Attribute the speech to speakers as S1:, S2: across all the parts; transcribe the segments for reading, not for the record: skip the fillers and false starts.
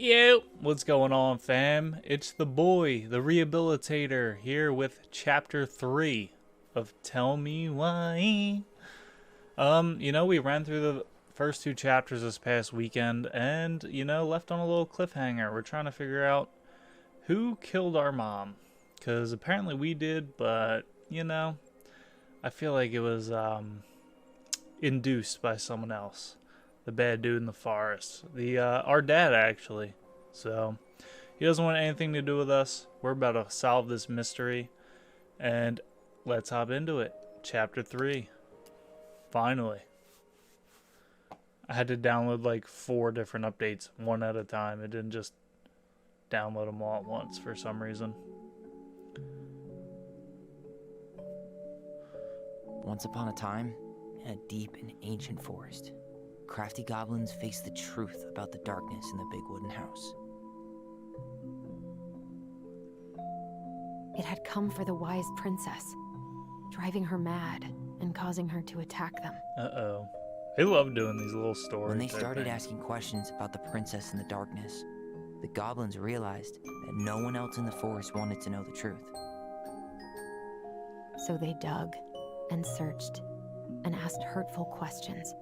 S1: Yo, what's going on, fam? It's the boy, the rehabilitator, here with chapter 3 of Tell Me Why. We ran through the first two chapters this past weekend and, left on a little cliffhanger. We're trying to figure out who killed our mom. Because apparently we did, but, I feel like it was, induced by someone else. The bad dude in the forest. Our dad, actually. So, he doesn't want anything to do with us. We're about to solve this mystery. And let's hop into it. Chapter 3. Finally. I had to download like 4 different updates, one at a time. It didn't just download them all at once for some reason.
S2: Once upon a time, in a deep and ancient forest, crafty goblins faced the truth about the darkness in the big wooden house.
S3: It had come for the wise princess, driving her mad and causing her to attack them.
S1: Uh-oh. They love doing these little stories.
S2: When they started asking questions about the princess in the darkness, the goblins realized that no one else in the forest wanted to know the truth.
S3: So they dug and searched and asked hurtful questions,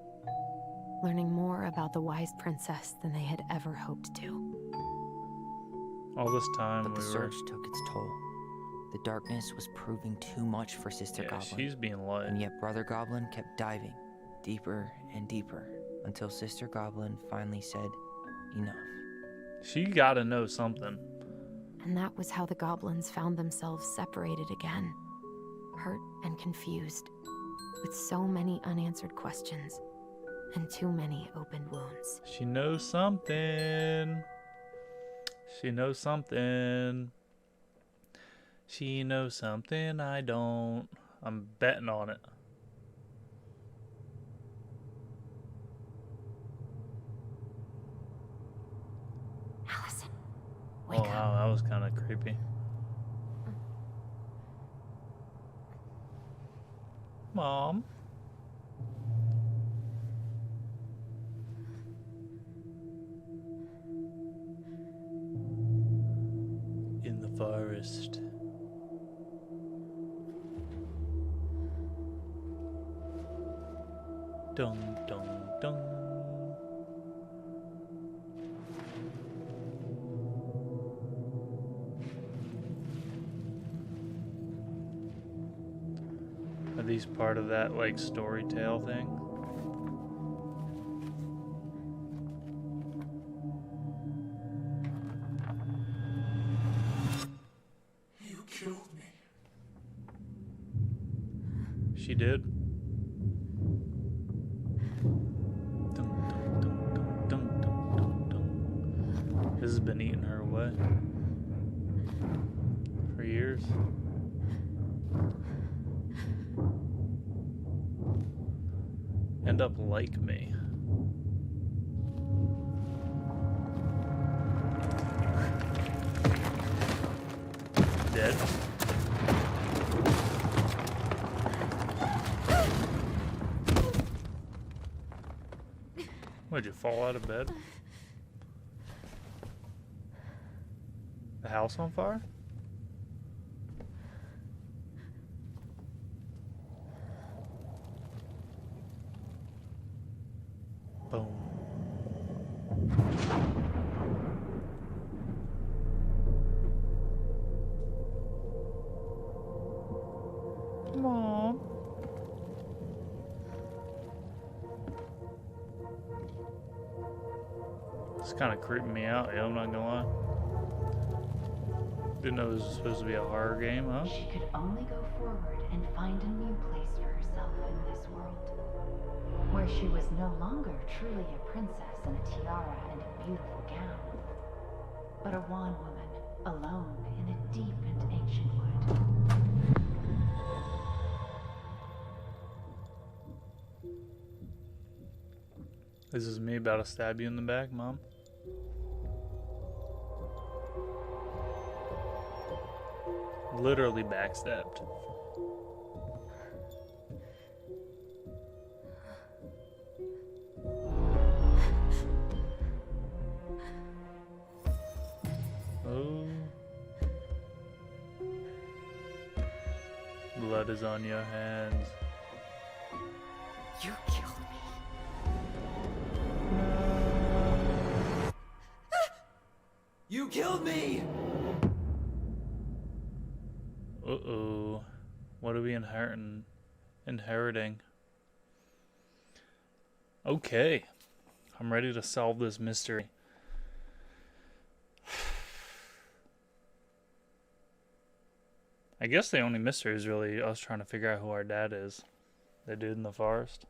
S3: learning more about the wise princess than they had ever hoped to.
S1: All this time
S2: But the search took its toll. The darkness was proving too much for Sister Goblin.
S1: She's being light.
S2: And yet Brother Goblin kept diving deeper and deeper until Sister Goblin finally said, enough.
S1: She gotta know something.
S3: And that was how the goblins found themselves separated again, hurt and confused, with so many unanswered questions and too many open wounds.
S1: She knows something. She knows something. She knows something I don't. I'm betting on it.
S3: Alyson, wake up.
S1: Wow, that was kind of creepy. Mom? In the forest. Dun dun dun. Are these part of that like story tale thing?
S4: You killed me.
S1: She did. This has been eating her away for years. End up like me. Dead. Why'd you fall out of bed? The house on fire? Boom. Mom. It's kind of creeping me out, yo, I'm not gonna lie. Didn't know this was supposed to be a horror game, huh?
S5: She could only go forward and find a new place for herself in this world, where she was no longer truly a princess in a tiara and a beautiful gown, but a wan woman alone in a deep and ancient wood.
S1: This is me about to stab you in the back, Mom. Literally backstabbed. blood is on your hands.
S3: You killed me.
S2: You killed me!
S1: Uh-oh. What are we inheriting? Okay. I'm ready to solve this mystery. I guess the only mystery is really us trying to figure out who our dad is. The dude in the forest.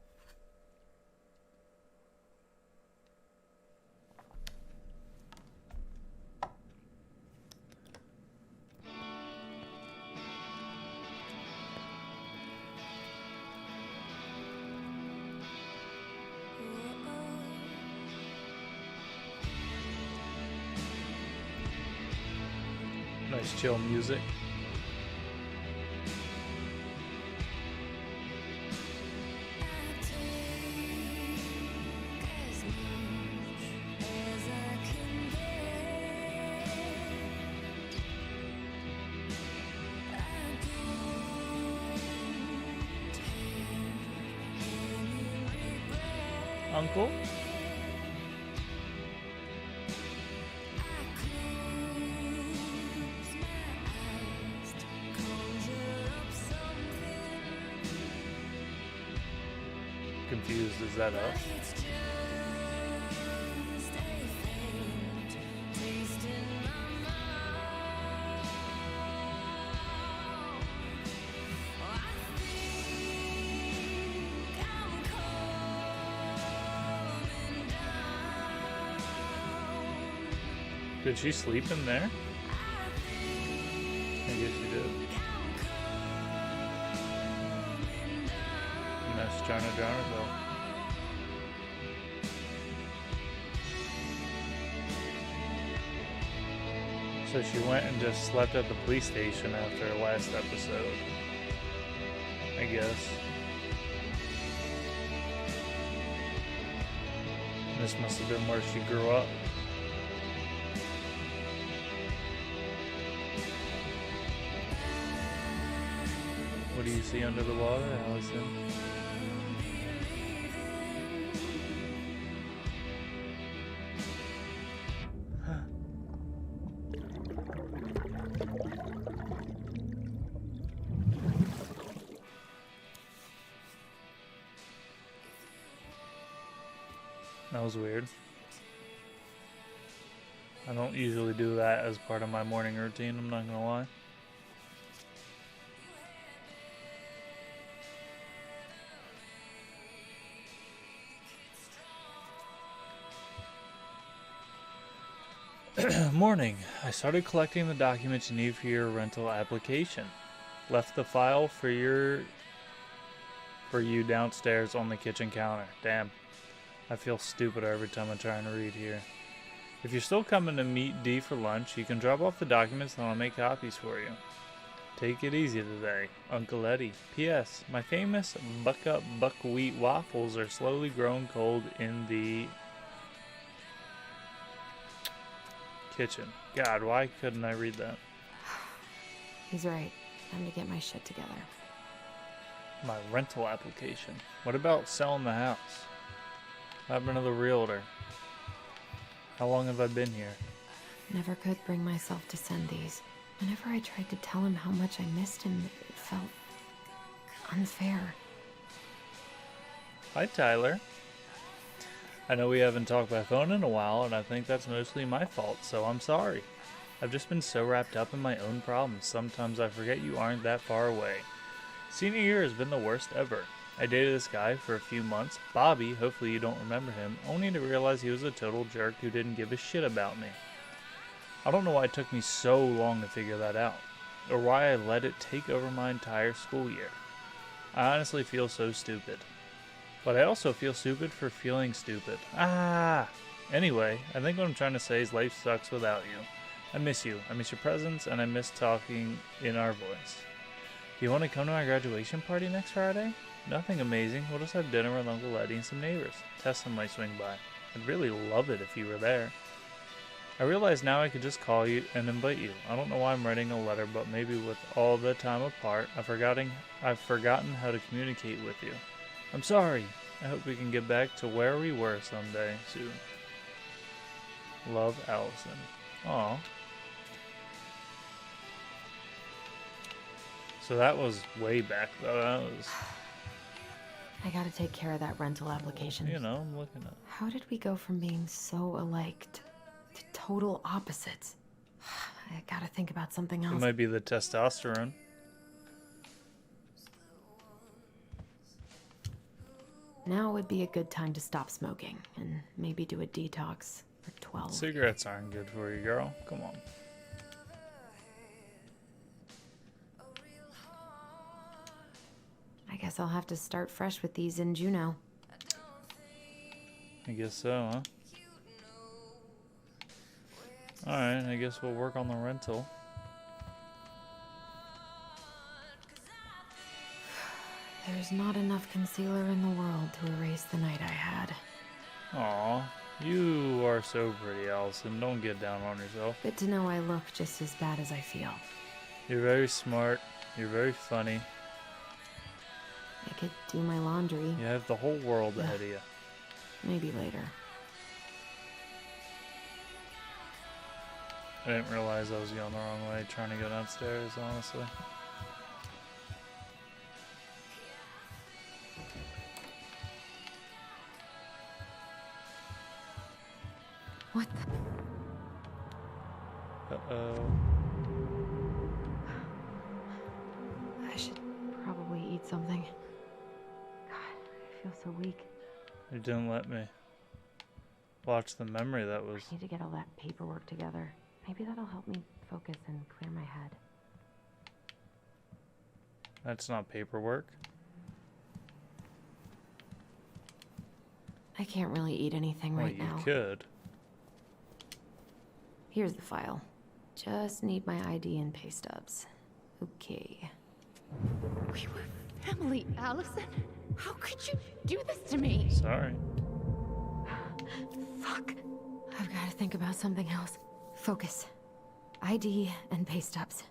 S1: Nice chill music. Uncle? Confused, is that us? Did she sleep in there? I guess she did. Nice China Jonathan. So she went and just slept at the police station after her last episode, I guess. This must have been where she grew up. What do you see under the water, Alyson? That was weird. I don't usually do that as part of my morning routine, I'm not gonna lie. Morning. I started collecting the documents you need for your rental application. Left the file for you downstairs on the kitchen counter. Damn. I feel stupider every time I try and read here. If you're still coming to meet Dee for lunch, you can drop off the documents and I'll make copies for you. Take it easy today. Uncle Eddie. P.S. My famous buck-up buckwheat waffles are slowly growing cold in the kitchen. God, why couldn't I read that?
S3: He's right. Time to get my shit together.
S1: My rental application. What about selling the house? What happened to the realtor? How long have I been here?
S3: Never could bring myself to send these. Whenever I tried to tell him how much I missed him, it felt unfair.
S1: Hi, Tyler. I know we haven't talked by phone in a while, and I think that's mostly my fault, so I'm sorry. I've just been so wrapped up in my own problems, sometimes I forget you aren't that far away. Senior year has been the worst ever. I dated this guy for a few months, Bobby, hopefully you don't remember him, only to realize he was a total jerk who didn't give a shit about me. I don't know why it took me so long to figure that out, or why I let it take over my entire school year. I honestly feel so stupid. But I also feel stupid for feeling stupid. Anyway, I think what I'm trying to say is life sucks without you. I miss you. I miss your presence, and I miss talking in our voice. Do you want to come to my graduation party next Friday? Nothing amazing. We'll just have dinner with Uncle Eddie and some neighbors. Tessa might swing by. I'd really love it if you were there. I realize now I could just call you and invite you. I don't know why I'm writing a letter, but maybe with all the time apart, I've forgotten how to communicate with you. I'm sorry. I hope we can get back to where we were someday soon. Love, Alyson. Aw. So that was way back though. That was...
S3: I gotta take care of that rental application.
S1: You know, I'm looking at...
S3: How did we go from being so alike to total opposites? I gotta think about something else.
S1: It might be the testosterone.
S3: Now would be a good time to stop smoking and maybe do a detox for 12.
S1: Cigarettes aren't good for you, girl. Come on.
S3: I guess I'll have to start fresh with these in Juneau.
S1: I guess so, huh? Alright, I guess we'll work on the rental.
S3: There's not enough concealer in the world to erase the night I had.
S1: Aw, you are so pretty, Alyson. Don't get down on yourself.
S3: Good to know I look just as bad as I feel.
S1: You're very smart. You're very funny.
S3: I could do my laundry.
S1: You have the whole world ahead of you.
S3: Maybe later.
S1: I didn't realize I was going the wrong way trying to go downstairs, honestly.
S3: What the?
S1: Uh-oh.
S3: I should probably eat something. God, I feel so weak.
S1: You didn't let me watch the memory that was...
S3: I need to get all that paperwork together. Maybe that'll help me focus and clear my head.
S1: That's not paperwork.
S3: I can't really eat anything
S1: Well,
S3: right
S1: you
S3: now.
S1: could.
S3: Here's the file. Just need my ID and pay stubs. Okay.
S5: We were family, Alyson. How could you do this to me?
S1: Sorry.
S3: Fuck. I've got to think about something else. Focus. ID and pay stubs.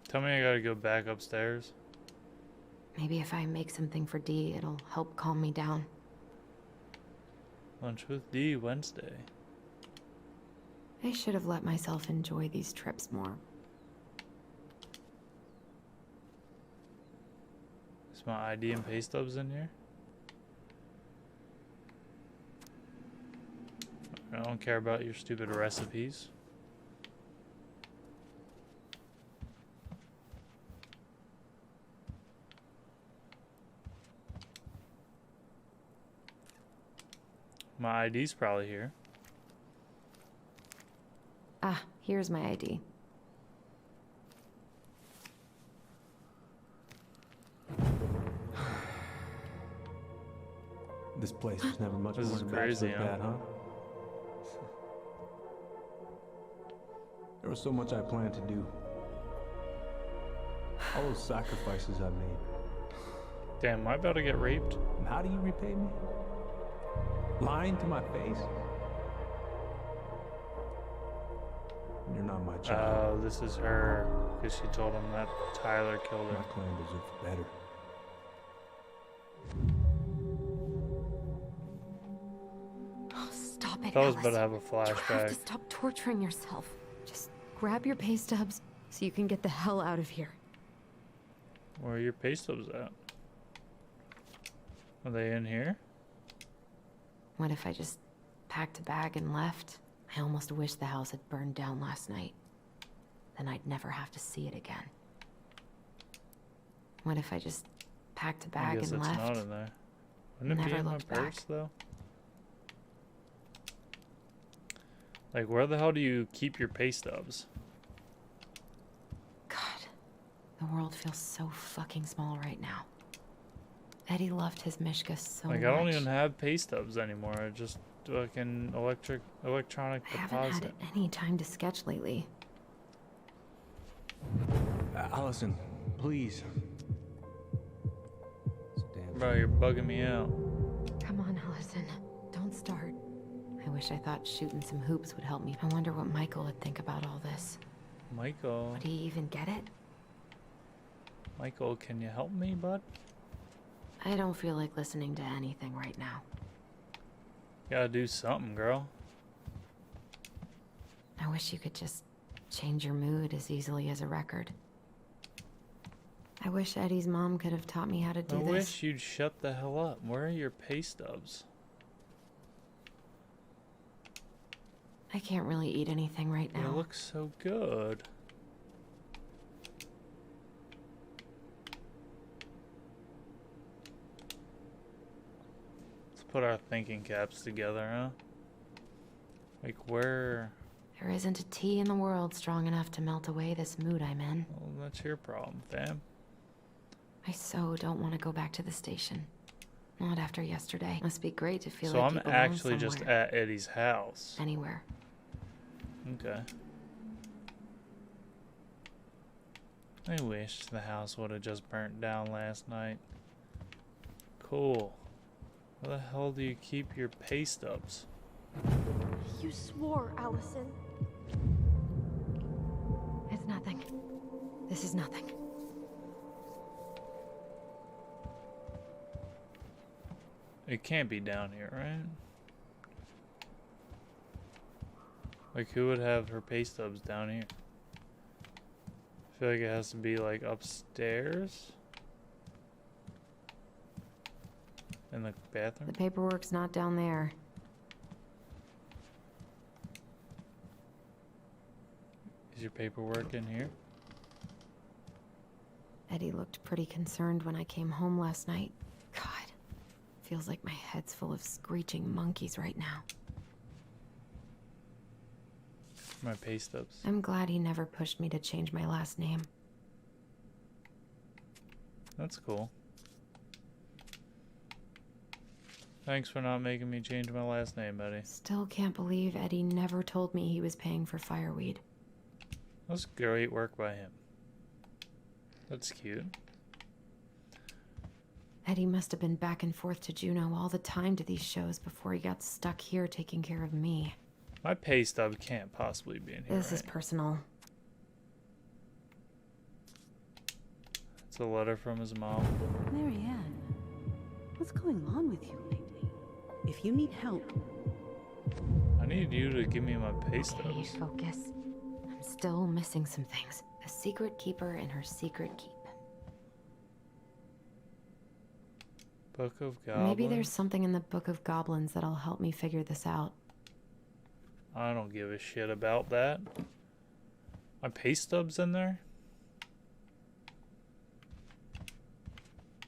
S1: Tell me I gotta go back upstairs.
S3: Maybe if I make something for D, it'll help calm me down.
S1: Lunch with D Wednesday.
S3: I should have let myself enjoy these trips more.
S1: Is my ID and pay stubs in here? I don't care about your stupid recipes. My ID's probably here.
S3: Ah, here's my ID.
S6: This place was never much
S1: This
S6: more
S1: is
S6: than
S1: crazy,
S6: bachelor pad, huh? There was so much I planned to do. All those sacrifices I made.
S1: Damn, am I about to get raped?
S6: And how do you repay me? Lying to my face? You're not my child.
S1: Oh, this is her. Because she told him that Tyler killed
S6: My
S1: her.
S6: clan deserves better.
S3: Oh, stop it,
S1: I was about
S3: Alice.
S1: to have a
S3: You have
S1: flashback.
S3: to stop torturing yourself. Just grab your pay stubs so you can get the hell out of here.
S1: Where are your pay stubs at? Are they in here?
S3: What if I just packed a bag and left? I almost wish the house had burned down last night. Then I'd never have to see it again. What if I just packed a
S1: I
S3: bag
S1: guess
S3: and
S1: it's
S3: left?
S1: not in there. Wouldn't it be
S3: Never
S1: in my
S3: looked
S1: purse,
S3: back.
S1: though? Like, where the hell do you keep your pay stubs?
S3: God, the world feels so fucking small right now. Eddie loved his Mishka so
S1: Like,
S3: much.
S1: I don't even have pay stubs anymore. I just fucking electronic
S3: I haven't
S1: deposit.
S3: had any time to sketch lately.
S6: Alyson, please. Stand.
S1: Bro, you're bugging me out.
S3: Come on, Alyson. Don't start. I wish wish I thought shooting some hoops would help me. I wonder what Michael would think about all this.
S1: Michael.
S3: Would he even get it?
S1: Michael, can you help me, bud?
S3: I don't feel like listening to anything right now.
S1: Gotta do something, girl.
S3: I wish you could just change your mood as easily as a record. I wish Eddie's mom could have taught me how to do this.
S1: I wish you'd shut the hell up. Where are your pay stubs?
S3: I can't really eat anything right now.
S1: It looks so good. Let's put our thinking caps together, huh? Like where...
S3: There isn't a tea in the world strong enough to melt away this mood I'm in.
S1: Well, that's your problem, fam.
S3: I so don't want to go back to the station. Not after yesterday. Must be great to feel
S1: So
S3: like
S1: I'm
S3: you belong
S1: actually just
S3: somewhere.
S1: at Eddie's house.
S3: Anywhere.
S1: Okay. I wish the house would have just burnt down last night. Cool. Where the hell do you keep your pay stubs?
S7: You swore, Alyson.
S3: It's nothing. This is nothing.
S1: It can't be down here, right? Like, who would have her pay stubs down here? I feel like it has to be, like, upstairs? In the bathroom?
S3: The paperwork's not down there.
S1: Is your paperwork in here?
S3: Eddie looked pretty concerned when I came home last night. God. Feels like my head's full of screeching monkeys right now.
S1: My pay stubs.
S3: I'm glad he never pushed me to change my last name.
S1: That's cool. Thanks for not making me change my last name, buddy.
S3: Still can't believe Eddie never told me he was paying for fireweed.
S1: That's great work by him. That's cute.
S3: Eddie must have been back and forth to Juneau all the time to these shows before he got stuck here taking care of me.
S1: My pay stub can't possibly be in here.
S3: This is
S1: right?
S3: personal.
S1: It's a letter from his mom.
S8: Marianne, what's going on with you lately? If you need help...
S1: I need you to give me my pay
S3: Okay,
S1: stubs.
S3: focus. I'm still missing some things. A secret keeper and her secret keep.
S1: Book of Goblins.
S3: Maybe there's something in the Book of Goblins that'll help me figure this out.
S1: I don't give a shit about that. My pay stubs in there?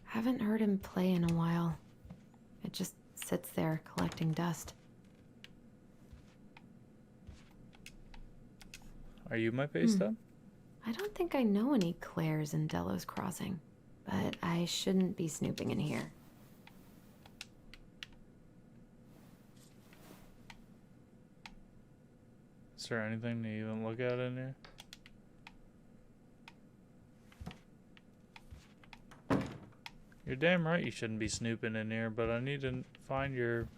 S3: Haven't heard him play in a while. It just sits there collecting dust.
S1: Are you my pay stub?
S3: I don't think I know any Claires in Delos Crossing, but I shouldn't be snooping in here.
S1: Is there anything to even look at in here? You're damn right you shouldn't be snooping in here, but I need to find your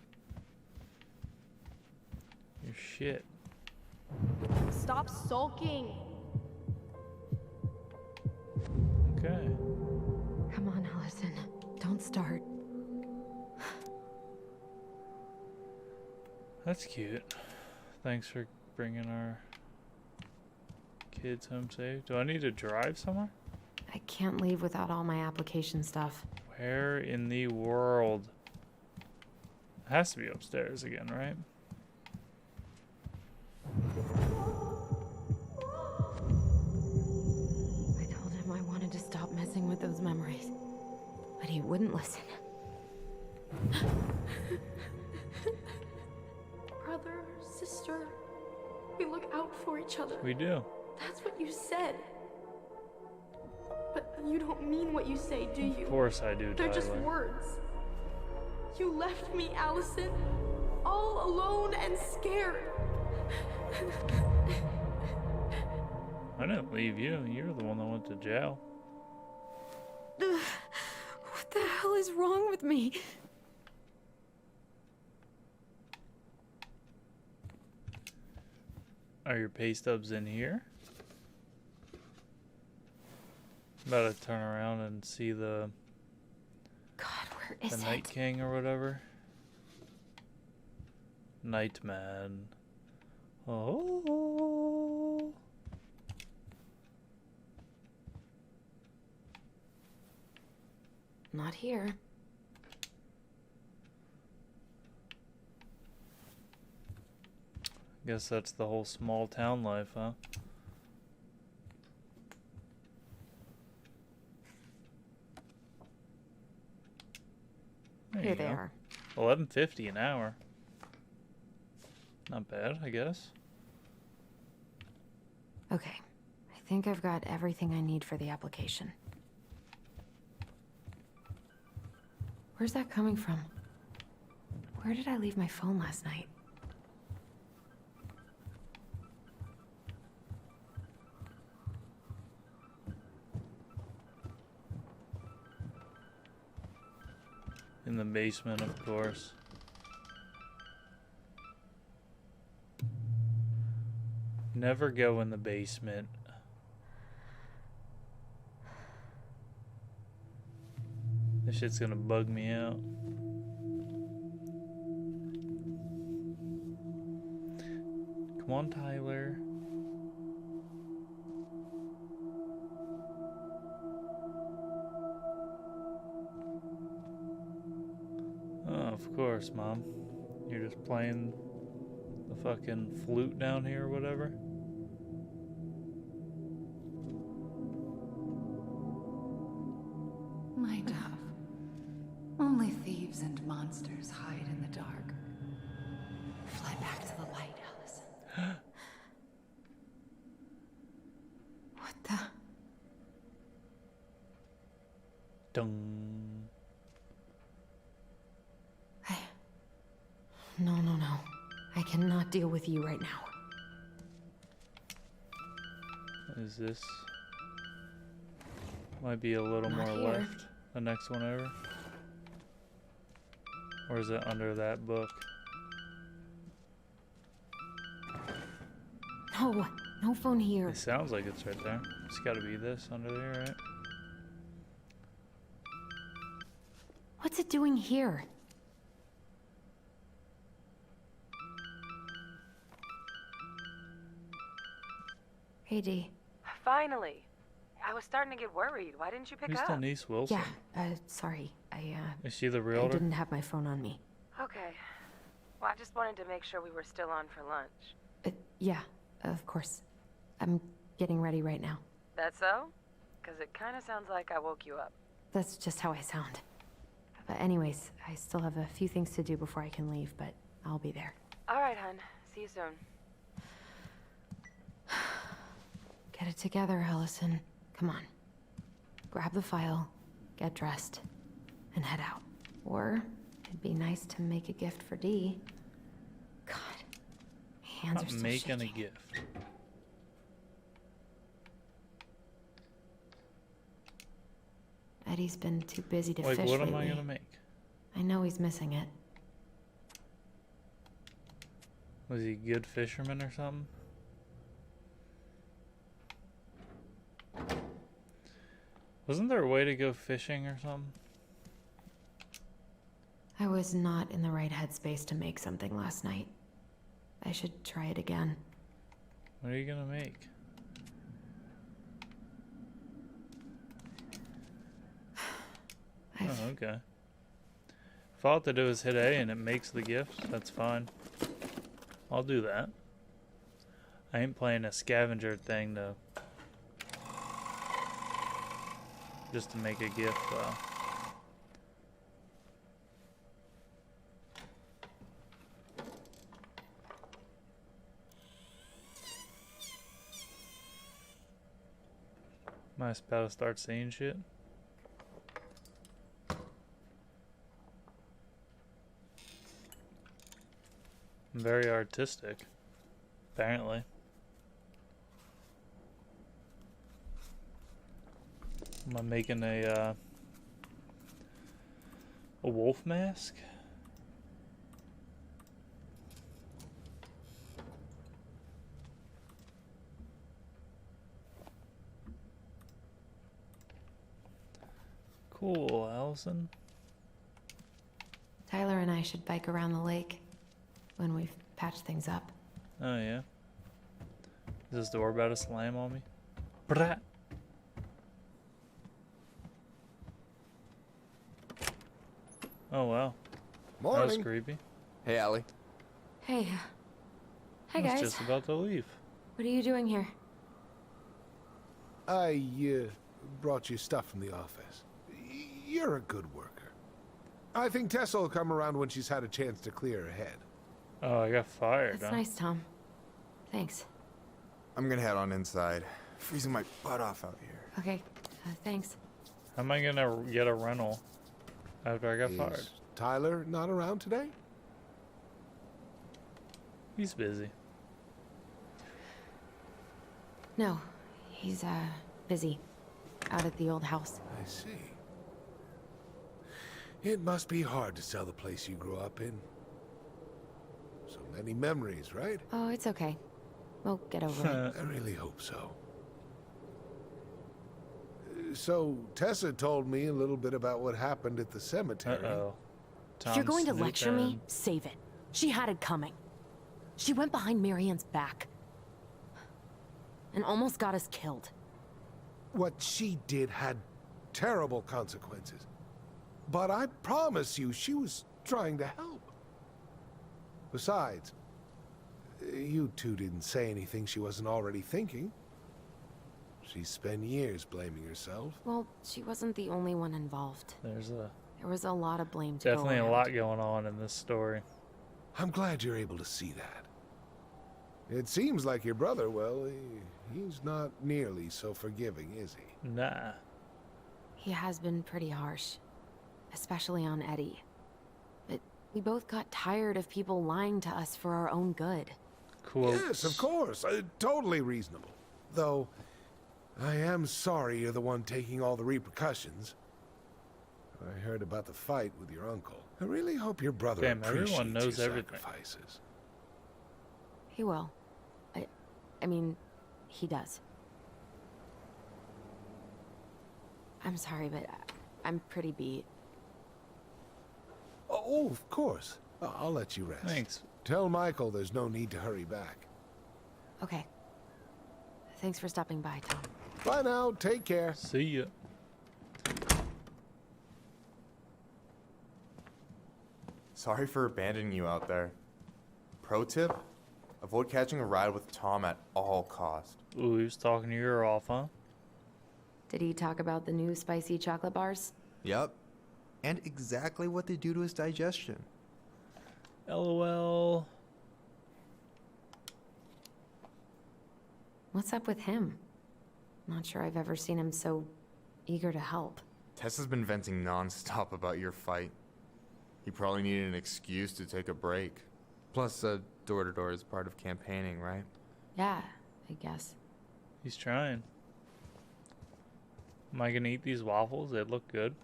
S1: shit.
S7: Stop sulking.
S1: Okay.
S3: Come on, Alyson. Don't start.
S1: That's cute. Thanks for bringing our kids home safe. Do I need to drive somewhere?
S3: I can't leave without all my application stuff.
S1: Where in the world? It has to be upstairs again, right?
S3: I told him I wanted to stop messing with those memories, but he wouldn't listen.
S7: Brother, sister, we look out for each other.
S1: We do.
S7: That's what you said. But you don't mean what you say, do you?
S1: Of course I do,
S7: They're just
S1: Tyler.
S7: words. You left me, Alyson, all alone and scared.
S1: I didn't leave you. You're the one that went to jail.
S3: What the hell is wrong with me?
S1: Are your pay stubs in here? About to turn around and see the
S3: God, where is
S1: Night
S3: it?
S1: King or whatever. Nightman. Oh.
S3: Not here.
S1: Guess that's the whole small town life, huh? There
S3: Here
S1: you
S3: they
S1: go.
S3: are.
S1: $11.50 an hour. Not bad, I guess.
S3: Okay. I think I've got everything I need for the application. Where's that coming from? Where did I leave my phone last night?
S1: In the basement, of course. Never go in the basement. This shit's gonna bug me out. Come on, Tyler. Oh, of course, Mom. You're just playing the fucking flute down here or whatever.
S5: My dove. Only thieves and monsters hide in the dark. Fly back to the light, Alyson.
S3: What the?
S1: Dung.
S3: No, no, no. I cannot deal with you right now.
S1: Is this? Might be a little
S3: Not
S1: more
S3: here.
S1: left. The next one over. Or is it under that book?
S3: No, no phone here.
S1: It sounds like it's right there. It's gotta be this under there, right?
S3: What's it doing here? Hey, Dee.
S9: Finally. I was starting to get worried. Why didn't you pick
S1: Who's
S9: up?
S1: Denise Wilson?
S3: Yeah, sorry.
S1: Is she the
S3: I
S1: realtor?
S3: didn't have my phone on me.
S9: Okay. Well, I just wanted to make sure we were still on for lunch.
S3: Yeah, of course. I'm getting ready right now.
S9: That so? Because it kind of sounds like I woke you up.
S3: That's just how I sound. But anyways, I still have a few things to do before I can leave, but I'll be there.
S9: All right, hun. See you soon.
S3: Get it together, Alyson. Come on. Grab the file, get dressed, and head out. Or it'd be nice to make a gift for Dee. God, my hands are
S1: Not
S3: still
S1: making
S3: shaking.
S1: a gift.
S3: Eddie's been too busy to
S1: Like,
S3: fish
S1: what
S3: lately.
S1: am I gonna make?
S3: I know he's missing it.
S1: Was he a good fisherman or something? Wasn't there a way to go fishing or something?
S3: I was not in the right headspace to make something last night. I should try it again.
S1: What are you gonna make? Oh, okay. If all I have to do is hit A and it makes the gift, that's fine. I'll do that. I ain't playing a scavenger thing to just to make a gift though. Am I about to start saying shit? I'm very artistic, apparently. Am I making a wolf mask? Cool, Alyson.
S3: Tyler and I should bike around the lake when we've patched things up.
S1: Oh, yeah. Is this door about to slam on me? Brat. Oh, wow. That was
S10: Morning.
S1: creepy.
S10: Hey, Allie.
S3: Hey. Hi,
S1: I was
S3: guys.
S1: just about to leave.
S3: What are you doing here?
S4: I brought you stuff from the office. You're a good worker. I think Tessa will come around when she's had a chance to clear her head.
S1: Oh, I got fired,
S3: That's
S1: huh?
S3: nice, Tom. Thanks.
S10: I'm gonna head on inside. Freezing my butt off out here.
S3: Okay, thanks.
S1: How am I gonna get a rental after I got fired?
S4: Is Tyler not around today?
S1: He's busy.
S3: No, he's, busy. Out at the old house.
S4: I see. It must be hard to sell the place you grew up in. So many memories, right?
S3: Oh, it's okay. We'll get over it.
S4: I really hope so. So, Tessa told me a little bit about what happened at the cemetery.
S1: Uh-oh.
S3: If you're going to
S1: Tom's
S3: lecture me,
S1: snooping.
S3: save it. She had it coming. She went behind Marianne's back. And almost got us killed.
S4: What she did had terrible consequences. But I promise you, she was trying to help. Besides, you two didn't say anything she wasn't already thinking. She spent years blaming herself.
S3: Well, she wasn't the only one involved.
S1: There
S3: was a lot of blame to
S1: definitely
S3: go
S1: a
S3: around.
S1: lot going on in this story.
S4: I'm glad you're able to see that. It seems like your brother, well, he's not nearly so forgiving, is he?
S1: Nah.
S3: He has been pretty harsh. Especially on Eddie. But we both got tired of people lying to us for our own good.
S1: Cool.
S4: Yes, of course. Totally reasonable. Though, I am sorry you're the one taking all the repercussions. I heard about the fight with your uncle. I really hope your brother
S1: Damn,
S4: appreciates
S1: everyone knows
S4: your
S1: everything.
S4: sacrifices.
S3: He will. I mean, he does. I'm sorry, but I'm pretty beat.
S4: Oh, of course. I'll let you rest.
S1: Thanks.
S4: Tell Michael there's no need to hurry back.
S3: Okay. Thanks for stopping by, Tom.
S4: Bye now. Take care.
S1: See ya.
S10: Sorry for abandoning you out there. Pro tip? Avoid catching a ride with Tom at all costs.
S1: Ooh, he was talking your ear off, huh?
S3: Did he talk about the new spicy chocolate bars?
S10: Yep. And exactly what they do to his digestion.
S1: LOL.
S3: What's up with him? Not sure I've ever seen him so eager to help.
S10: Tessa's been venting non-stop about your fight. He probably needed an excuse to take a break. Plus, door-to-door is part of campaigning, right?
S3: Yeah, I guess.
S1: He's trying. Am I gonna eat these waffles? They look good.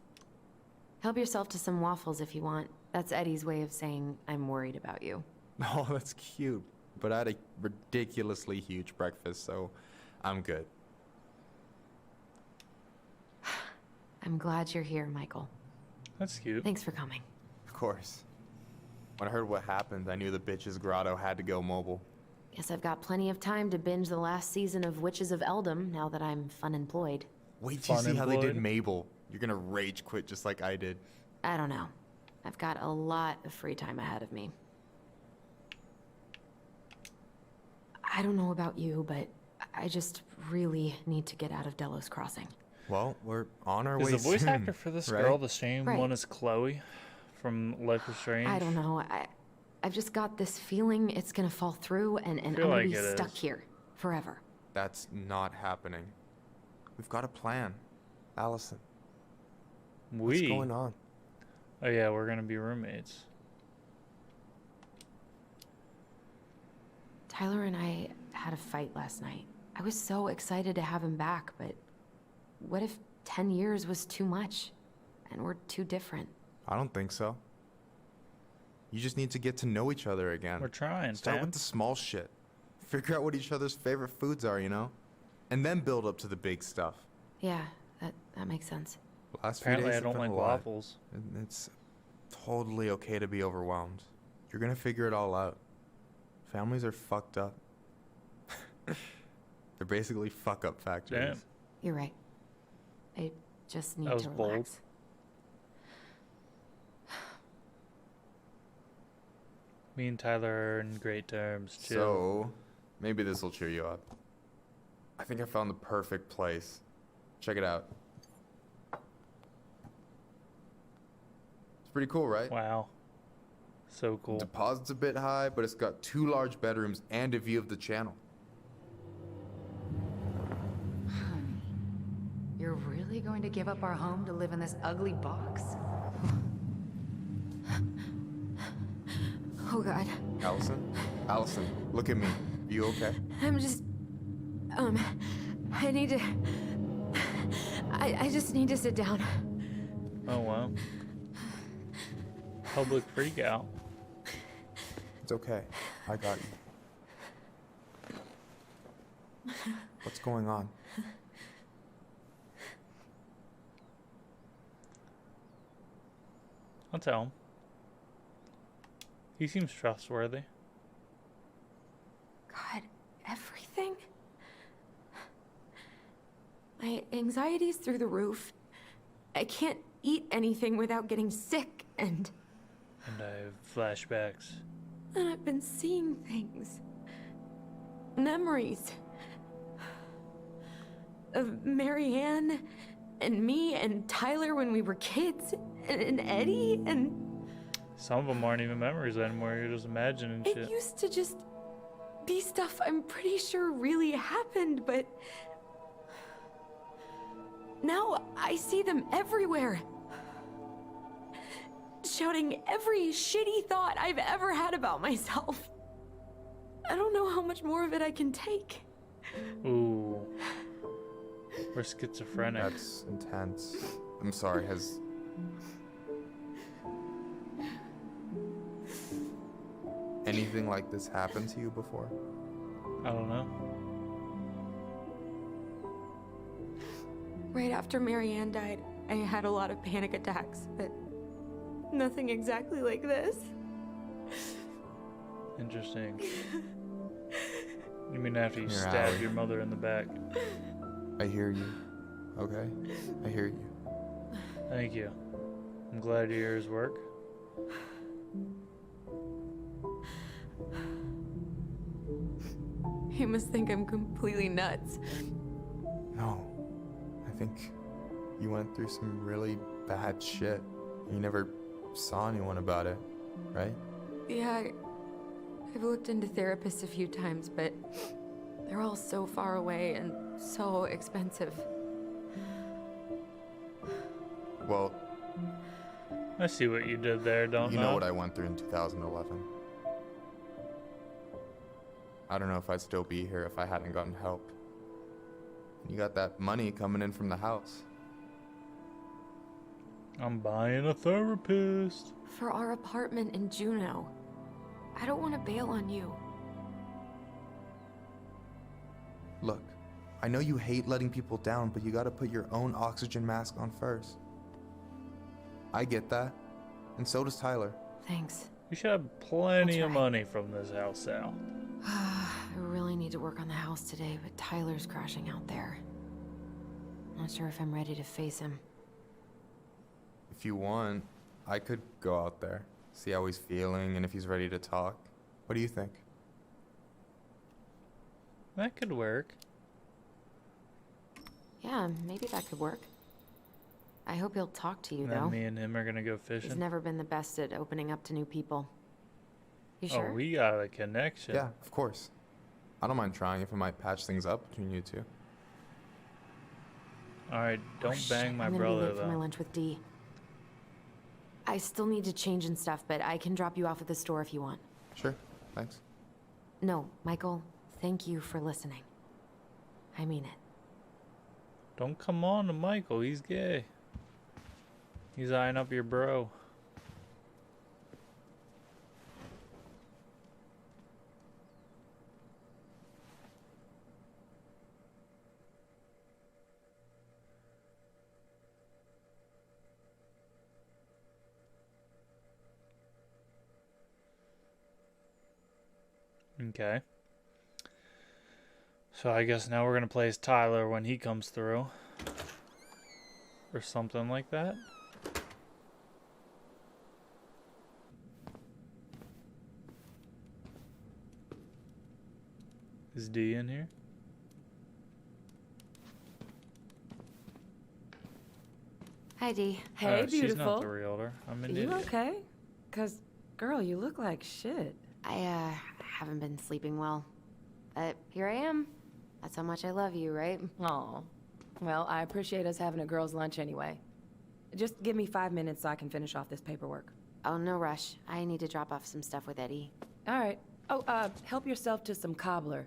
S3: Help yourself to some waffles if you want. That's Eddie's way of saying I'm worried about you.
S10: Oh, that's cute. But I had a ridiculously huge breakfast, so I'm good.
S3: I'm glad you're here, Michael.
S1: That's cute.
S3: Thanks for coming.
S10: Of course. When I heard what happened, I knew the bitch's grotto had to go mobile.
S3: Guess I've got plenty of time to binge the last season of Witches of Eldom now that I'm fun-employed.
S10: Wait till you see how they did
S1: Fun-employed?
S10: Mabel. You're gonna rage quit just like I did.
S3: I don't know. I've got a lot of free time ahead of me. I don't know about you, but I just really need to get out of Delos Crossing.
S10: Well, we're on our
S1: Is
S10: way
S1: the voice
S10: soon,
S1: actor for this
S10: right?
S1: girl the same
S3: Right.
S1: one as Chloe from Life is Strange?
S3: I don't know. I've just got this feeling it's gonna fall through and I'm
S1: Feel
S3: gonna
S1: like
S3: be
S1: it
S3: stuck
S1: is.
S3: here forever.
S10: That's not happening. We've got a plan. Alyson, what's going on?
S1: Oh yeah, we're gonna be roommates.
S3: Tyler and I had a fight last night. I was so excited to have him back, but what if 10 years was too much and we're too different?
S10: I don't think so. You just need to get to know each other again.
S1: We're trying,
S10: Start
S1: fam.
S10: with the small shit. Figure out what each other's favorite foods are, you know? And then build up to the big stuff.
S3: Yeah, that makes sense.
S10: Last few
S1: Apparently,
S10: days
S1: I
S10: have
S1: don't
S10: been
S1: like
S10: a lot,
S1: waffles.
S10: and it's totally okay to be overwhelmed. You're gonna figure it all out. Families are fucked up. They're basically fuck-up factories.
S1: Damn.
S3: You're right. I just need
S1: That was
S3: to
S1: bold.
S3: relax.
S1: Me and Tyler are in great terms. Chill.
S10: So, maybe this will cheer you up. I think I found the perfect place. Check it out. It's pretty cool, right?
S1: Wow. So cool.
S10: Deposit's a bit high, but it's got 2 large bedrooms and a view of the channel.
S5: Honey, you're really going to give up our home to live in this ugly box?
S3: Oh God.
S10: Alyson? Alyson, look at me. You okay?
S3: I'm just... I need to... I just need to sit down.
S1: Oh wow. Public freak out.
S10: It's okay. I got you. What's going on?
S1: I'll tell him. He seems trustworthy.
S3: God, everything? My anxiety's through the roof. I can't eat anything without getting sick, and
S1: And I have flashbacks.
S3: I've been seeing things. Memories. Of Marianne, and me, and Tyler when we were kids, and Eddie, and...
S1: Some of them aren't even memories anymore. You're just imagining
S3: It
S1: shit.
S3: used to just be stuff I'm pretty sure really happened, but now I see them everywhere. Shouting every shitty thought I've ever had about myself. I don't know how much more of it I can take.
S1: Ooh. We're schizophrenic.
S10: That's intense. I'm sorry, has... anything like this happened to you before?
S1: I don't know.
S3: Right after Marianne died, I had a lot of panic attacks, but nothing exactly like this.
S1: Interesting. You mean after you
S10: Here,
S1: stabbed
S10: Allie.
S1: your mother in the back?
S10: I hear you. Okay? I hear you.
S1: Thank you. I'm glad your ears work.
S3: You must think I'm completely nuts.
S10: No. I think you went through some really bad shit. You never saw anyone about it, right?
S3: Yeah, I've looked into therapists a few times, but they're all so far away and so expensive.
S10: Well,
S1: I see what you did there, don't
S10: you know what I went through in 2011. I don't know if I'd still be here if I hadn't gotten help. You got that money coming in from the house.
S1: I'm buying a therapist.
S3: For our apartment in Juneau. I don't want to bail on you.
S10: Look, I know you hate letting people down, but you gotta put your own oxygen mask on first. I get that, and so does Tyler.
S3: Thanks.
S1: You should have plenty
S3: I'll
S1: of
S3: try.
S1: money from this house, Sal.
S3: I really need to work on the house today, but Tyler's crashing out there. Not sure if I'm ready to face him.
S10: If you want, I could go out there, see how he's feeling, and if he's ready to talk. What do you think?
S1: That could work.
S3: Yeah, maybe that could work. I hope he'll talk to you,
S1: And
S3: though.
S1: then me and him are gonna go
S3: He's
S1: fishing.
S3: never been the best at opening up to new people. You sure?
S1: Oh, we got a connection.
S10: Yeah, of course. I don't mind trying if it might patch things up between you two.
S1: Alright,
S3: Oh,
S1: don't
S3: shit,
S1: bang my
S3: I'm gonna be
S1: brother,
S3: late for my
S1: though.
S3: lunch with Dee. I still need to change and stuff, but I can drop you off at the store if you want.
S10: Sure, thanks.
S3: No, Michael, thank you for listening. I mean it.
S1: Don't come on to Michael, he's gay. He's eyeing up your bro. Okay. So I guess now we're gonna play as Tyler when he comes through. Or something like that. Is D in here?
S3: Hi, Dee.
S11: Hey, beautiful.
S1: She's not the realtor. I'm an
S11: You
S1: idiot.
S11: okay? Cause, girl, you look like shit.
S3: I haven't been sleeping well. But here I am. That's how much I love you, right?
S11: Aw. Well, I appreciate us having a girls' lunch anyway. Just give me 5 minutes so I can finish off this paperwork.
S3: Oh, no rush. I need to drop off some stuff with Eddie.
S11: All right. Oh, help yourself to some cobbler.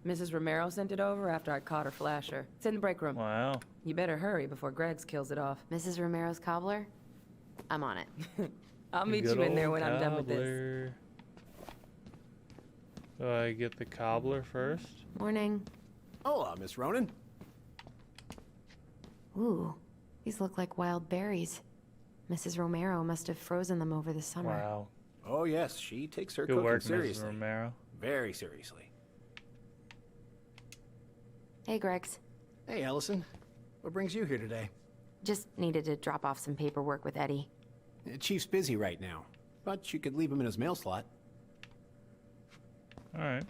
S11: Mrs. Romero sent it over after I caught her flasher. It's in the break room.
S1: Wow.
S11: You better hurry before Greggs kills it off.
S3: Mrs. Romero's cobbler? I'm on it.
S11: I'll meet you in there when I'm done with this.
S1: Do I get the cobbler first?
S3: Morning.
S12: Hola, Miss Ronan.
S3: Ooh, these look like wild berries. Mrs. Romero must have frozen them over the summer.
S1: Wow.
S12: Oh yes, she takes her
S1: Good
S12: cooking
S1: work,
S12: seriously.
S1: Mrs. Romero.
S12: Very seriously.
S3: Hey, Greggs.
S12: Hey, Alyson. What brings you here today?
S3: Just needed to drop off some paperwork with Eddie.
S12: Chief's busy right now, but you could leave him in his mail slot.
S1: Alright.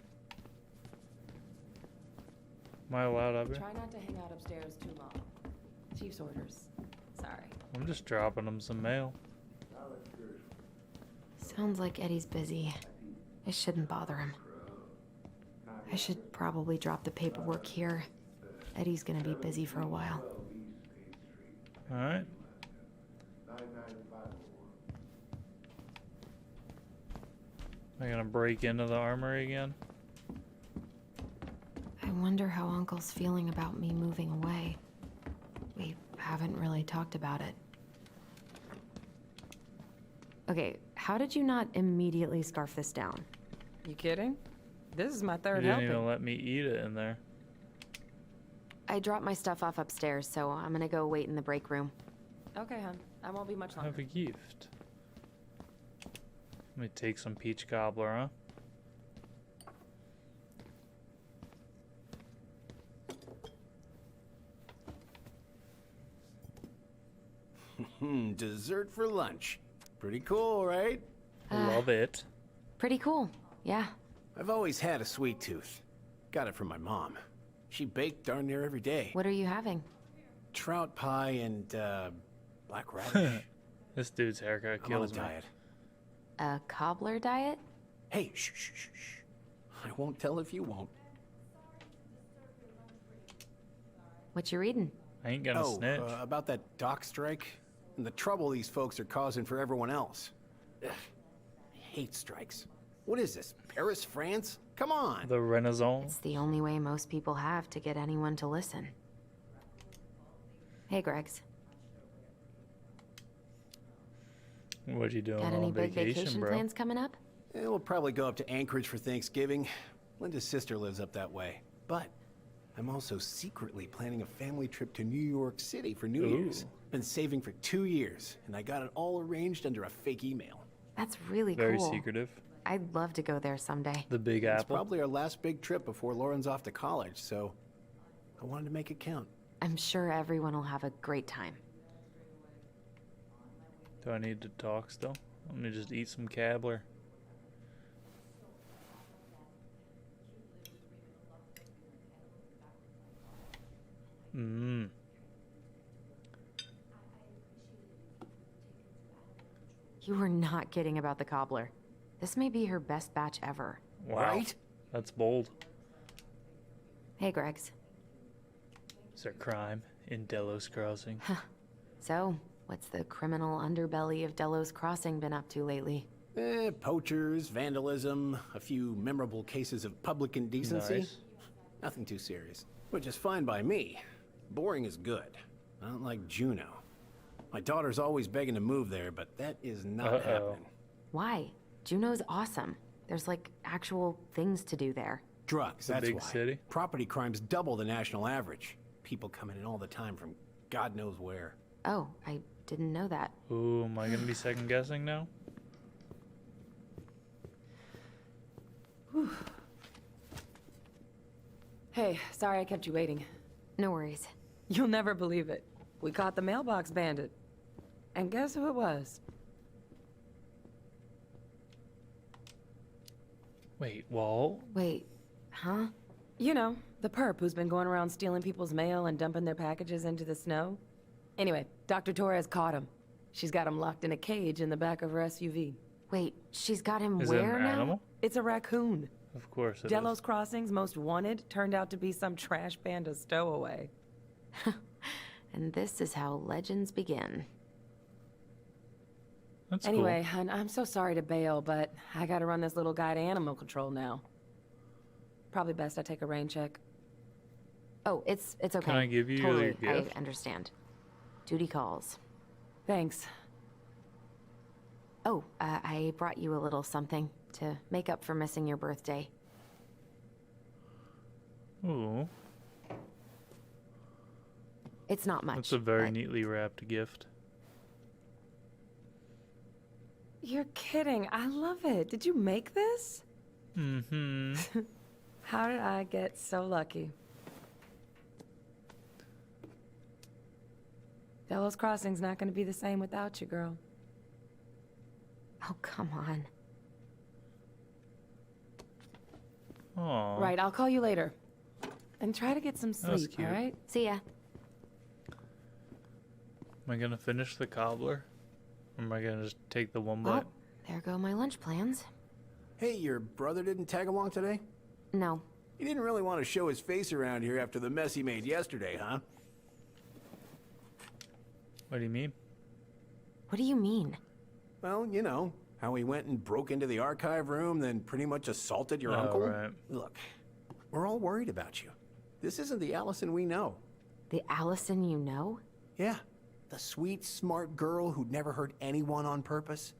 S1: Am I allowed up here?
S11: Try not to hang out upstairs too long. Chief's orders. Sorry.
S1: I'm just dropping him some mail.
S3: Sounds like Eddie's busy. I shouldn't bother him. I should probably drop the paperwork here. Eddie's gonna be busy for a while.
S1: Alright. Am I gonna break into the armory again?
S3: I wonder how Uncle's feeling about me moving away. We haven't really talked about it. Okay, how did you not immediately scarf this down?
S11: You kidding? This is my
S1: You
S11: third
S1: didn't
S11: helping.
S1: even let me eat it in there.
S3: I dropped my stuff off upstairs, so I'm gonna go wait in the break room.
S11: Okay, hon. I won't be much
S1: I have
S11: longer.
S1: a gift. Let me take some peach cobbler, huh?
S12: Dessert for lunch. Pretty cool, right?
S1: Love it.
S3: Pretty cool, yeah.
S12: I've always had a sweet tooth. Got it from my mom. She baked darn near every day.
S3: What are you having?
S12: Trout pie and, black radish.
S1: This dude's haircut
S12: I'm on a
S1: kills me.
S12: diet.
S3: A cobbler diet?
S12: Hey, shh, shh, shh, shh. I won't tell if you won't.
S3: What you reading?
S1: I ain't gonna snitch.
S12: About that dock strike and the trouble these folks are causing for everyone else. Ugh, I hate strikes. What is this, Paris, France? Come on.
S1: The Renaissance.
S3: It's the only way most people have to get anyone to listen. Hey, Greggs.
S1: What you doing
S3: Got
S1: on
S3: any big vacation
S1: bro?
S3: plans coming up?
S12: We'll probably go up to Anchorage for Thanksgiving. Linda's sister lives up that way. But I'm also secretly planning a family trip to New York City for New Year's. Been saving for 2 years, and I got it all arranged under a fake email.
S3: That's really
S1: Very
S3: cool.
S1: secretive.
S3: I'd love to go there someday.
S1: The Big
S12: It's
S1: Apple.
S12: probably our last big trip before Lauren's off to college, so I wanted to make it count.
S3: I'm sure everyone will have a great time.
S1: Do I need to talk still? Let me just eat some cabbler. Mmm.
S3: You were not kidding about the cobbler. This may be her best batch ever.
S1: Wow.
S12: Right?
S1: That's bold.
S3: Hey, Greggs.
S1: Is there crime in Delos Crossing?
S3: So, what's the criminal underbelly of Delos Crossing been up to lately?
S12: Poachers, vandalism, a few memorable cases of public indecency.
S1: Nice.
S12: Nothing too serious. Which is fine by me. Boring is good. Not like Juneau. My daughter's always begging to move there, but that is not happening.
S3: Why? Juneau's awesome. There's like actual things to do there.
S12: Drugs,
S1: a
S12: that's
S1: big
S12: why.
S1: city.
S12: Property crime's double the national average. People coming in all the time from God knows where.
S3: Oh, I didn't know that.
S1: Ooh, am I gonna be second guessing now?
S11: Hey, sorry I kept you waiting.
S3: No worries.
S11: You'll never believe it. We caught the mailbox bandit. And guess who it was?
S1: Wait, Walt?
S3: Wait, huh?
S11: You know, the perp who's been going around stealing people's mail and dumping their packages into the snow. Anyway, Dr. Torres caught him. She's got him locked in a cage in the back of her SUV.
S3: Wait, she's got him
S1: Is
S3: where
S1: it an
S3: now?
S1: animal?
S11: It's a raccoon.
S1: Of course it
S11: Delos
S1: is.
S11: Crossing's most wanted turned out to be some trash panda stowaway.
S3: And this is how legends begin.
S1: That's
S11: Anyway, I'm so sorry to bail, but I gotta run this little guy to animal control now. Probably best I take a rain check.
S3: Oh, it's okay.
S1: Can I give you
S3: totally,
S1: a gift?
S3: I understand. Duty calls.
S11: Thanks.
S3: Oh, I brought you a little something to make up for missing your birthday.
S1: cool. Ooh,
S3: It's not much.
S1: that's a very
S3: but-
S1: neatly wrapped gift.
S11: You're kidding. I love it. Did you make this?
S1: Mm-hmm.
S11: How did I get so lucky? Delos Crossing's not gonna be the same without you, girl.
S3: Oh, come on.
S1: Aw.
S11: Right, I'll call you later. And try to get some
S1: That was
S11: sleep,
S1: cute.
S11: alright?
S3: See ya.
S1: Am I gonna finish the cobbler? Or am I gonna just take the one
S3: Well,
S1: bite?
S3: there go my lunch plans.
S12: Hey, your brother didn't tag along today?
S3: No.
S12: He didn't really want to show his face around here after the mess he made yesterday, huh?
S1: What do you mean?
S3: What do you mean?
S12: Well, you know, how he went and broke into the archive room, then pretty much assaulted your
S1: Oh,
S12: uncle.
S1: right.
S12: Look, we're all worried about you. This isn't the Alyson we know.
S3: The Alyson you know?
S12: Yeah, the sweet, smart girl who'd never hurt anyone on purpose.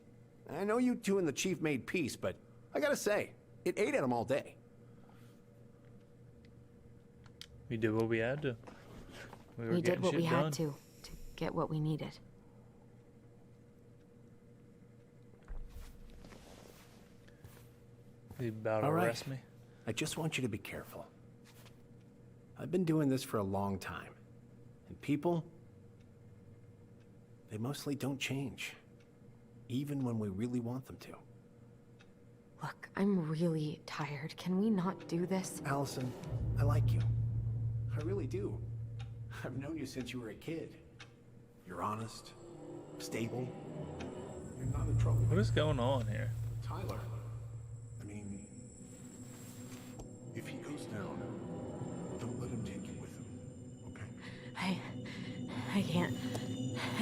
S12: I know you two and the chief made peace, but I gotta say, it ate at him all day.
S1: We did what we had to. were
S3: We did
S1: getting
S3: what
S1: shit
S3: we
S1: done.
S3: had to get what we needed.
S1: You about to
S12: All right.
S1: arrest me?
S12: I just want you to be careful. I've been doing this for a long time. And people, they mostly don't change. Even when we really want them to.
S3: Look, I'm really tired. Can we not do this?
S12: Alyson, I like you. I really do. I've known you since you were a kid. You're honest, stable. You're not in trouble.
S1: What is going on here?
S13: Tyler. I mean, if he goes down, don't let him take you with him, okay?
S3: I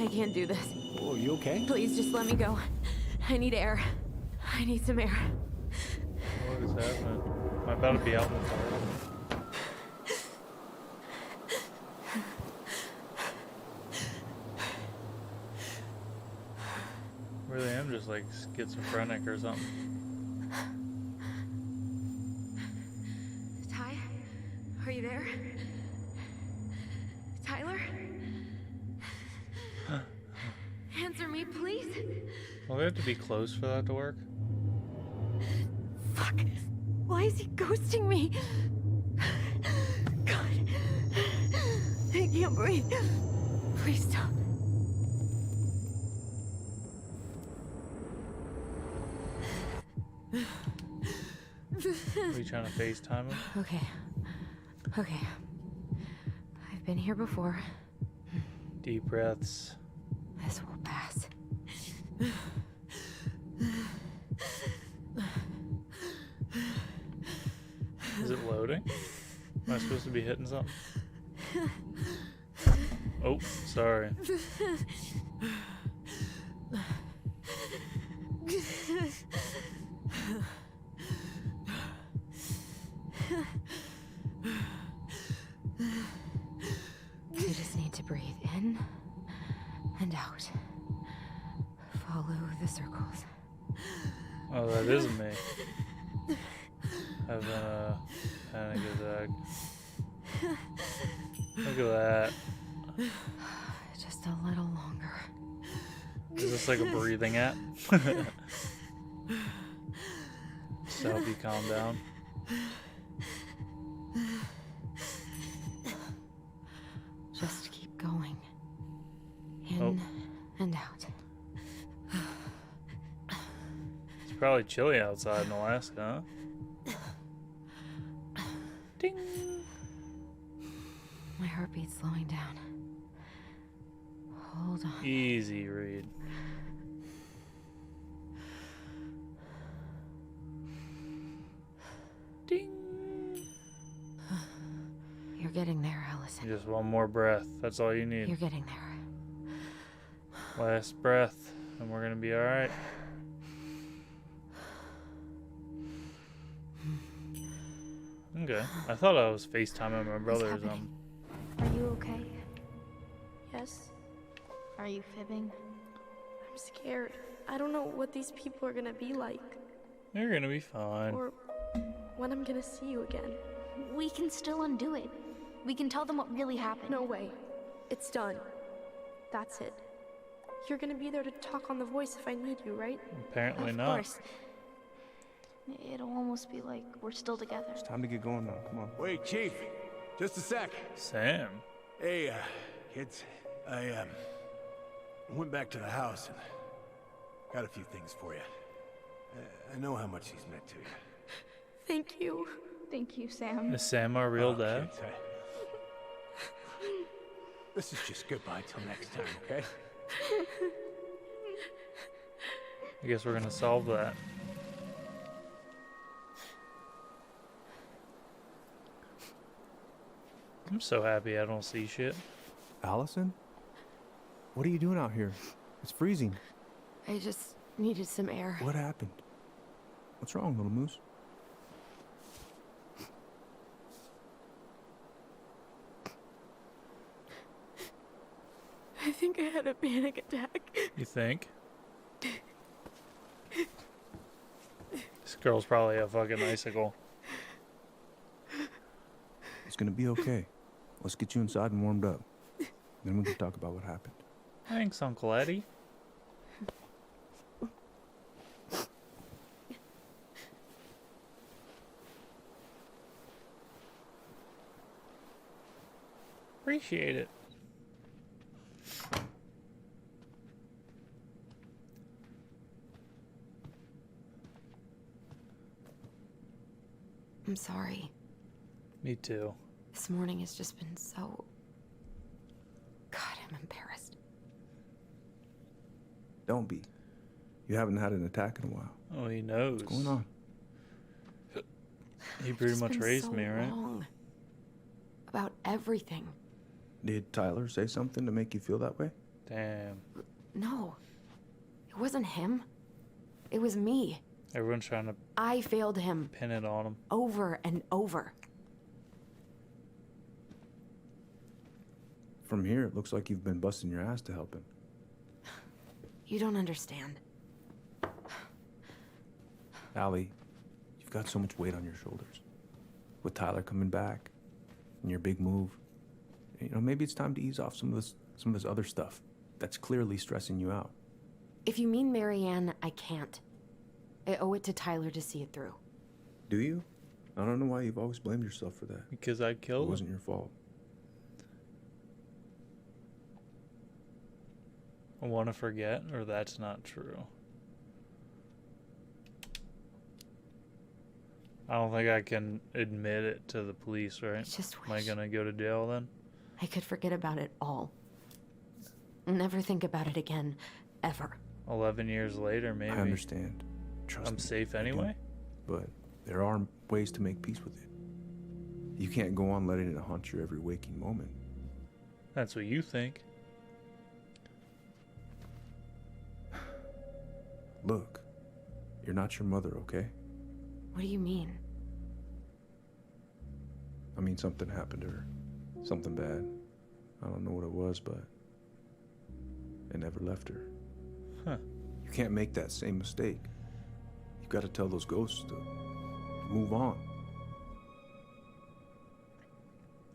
S3: can't do this.
S12: Oh, you okay?
S3: Please just let me go. I need air. I need some air.
S1: What is happening? Am I about to be out in the car? Really am just like schizophrenic or something.
S7: Ty? Are you there? Tyler? Answer me, please.
S1: Well, we have to be close for that to work.
S3: Fuck. Why is he ghosting me? God. I can't breathe. Please stop.
S1: Are you trying to FaceTime him?
S3: Okay. Okay. I've been here before.
S1: Deep breaths.
S3: This will pass.
S1: Is it loading? Am I supposed to be hitting something? Oh, sorry.
S3: You just need to breathe in and out. Follow the circles.
S1: Oh, that isn't me. Having a panic attack. Look at that.
S3: Just a little longer.
S1: Is this like a breathing app? Just to help you calm down.
S3: Just keep going. In and out.
S1: It's probably chilly outside in Alaska, huh? Ding!
S3: My heartbeat's slowing down. Hold on.
S1: Easy, Reed. Ding!
S3: You're getting there, Alyson.
S1: Just one more breath. That's all you need.
S3: You're getting there.
S1: Last breath, and we're gonna be alright. Okay. I thought I was FaceTiming my brother or something.
S7: Are you okay? Yes? Are you fibbing? I'm scared. I don't know what these people are gonna be like.
S1: You're gonna be fine.
S7: Or when I'm gonna see you again.
S14: We can still undo it. We can tell them what really happened.
S7: No way. It's done. That's it. You're gonna be there to talk on the voice if I need you, right?
S1: Apparently not.
S14: Of course. It'll almost be like we're still together.
S15: It's time to get going now. Come on.
S12: Wait, Chief. Just a sec.
S1: Sam.
S12: Hey, kids. I went back to the house and got a few things for you. I know how much he's meant to you.
S7: Thank you.
S14: Thank you, Sam.
S1: Is Sam our real dad?
S12: Kids, this is just goodbye till next time, okay?
S1: I guess we're gonna solve that. I'm so happy I don't see shit.
S15: Alyson? What are you doing out here? It's freezing.
S3: I just needed some air.
S15: What happened? What's wrong, little moose?
S7: I think I had a panic attack.
S1: You think? This girl's probably a fucking icicle.
S15: It's gonna be okay. Let's get you inside and warmed up. Then we can talk about what happened.
S1: Thanks, Uncle Eddie. Appreciate it.
S3: I'm sorry.
S1: Me too.
S3: This morning has just been so... God, I'm embarrassed.
S15: Don't be. You haven't had an attack in a while.
S1: Oh, he knows.
S15: What's going on?
S1: He pretty much raised
S3: so
S1: me, right?
S3: Wrong about everything.
S15: Did Tyler say something to make you feel that way?
S1: Damn.
S3: No. It wasn't him. It was me.
S1: Everyone's trying to
S3: I failed him.
S1: pin it on him.
S3: Over and over.
S15: From here, it looks like you've been busting your ass to help him.
S3: You don't understand.
S15: Allie, you've got so much weight on your shoulders. With Tyler coming back, and your big move, you know, maybe it's time to ease off some of this other stuff that's clearly stressing you out.
S3: If you mean Marianne, I can't. I owe it to Tyler to see it through.
S15: Do you? I don't know why you've always blamed yourself for that.
S1: Because I killed him.
S15: It wasn't your fault.
S1: I want to forget, or that's not true. I don't think I can admit it to the police, right?
S3: Just
S1: Am I gonna go to jail then?
S3: I could forget about it all. Never think about it again, ever.
S1: 11 years later, maybe.
S15: I understand. Trust
S1: I'm
S15: me,
S1: safe
S15: I do.
S1: anyway?
S15: But there are ways to make peace with it. You can't go on letting it haunt your every waking moment.
S1: That's what you think.
S15: Look, you're not your mother, okay?
S3: What do you mean?
S15: I mean, something happened to her. Something bad. I don't know what it was, but it never left her.
S1: Huh.
S15: You can't make that same mistake. You've got to tell those ghosts to move on.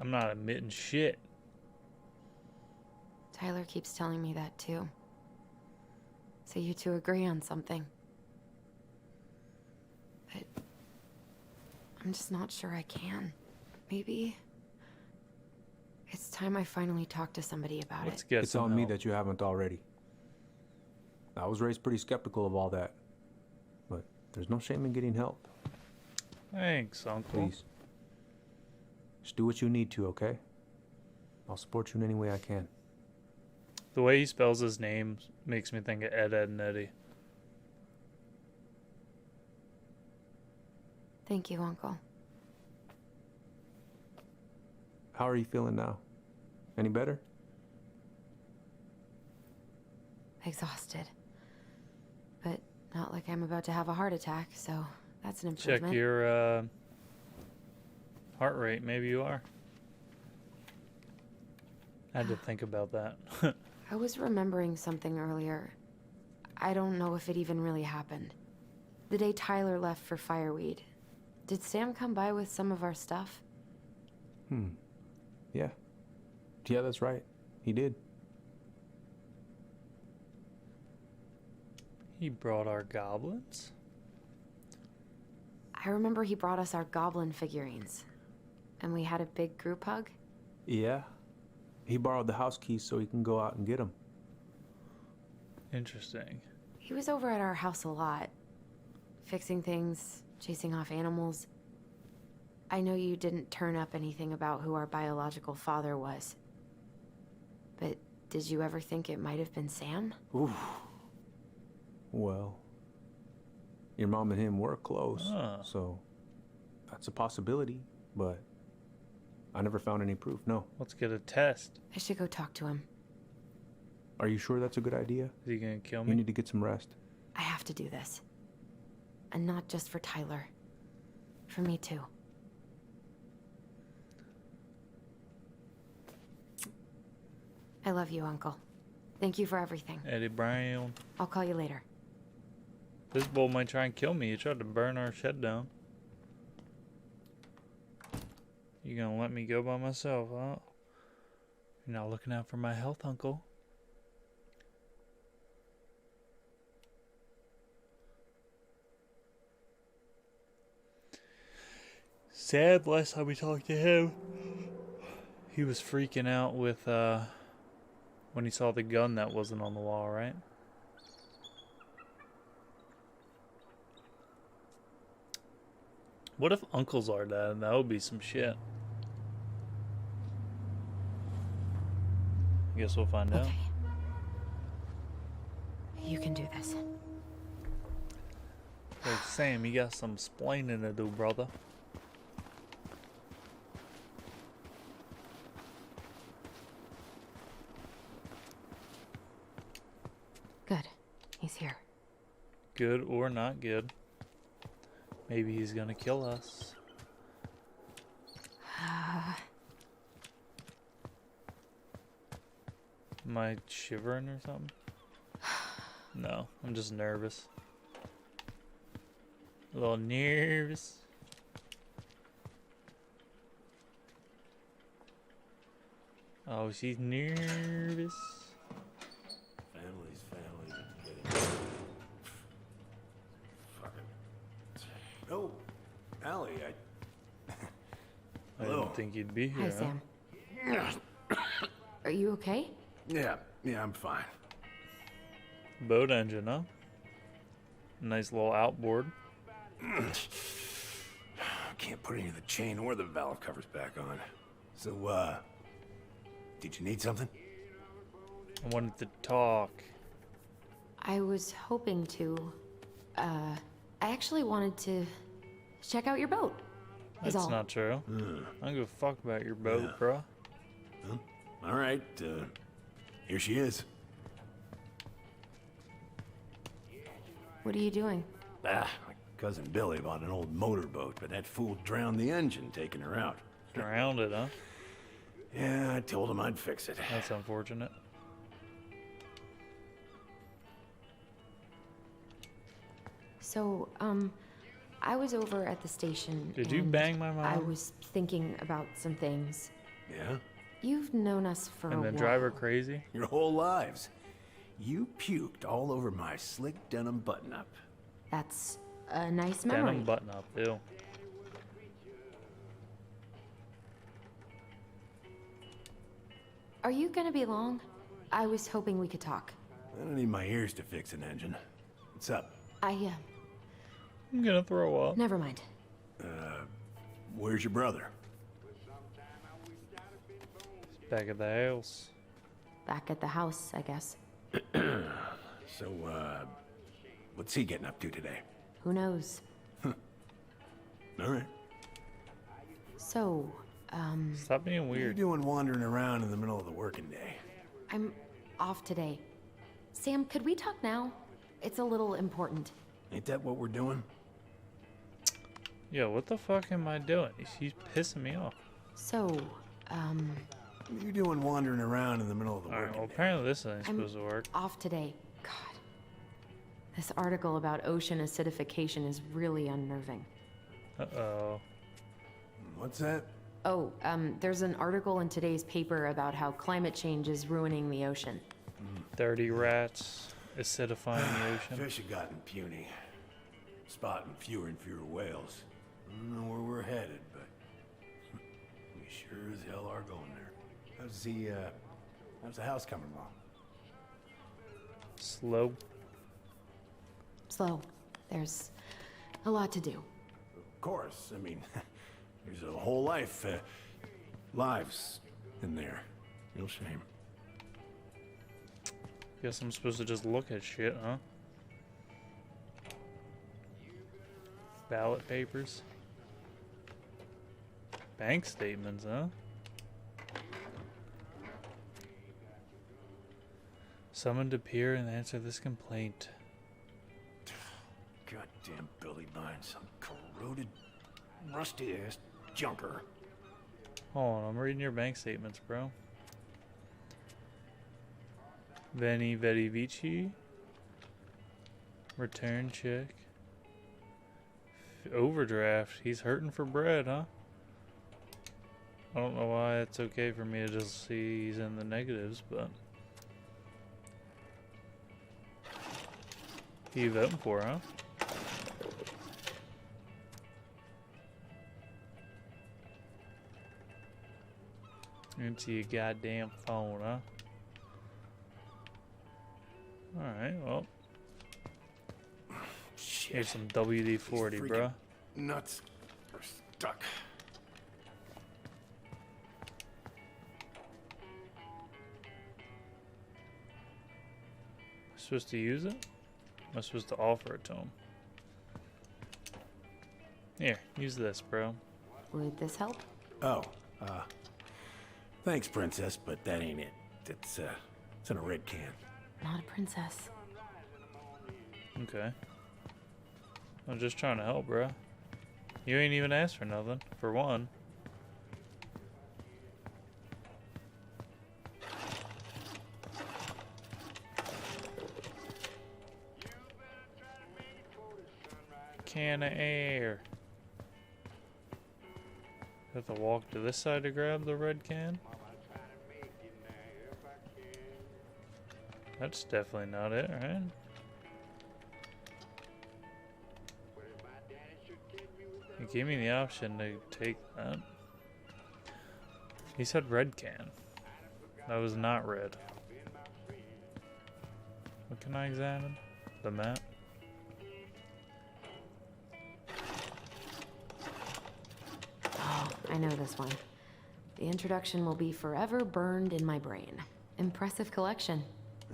S1: I'm not admitting shit.
S3: Tyler keeps telling me that too. So you two agree on something. But I'm just not sure I can. Maybe it's time I finally talked to somebody about
S1: Let's
S3: it.
S1: get
S15: It's
S1: some
S15: on me
S1: help.
S15: that you haven't already. I was raised pretty skeptical of all that. But there's no shame in getting help.
S1: Thanks, Uncle.
S15: Please. Just do what you need to, okay? I'll support you in any way I can.
S1: The way he spells his name makes me think of Ed, Ed, and Eddie.
S3: Thank you, Uncle.
S15: How are you feeling now? Any better?
S3: Exhausted. But not like I'm about to have a heart attack, so that's an improvement.
S1: Check your heart rate. Maybe you are. I had to think about that.
S3: I was remembering something earlier. I don't know if it even really happened. The day Tyler left for Fireweed, did Sam come by with some of our stuff?
S15: Yeah. Yeah, that's right. He did.
S1: He brought our goblins?
S3: I remember he brought us our goblin figurines. And we had a big group hug.
S15: Yeah. He borrowed the house keys so he can go out and get them.
S1: Interesting.
S3: He was over at our house a lot. Fixing things, chasing off animals. I know you didn't turn up anything about who our biological father was. But did you ever think it might have been Sam?
S15: Ooh. Well, your mom and him were close, so that's a possibility, but I never found any proof, no.
S1: Let's get a test.
S3: I should go talk to him.
S15: Are you sure that's a good idea?
S1: Is he gonna kill me?
S15: You need to get some rest.
S3: I have to do this. And not just for Tyler. For me too. I love you, Uncle. Thank you for everything.
S1: Eddie Brown.
S3: I'll call you later.
S1: This bull might try and kill me. He tried to burn our shed down. You gonna let me go by myself, huh? You're not looking out for my health, Uncle. Sad, last time we talked to him, he was freaking out with, when he saw the gun that wasn't on the wall, right? What if Uncle's our dad? That would be some shit. I guess we'll find out.
S3: You can do this.
S1: Hey, Sam, you got some splaining to do, brother.
S3: Good. He's here.
S1: Good or not good. Maybe he's gonna kill us. Am I shivering or something? No, I'm just nervous. A little nervous. Oh, she's nervous.
S12: Family's family. Fucking. Oh, Allie,
S1: I didn't think you'd be here.
S3: Hi, Sam. Are you okay?
S12: Yeah, I'm fine.
S1: Boat engine, huh? Nice little outboard.
S12: Can't put any of the chain or the valve covers back on. So, did you need something?
S1: I wanted to talk.
S3: I was hoping to. I actually wanted to check out your boat.
S1: That's not true. I don't give a fuck about your boat, bruh.
S12: Huh? All right, here she is.
S3: What are you doing?
S12: My cousin Billy bought an old motorboat, but that fool drowned the engine taking her out.
S1: Drowned it, huh?
S12: Yeah, I told him I'd fix it.
S1: That's unfortunate.
S3: So, I was over at the station.
S1: Did you
S3: and
S1: bang my mom?
S3: I was thinking about some things.
S12: Yeah?
S3: You've known us for a
S1: And
S3: while.
S1: then drive her crazy?
S12: Your whole lives. You puked all over my slick denim button-up.
S3: That's a nice memory.
S1: Denim button up, ew.
S3: Are you gonna be long? I was hoping we could talk.
S12: I don't need my ears to fix an engine. What's up?
S3: I'm
S1: gonna throw up.
S3: Never mind.
S12: Where's your brother?
S1: Back at the house.
S3: Back at the house, I guess.
S12: So, what's he getting up to today?
S3: Who knows?
S12: All right.
S3: So,
S1: Stop being
S12: What are you
S1: weird.
S12: doing wandering around in the middle of the working day?
S3: I'm off today. Sam, could we talk now? It's a little important.
S12: Ain't that what we're doing?
S1: Yo, what the fuck am I doing? She's pissing me off.
S3: So,
S12: What are you doing wandering around in the middle of the
S1: Alright,
S12: working
S1: well,
S12: day?
S1: apparently this ain't
S3: I'm
S1: supposed to work.
S3: off today. God. This article about ocean acidification is really unnerving.
S1: Uh-oh.
S12: What's that?
S3: Oh, there's an article in today's paper about how climate change is ruining the ocean.
S1: Dirty rats acidifying the ocean.
S12: Fish have gotten puny. Spotting fewer and fewer whales. I don't know where we're headed, but we sure as hell are going there. How's the house coming along?
S1: Slow.
S3: Slow. There's a lot to do.
S12: Of course. I mean, there's a whole lives in there. Real shame.
S1: Guess I'm supposed to just look at shit, huh? Ballot papers. Bank statements, huh? Summoned to appear and answer this complaint.
S12: Goddamn Billy buying some corroded, rusty-ass junker.
S1: Hold on, I'm reading your bank statements, bro. Veni Vedi Vici. Return check. Overdraft. He's hurting for bread, huh? I don't know why it's okay for me to just see he's in the negatives, but... Who you voting for, huh? Into your goddamn phone, huh? Alright, well. Here's some WD-40, bro.
S12: Nuts are stuck.
S1: Supposed to use it? Am I supposed to offer it to him? Here, use this, bro.
S3: Would this help?
S12: Oh, thanks, princess, but that ain't it. It's in a red can.
S3: Not a princess.
S1: Okay. I'm just trying to help, bro. You ain't even asked for nothing, for one. Can of air. Have to walk to this side to grab the red can? That's definitely not it, right? He gave me the option to take that. He said red can. That was not red. What can I examine? The map?
S3: Oh, I know this one. The introduction will be forever burned in my brain. Impressive collection.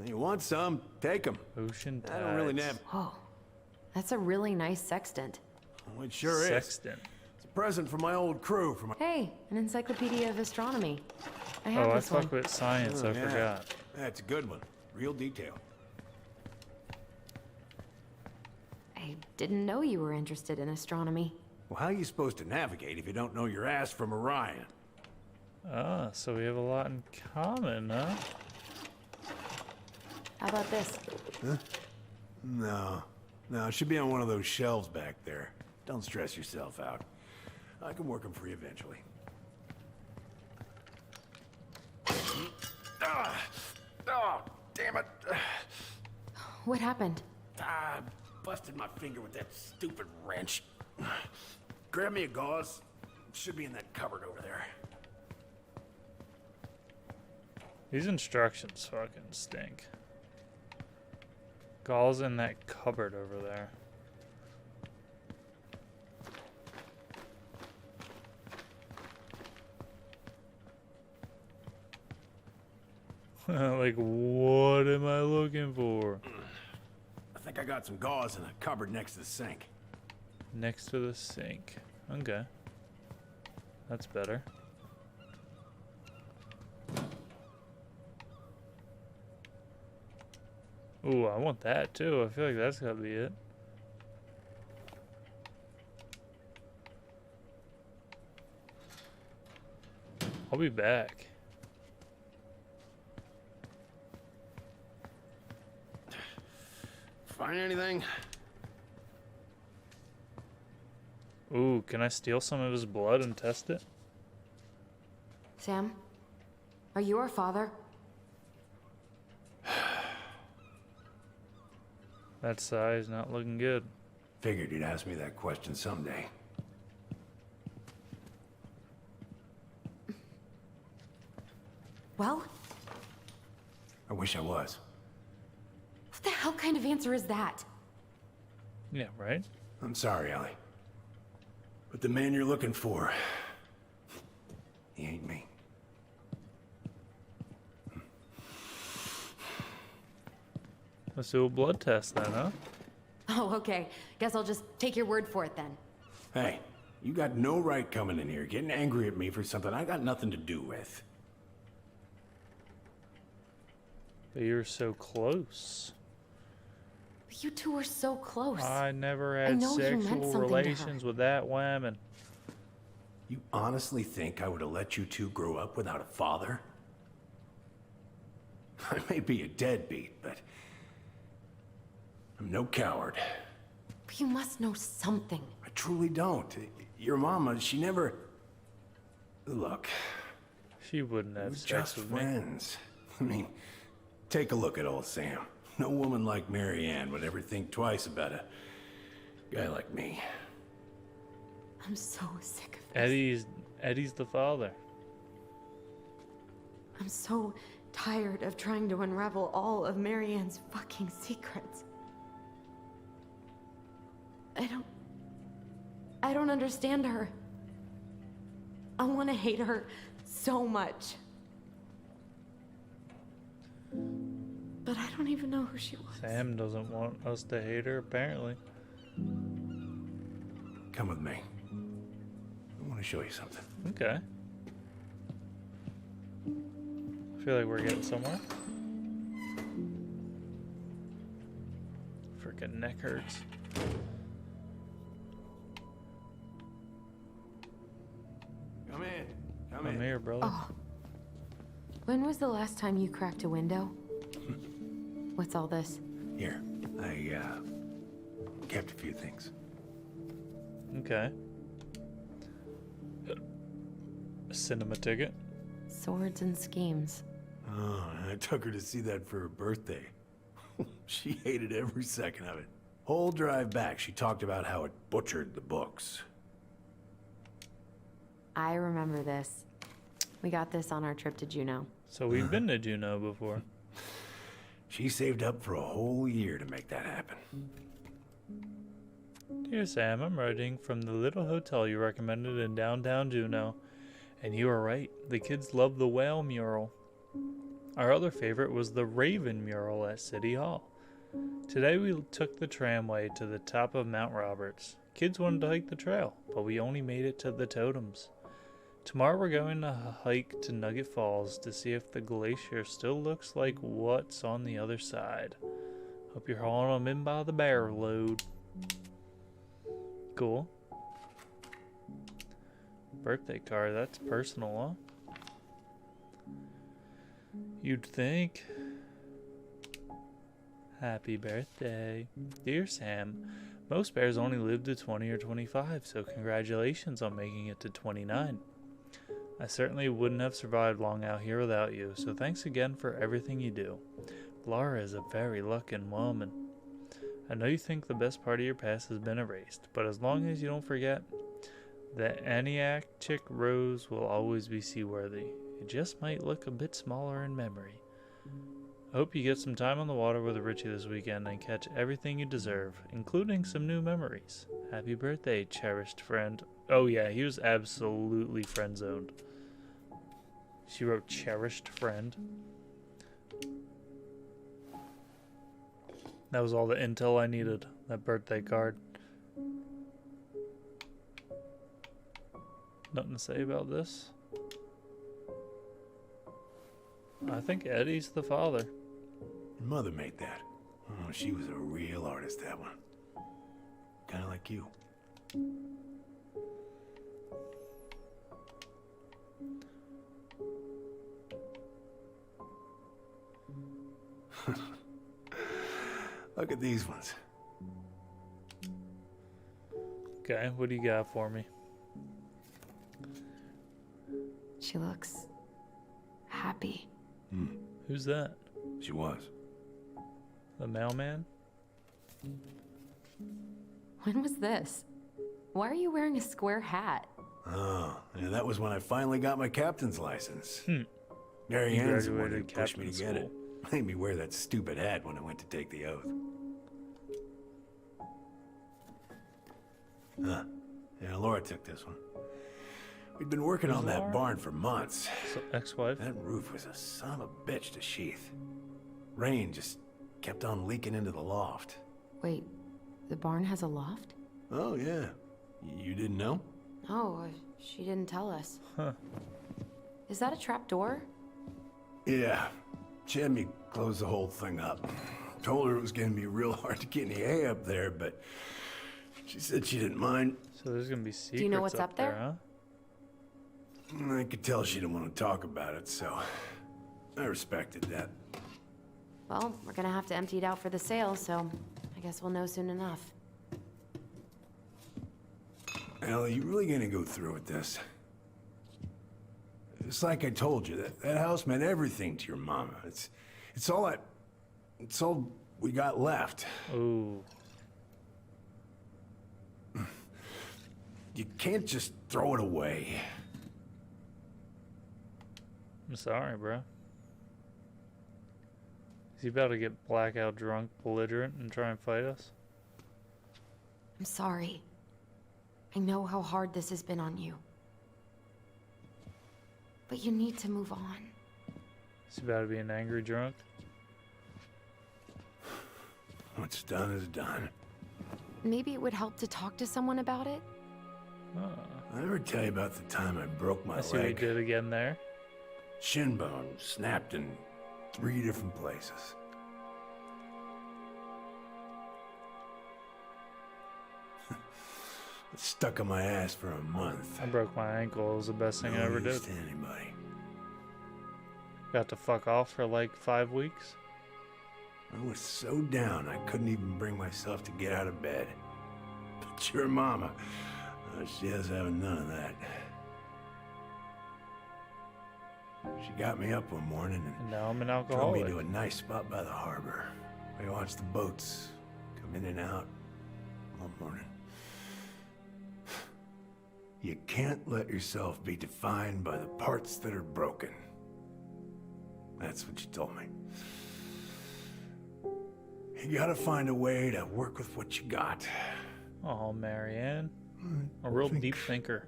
S12: You want some? Take them.
S1: Ocean tides.
S12: I don't really have.
S3: Whoa, that's a really nice sextant.
S12: Oh, it sure is.
S1: Sextant.
S12: It's a present from my old crew. From my...
S3: Hey, an encyclopedia of astronomy. I have
S1: Oh, I
S3: this one.
S1: fuck with science, I forgot.
S12: That's a good one. Real detail.
S3: I didn't know you were interested in astronomy.
S12: Well, how are you supposed to navigate if you don't know your ass from Orion?
S1: Ah, so we have a lot in common, huh?
S3: How about this?
S12: Huh? No. No, it should be on one of those shelves back there. Don't stress yourself out. I can work them for you eventually. Oh, damn it.
S3: What happened?
S12: I busted my finger with that stupid wrench. Grab me a gauze. It should be in that cupboard over there.
S1: These instructions fucking stink. Gall's in that cupboard over there. Like, what am I looking for?
S12: I think I got some gauze in a cupboard next to the sink.
S1: Next to the sink. Okay. That's better. Ooh, I want that too. I feel like that's gotta be it. I'll be back.
S12: Find anything?
S1: Ooh, can I steal some of his blood and test it?
S3: Sam? Are you our father?
S1: That size not looking good.
S12: Figured you'd ask me that question someday.
S3: Well?
S12: I wish I was.
S3: What the hell kind of answer is that?
S1: Yeah, right?
S12: I'm sorry, Ellie. But the man you're looking for, he ain't me.
S1: Let's do a blood test then, huh?
S3: Oh, okay. Guess I'll just take your word for it then.
S12: Hey, you got no right coming in here getting angry at me for something I got nothing to do with.
S1: But you're so close.
S3: You two were so close.
S1: I never
S3: I
S1: had
S3: know you meant
S1: sexual
S3: something to her.
S1: relations with that woman.
S12: You honestly think I would have let you two grow up without a father? I may be a deadbeat, but I'm no coward.
S3: But you must know something.
S12: I truly don't. Your mama, she never... Look.
S1: She wouldn't have
S12: We're
S1: sex
S12: just
S1: with me.
S12: friends. I mean, take a look at old Sam. No woman like Mary Ann would ever think twice about a guy like me.
S3: I'm so sick of this.
S1: Eddie's the father.
S3: I'm so tired of trying to unravel all of Marianne's fucking secrets. I don't understand her. I want to hate her so much. But I don't even know who she was.
S1: Sam doesn't want us to hate her, apparently.
S12: Come with me. I want to show you something.
S1: Okay. I feel like we're getting somewhere. Freaking neck hurts.
S12: Come in. Come
S1: I'm
S12: in.
S1: here, brother.
S3: Oh. When was the last time you cracked a window? What's all this?
S12: Here, I kept a few things.
S1: Okay. A cinema ticket.
S3: Swords and schemes.
S12: Oh, I took her to see that for her birthday. She hated every second of it. Whole drive back, she talked about how it butchered the books.
S3: I remember this. We got this on our trip to Juneau.
S1: So we've been to Juneau before.
S12: She saved up for a whole year to make that happen.
S1: Dear Sam, I'm writing from the little hotel you recommended in downtown Juneau. And you were right, the kids love the whale mural. Our other favorite was the raven mural at City Hall. Today we took the tramway to the top of Mount Roberts. Kids wanted to hike the trail, but we only made it to the totems. Tomorrow we're going to hike to Nugget Falls to see if the glacier still looks like what's on the other side. Hope you're hauling them in by the bear load. Cool. Birthday card, that's personal, huh? You'd think. Happy birthday. Dear Sam, most bears only live to 20 or 25, so congratulations on making it to 29. I certainly wouldn't have survived long out here without you, so thanks again for everything you do. Laura is a very lucky woman. I know you think the best part of your past has been erased, but as long as you don't forget, The Aniak chick rose will always be seaworthy. It just might look a bit smaller in memory. I hope you get some time on the water with Richie this weekend and catch everything you deserve, including some new memories. Happy birthday, cherished friend. Oh yeah, he was absolutely friend-zoned. She wrote cherished friend. That was all the intel I needed, that birthday card. Nothing to say about this. I think Eddie's the father.
S12: Your mother made that. Oh, she was a real artist, that one. Kind of like you. Look at these ones.
S1: Okay, what do you got for me?
S3: She looks happy.
S1: Who's that?
S12: She was.
S1: The mailman?
S3: When was this? Why are you wearing a square hat?
S12: Oh, yeah, that was when I finally got my captain's license. Mary
S1: You
S12: Ann's the one who
S1: graduated
S12: pushed me to
S1: captain
S12: get it. Made me wear that stupid hat when I went to take the oath. Huh. Yeah, Laura took this one. We'd been working on that
S1: Laura?
S12: barn for months.
S1: So, ex-wife?
S12: That roof was a son of a bitch to sheath. Rain just kept on leaking into the loft.
S3: Wait, the barn has a loft?
S12: Oh, yeah. You didn't know?
S3: Oh, she didn't tell us.
S1: Huh.
S3: Is that a trap door?
S12: Yeah. She had me close the whole thing up. Told her it was gonna be real hard to get any hay up there, but she said she didn't mind.
S1: So there's gonna be secrets.
S3: Do you know what's up there?
S1: Huh?
S12: I could tell she didn't want to talk about it, so I respected that.
S3: Well, we're gonna have to empty it out for the sale, so I guess we'll know soon enough.
S12: Ellie, you really gonna go through with this? It's like I told you, that house meant everything to your mama. It's all we got left.
S1: Ooh.
S12: You can't just throw it away.
S1: I'm sorry, bro. Is he about to get blackout drunk, belligerent, and try and fight us?
S3: I'm sorry. I know how hard this has been on you. But you need to move on.
S1: Is he about to be an angry drunk?
S12: What's done is done.
S3: Maybe it would help to talk to someone about it?
S12: I ever tell you about the time I broke my
S1: I see what he
S12: leg?
S1: did again there.
S12: Shin bone snapped in 3 different places. It stuck in my ass for a month.
S1: I broke my ankle. It was the best thing I ever
S12: No use
S1: did.
S12: to anybody.
S1: Got to fuck off for like 5 weeks.
S12: I was so down I couldn't even bring myself to get out of bed. But your mama, she has having none of that. She got me up one morning and
S1: Now I'm an
S12: drove me
S1: alcoholic.
S12: to a nice spot by the harbor. I watched the boats come in and out all morning. You can't let yourself be defined by the parts that are broken. That's what you told me. You gotta find a way to work with what you got.
S1: Oh, Marianne. A real deep thinker.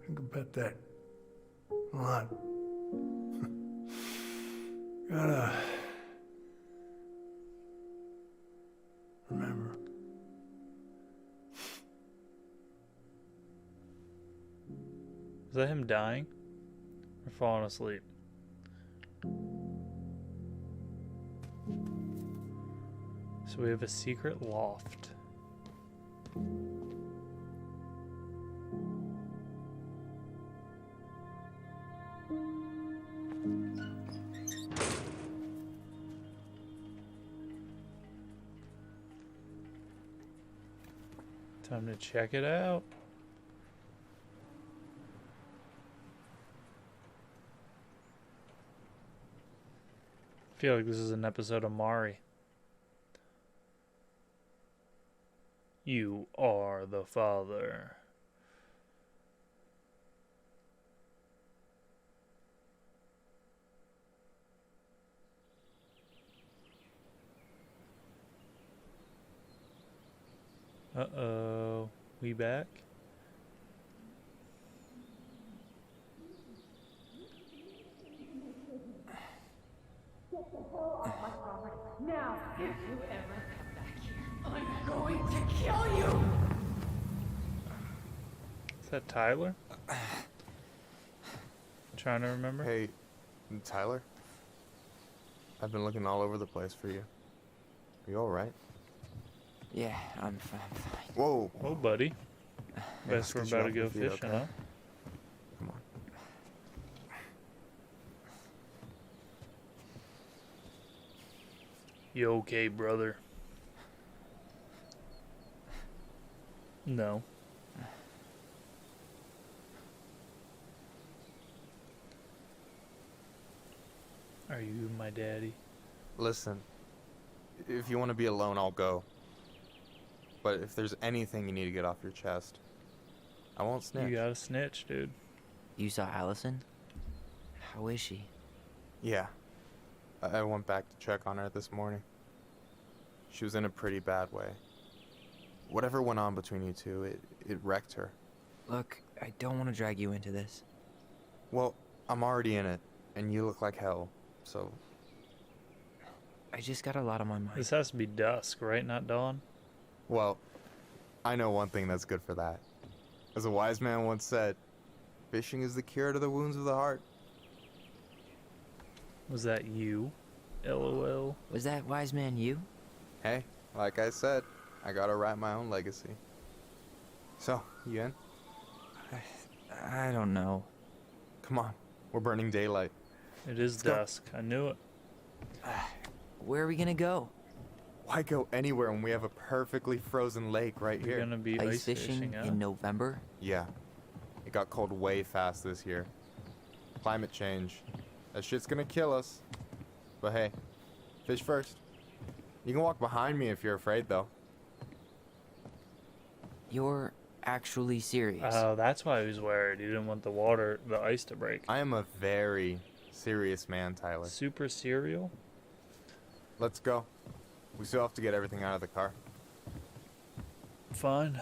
S12: Think about that a lot. Gotta remember.
S1: Is that him dying? Or falling asleep? So we have a secret loft. Time to check it out. I feel like this is an episode of Mari. You are the father. Uh-oh. We back?
S16: Now, if you ever come back here, I'm going to kill you!
S1: Is that Tyler? Trying to remember?
S10: Hey, Tyler? I've been looking all over the place for you. Are you alright?
S2: Yeah, I'm fine.
S10: Whoa!
S1: Oh, buddy.
S10: Hey,
S1: Guess we're
S10: let's get
S1: about to
S10: you
S1: go
S10: off your feet,
S1: fishing,
S10: okay?
S1: huh?
S10: Come on.
S1: You okay, brother? No. Are you my daddy?
S10: Listen, if you want to be alone, I'll go. But if there's anything you need to get off your chest, I won't snitch.
S1: You gotta snitch, dude.
S2: You saw Alyson? How is she?
S10: Yeah. I went back to check on her this morning. She was in a pretty bad way. Whatever went on between you two, it wrecked her.
S2: Look, I don't want to drag you into this.
S10: Well, I'm already in it, and you look like hell, so...
S2: I just got a lot on my mind.
S1: This has to be dusk, right? Not dawn?
S10: Well, I know one thing that's good for that. As a wise man once said, fishing is the cure to the wounds of the heart.
S1: Was that you? LOL.
S2: Was that wise man you?
S10: Hey, like I said, I gotta write my own legacy. So, you in?
S2: I don't know.
S10: Come on, we're burning daylight.
S1: It is dusk. I knew it.
S2: Where are we gonna go?
S10: Why go anywhere when we have a perfectly frozen lake right
S1: You're
S10: here?
S1: gonna be ice fishing, huh?
S2: in November?
S10: Yeah. It got cold way fast this year. Climate change. That shit's gonna kill us. But hey, fish first. You can walk behind me if you're afraid, though.
S2: You're actually serious?
S1: Oh, that's why he was worried. He didn't want the ice to break.
S10: I am a very serious man, Tyler.
S1: Super cereal?
S10: Let's go. We still have to get everything out of the car.
S1: Fine.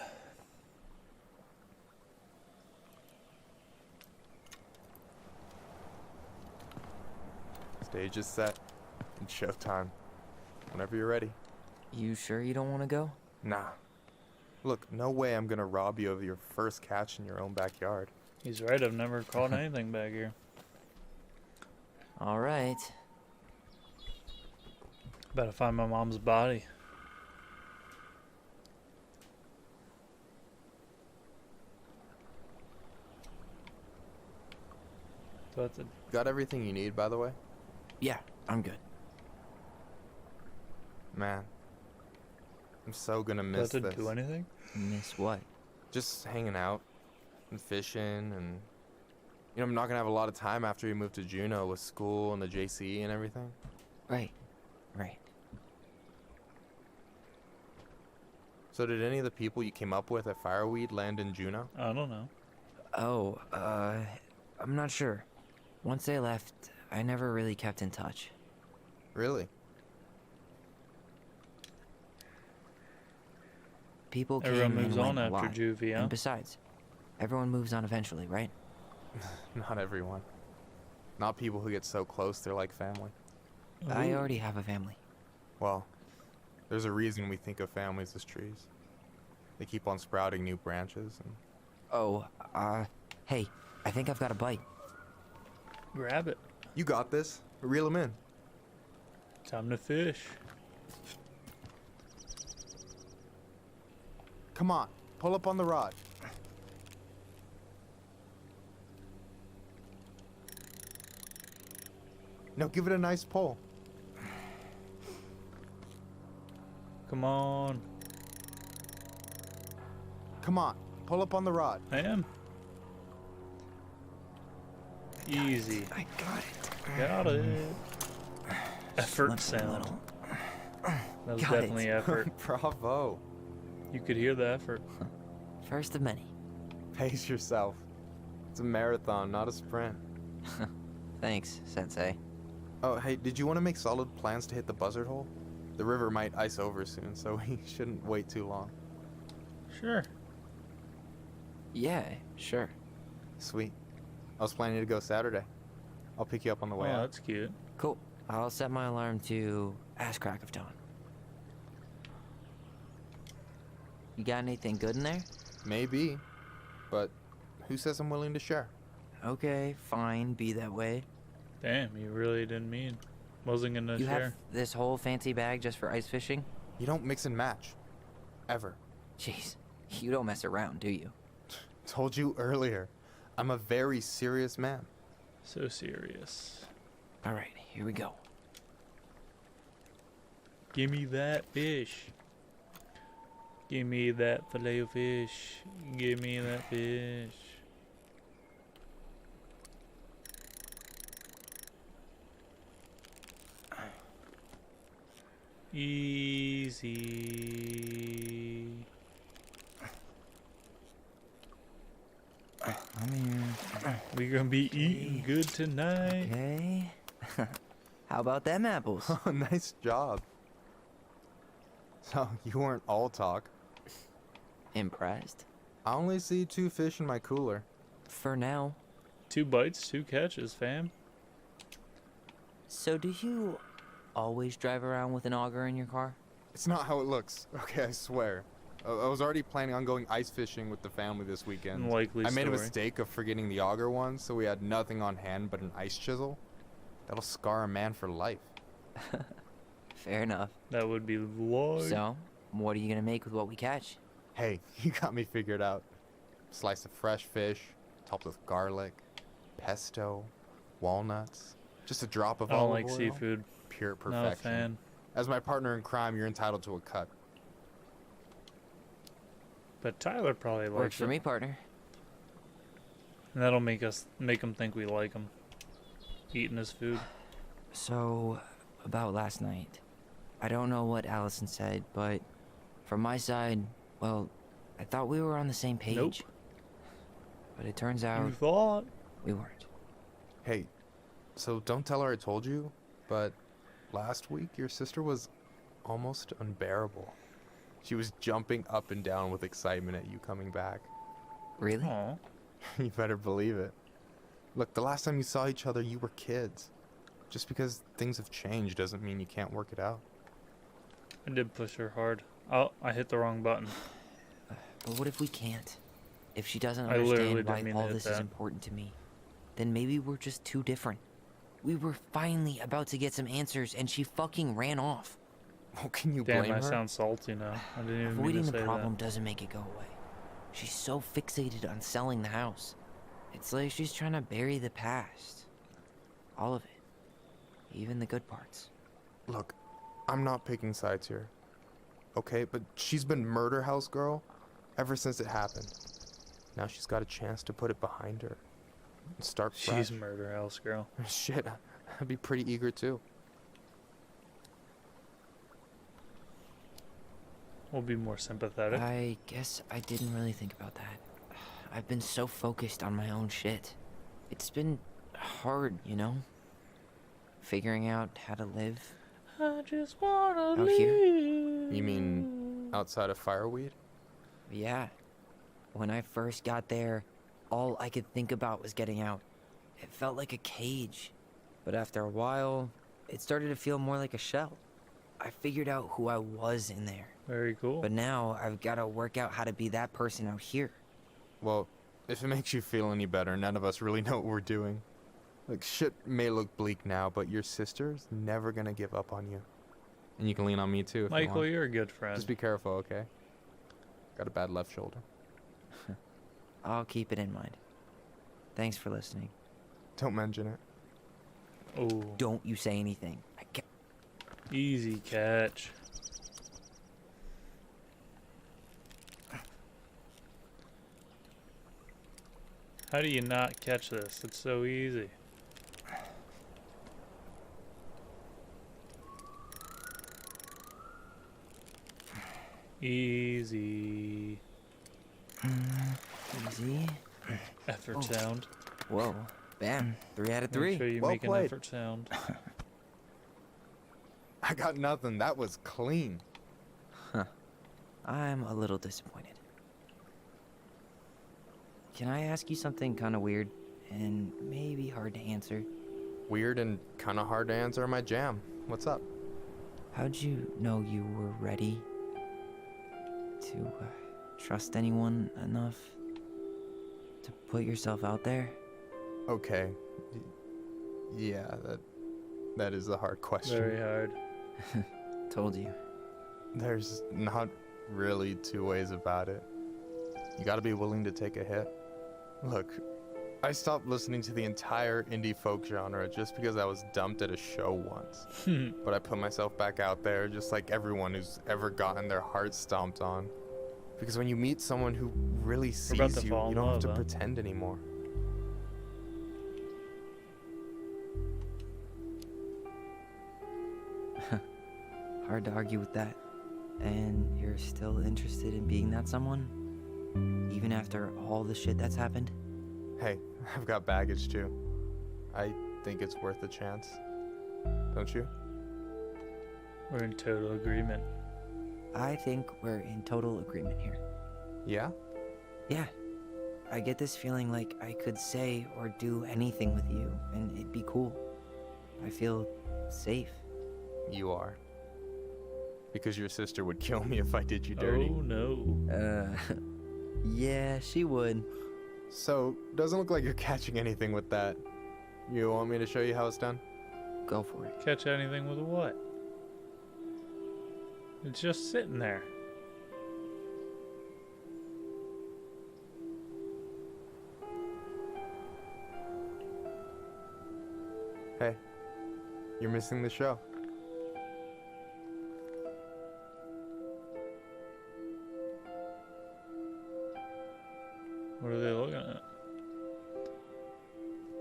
S10: Stage is set. It's showtime. Whenever you're ready.
S2: You sure you don't want to go?
S10: Nah. Look, no way I'm gonna rob you of your first catch in your own backyard.
S1: He's right. I've never caught anything back here.
S2: All right.
S1: Better find my mom's body. So that's
S10: Got everything you need, by the way?
S2: Yeah, I'm good.
S10: Man, I'm so gonna miss
S1: Does
S10: this.
S1: it do anything?
S2: Miss what?
S10: Just hanging out and fishing, and you know, I'm not gonna have a lot of time after we move to Juneau with school and the JC and everything.
S2: Right.
S10: So did any of the people you came up with at Fireweed land in Juneau?
S1: I don't know.
S2: Oh, I'm not sure. Once they left, I never really kept in touch.
S10: Really?
S2: People
S1: Everyone
S2: came
S1: moves
S2: and
S1: on
S2: went a
S1: after
S2: lot.
S1: juvie, huh?
S2: And besides, everyone moves on eventually, right?
S10: Not everyone. Not people who get so close they're like family.
S2: I already have a family.
S10: Well, there's a reason we think of families as trees. They keep on sprouting new branches and...
S2: Oh, hey, I think I've got a bite.
S1: Grab it.
S10: You got this. Reel them in.
S1: Time to fish.
S10: Come on, pull up on the rod. Now give it a nice pull.
S1: Come on.
S10: Come on, pull up on the rod.
S1: I am. Easy.
S2: I got it.
S1: Got it. Effort sound. That was definitely effort.
S10: Bravo.
S1: You could hear the effort.
S2: First of many.
S10: Pace yourself. It's a marathon, not a sprint.
S2: Thanks, Sensei.
S10: Oh, hey, did you want to make solid plans to hit the buzzard hole? The river might ice over soon, so we shouldn't wait too long.
S1: Sure.
S2: Yeah, sure.
S10: Sweet. I was planning to go Saturday. I'll pick you up on the way
S1: Oh,
S10: out.
S1: that's cute.
S2: Cool. I'll set my alarm to ass crack of dawn. You got anything good in there?
S10: Maybe, but who says I'm willing to share?
S2: Okay, fine, be that way.
S1: Damn, you really didn't mean. Wasn't gonna
S2: You
S1: share.
S2: have this whole fancy bag just for ice fishing?
S10: You don't mix and match. Ever.
S2: Jeez, you don't mess around, do you?
S10: Told you earlier. I'm a very serious man.
S1: So serious.
S2: Alright, here we go.
S1: Give me that fish. Give me that filet of fish. Give me that fish. Easy.
S2: I'm here.
S1: We gonna be eating good tonight.
S2: Okay. How about them apples?
S10: Oh, nice job. So, you weren't all talk.
S2: Impressed?
S10: I only see 2 fish in my cooler.
S2: For now.
S1: 2 bites, 2 catches, fam.
S2: So do you always drive around with an auger in your car?
S10: It's not how it looks. Okay, I swear. I was already planning on going ice fishing with the family this weekend.
S1: Likely
S10: I made a
S1: story.
S10: mistake of forgetting the auger one, so we had nothing on hand but an ice chisel. That'll scar a man for life.
S2: Fair enough.
S1: That would be life.
S2: So, what are you gonna make with what we catch?
S10: Hey, you got me figured out. Slice of fresh fish, topped with garlic, pesto, walnuts, just a drop of
S1: I don't
S10: olive
S1: like
S10: oil.
S1: seafood.
S10: Pure
S1: Not a
S10: perfection.
S1: fan.
S10: As my partner in crime, you're entitled to a cut.
S1: But Tyler probably likes
S2: Works for
S1: it.
S2: me, partner.
S1: And that'll make him think we like him. Eating his food.
S2: So, about last night. I don't know what Allison said, but from my side, well, I thought we were on the same page.
S1: Nope.
S2: But it turns out
S1: You thought?
S2: we weren't.
S10: Hey, so don't tell her I told you, but last week your sister was almost unbearable. She was jumping up and down with excitement at you coming back.
S2: Really?
S1: Aw.
S10: You better believe it. Look, the last time you saw each other, you were kids. Just because things have changed doesn't mean you can't work it out.
S1: I did push her hard. Oh, I hit the wrong button.
S2: But what if we can't? If she doesn't
S1: I literally
S2: understand why
S1: didn't mean to
S2: all
S1: hit
S2: this is
S1: that.
S2: important to me, then maybe we're just too different. We were finally about to get some answers and she fucking ran off.
S10: Well, can you
S1: Damn,
S10: blame
S1: I
S10: her?
S1: sound salty now. I didn't even mean
S2: Avoiding
S1: to
S2: the
S1: say
S2: problem
S1: that.
S2: doesn't make it go away. She's so fixated on selling the house. It's like she's trying to bury the past. All of it. Even the good parts.
S10: Look, I'm not picking sides here. Okay, but she's been murder house girl ever since it happened. Now she's got a chance to put it behind her and start fresh.
S1: She's murder house girl.
S10: Shit, I'd be pretty eager too.
S1: We'll be more sympathetic.
S2: I guess I didn't really think about that. I've been so focused on my own shit. It's been hard, you know? Figuring out how to live
S1: I just wanna
S2: out here.
S10: You mean outside of fireweed?
S2: Yeah. When I first got there, all I could think about was getting out. It felt like a cage. But after a while, it started to feel more like a shell. I figured out who I was in there.
S1: Very cool.
S2: But now I've got to work out how to be that person out here.
S10: Well, if it makes you feel any better, none of us really know what we're doing. Like, shit may look bleak now, but your sister's never gonna give up on you. And you can lean on me too if you
S1: Michael,
S10: want.
S1: you're a good friend.
S10: Just be careful, okay? Got a bad left shoulder.
S2: I'll keep it in mind. Thanks for listening.
S10: Don't mention it.
S1: Oh.
S2: Don't you say anything. I can't.
S1: Easy catch. How do you not catch this? It's so easy. Easy.
S2: Easy.
S1: Effort sound.
S2: Whoa. Bam. 3 out of 3.
S1: Make sure you
S10: Well
S1: make
S10: played.
S1: an effort sound.
S10: I got nothing. That was clean.
S2: I'm a little disappointed. can I ask you something kind of weird and maybe hard to answer?
S10: Weird and kind of hard to answer my jam. What's up?
S2: How'd you know you were ready to trust anyone enough to put yourself out there?
S10: Okay. Yeah, that is a hard question.
S1: Very hard.
S2: Told you.
S10: There's not really two ways about it. You gotta be willing to take a hit. Look, I stopped listening to the entire indie folk genre just because I was dumped at a show once. But I put myself back out there just like everyone who's ever gotten their heart stomped on. Because when you meet someone who really sees you, you don't have to pretend anymore.
S2: Hard to argue with that. And you're still interested in being that someone? Even after all the shit that's happened?
S10: Hey, I've got baggage too. I think it's worth a chance. Don't you?
S1: We're in total agreement.
S2: I think we're in total agreement here.
S10: Yeah?
S2: Yeah. I get this feeling like I could say or do anything with you, and it'd be cool. I feel safe.
S10: You are. Because your sister would kill me if I did you dirty.
S1: Oh, no.
S2: Yeah, she would.
S10: So, doesn't look like you're catching anything with that. You want me to show you how it's done?
S2: Go for it.
S1: Catch anything with what? It's just sitting there.
S10: Hey, you're missing the show.
S1: What are they looking at?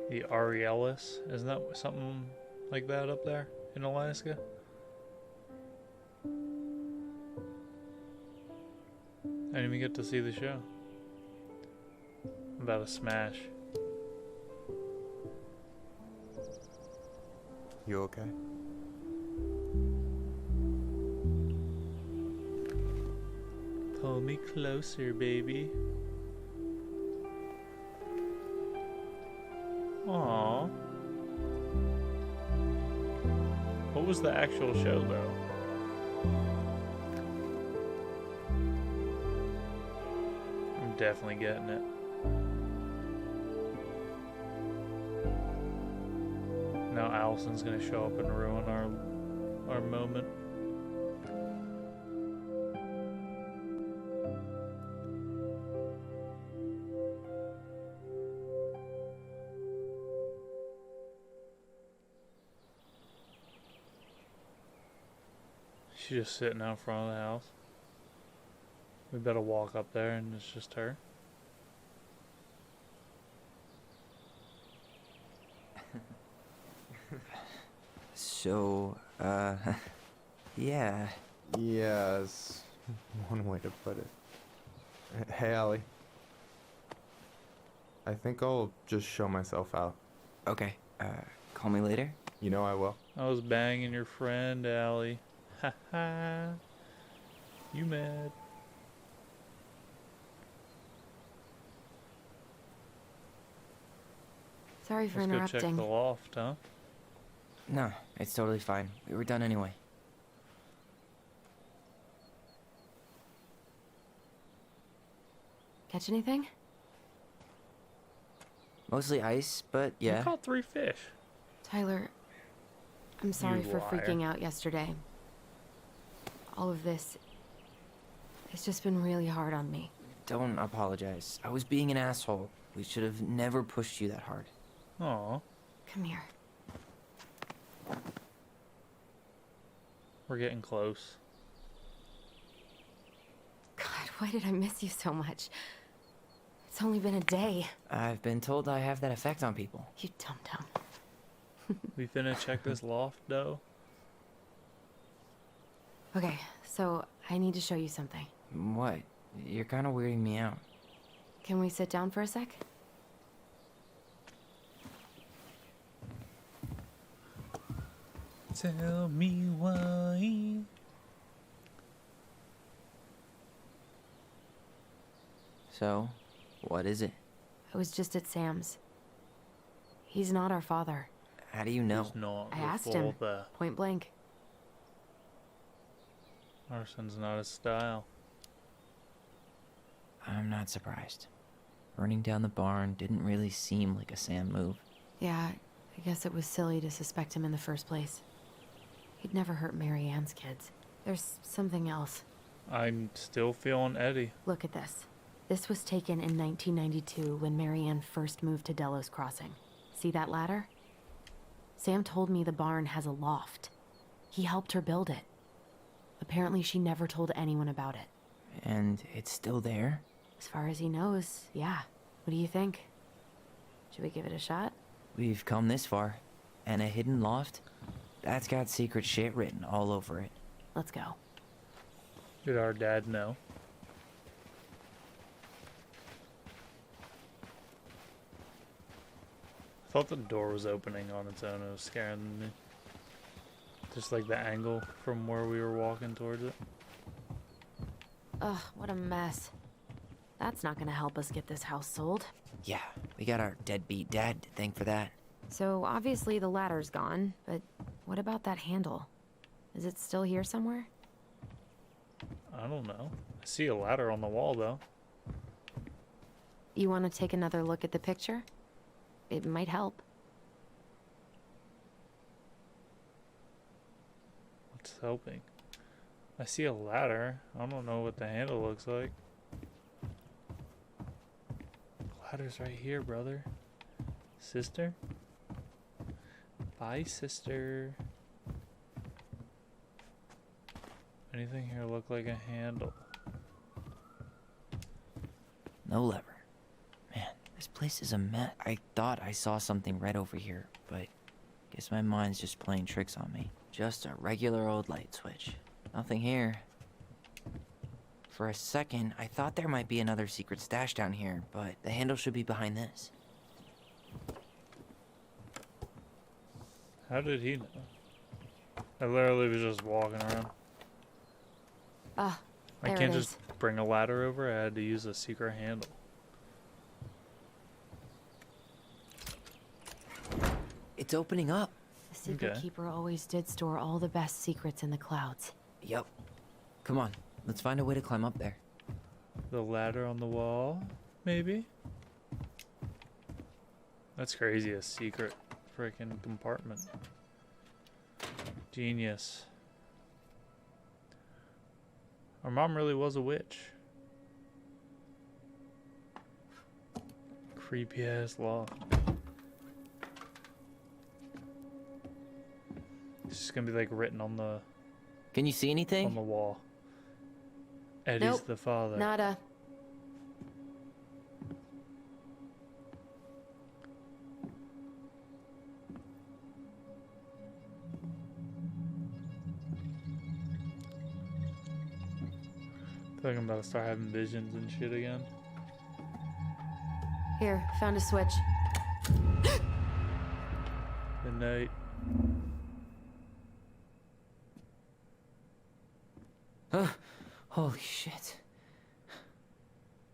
S1: The Aurealis? Isn't that something like that up there in Alaska? I didn't even get to see the show. I'm about to smash.
S10: You okay?
S1: Pull me closer, baby. Aww. What was the actual show, though? I'm definitely getting it. Now Allison's gonna show up and ruin our moment. She's just sitting out front of the house. We better walk up there and it's just her.
S2: So, yeah.
S10: Yes, one way to put it. Hey, Allie. I think I'll just show myself out.
S2: Okay, call me later?
S10: You know I will.
S1: I was banging your friend, Allie. Ha ha. You mad?
S3: Sorry for
S1: Let's go check
S3: interrupting.
S1: the loft, huh?
S2: No, it's totally fine. We were done anyway.
S3: Catch anything?
S2: Mostly ice, but yeah.
S1: You caught 3 fish.
S3: Tyler, I'm sorry
S1: You
S3: for
S1: liar.
S3: freaking out yesterday. All of this, it's just been really hard on me.
S2: Don't apologize. I was being an asshole. We should have never pushed you that hard.
S1: Aw.
S3: Come here.
S1: We're getting close.
S3: God, why did I miss you so much? It's only been a day.
S2: I've been told I have that effect on people.
S3: You dum-dum.
S1: We finna check this loft, though.
S3: Okay, so I need to show you something.
S2: What? You're kind of weirding me out.
S3: Can we sit down for a sec?
S1: Tell me why.
S2: So, what is it?
S3: I was just at Sam's. He's not our father.
S2: How do you know?
S1: He's not
S3: I asked him,
S1: the
S3: point blank.
S1: arson's not his style.
S2: I'm not surprised. Burning down the barn didn't really seem like a Sam move.
S3: Yeah, I guess it was silly to suspect him in the first place. He'd never hurt Mary Ann's kids. There's something else.
S1: I'm still feeling Eddie.
S3: Look at this. This was taken in 1992 when Mary Ann first moved to Delos Crossing. See that ladder? Sam told me the barn has a loft. He helped her build it. Apparently she never told anyone about it.
S2: And it's still there?
S3: As far as he knows, yeah. What do you think? Should we give it a shot?
S2: We've come this far. And a hidden loft? That's got secret shit written all over it.
S3: Let's go.
S1: Did our dad know? I thought the door was opening on its own. It was scaring me. Just like the angle from where we were walking towards it.
S3: Ugh, what a mess. That's not gonna help us get this house sold.
S2: Yeah, we got our deadbeat dad to thank for that.
S3: So obviously the ladder's gone, but what about that handle? Is it still here somewhere?
S1: I don't know. I see a ladder on the wall though.
S3: You want to take another look at the picture? It might help.
S1: What's helping? I see a ladder. I don't know what the handle looks like. Ladder's right here, brother. Sister? Bye, sister. Anything here look like a handle?
S2: No lever. Man, this place is a mess. I thought I saw something right over here, but guess my mind's just playing tricks on me. Just a regular old light switch. Nothing here. For a second, I thought there might be another secret stash down here, but the handle should be behind this.
S1: How did he know? I literally was just walking around.
S3: Ah,
S1: I
S3: there
S1: can't
S3: it
S1: just
S3: is.
S1: bring a ladder over. I had to use a secret handle.
S2: It's opening up.
S3: The secret
S1: Okay.
S3: keeper always did store all the best secrets in the clouds.
S2: Yep. Come on, let's find a way to climb up there.
S1: The ladder on the wall, maybe? That's crazy, a secret freaking compartment. Genius. Our mom really was a witch. Creepy ass loft. It's just gonna be like written on the
S2: Can you see anything?
S1: on the wall. Eddie's
S3: Nope,
S1: the father.
S3: Nada.
S1: I feel like I'm about to start having visions and shit again.
S3: Here, found a switch.
S1: Good night.
S2: Holy shit.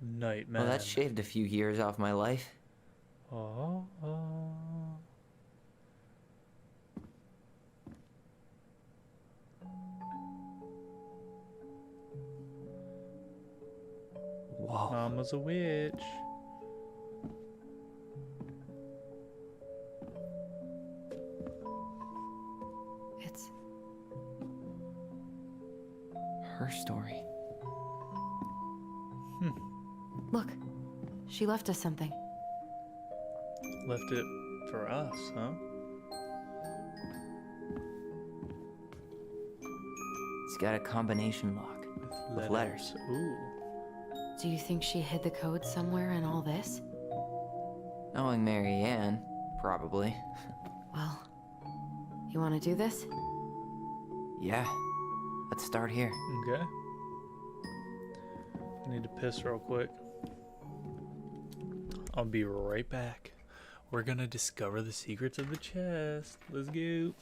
S1: Night, man.
S2: Well, that shaved a few years off my life.
S1: Oh, oh.
S2: Whoa.
S1: Mama's a witch.
S3: It's
S2: Her story.
S3: Look, she left us something.
S1: Left it for us, huh?
S2: It's got a combination lock with letters.
S1: Ooh.
S3: Do you think she hid the code somewhere in all this?
S2: Knowing Mary Ann, probably.
S3: Well, you want to do this?
S2: Yeah. Let's start here.
S1: Okay. I need to piss real quick. I'll be right back. We're gonna discover the secrets of the chest. Let's go.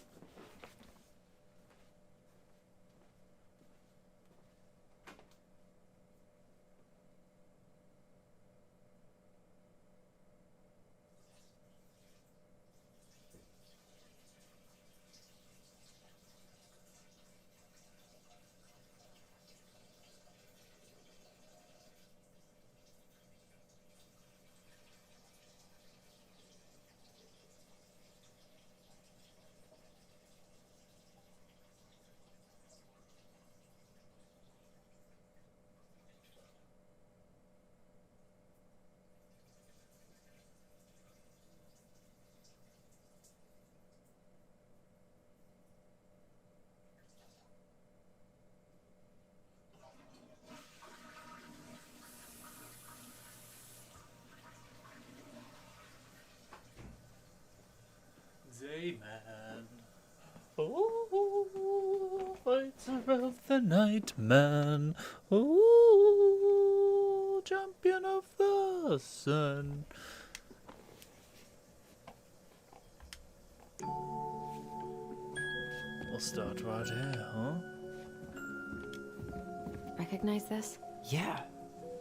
S1: night man. Oh, lights of the night man. Oh, champion of the sun. We'll start right here, huh?
S3: Recognize this?
S2: Yeah.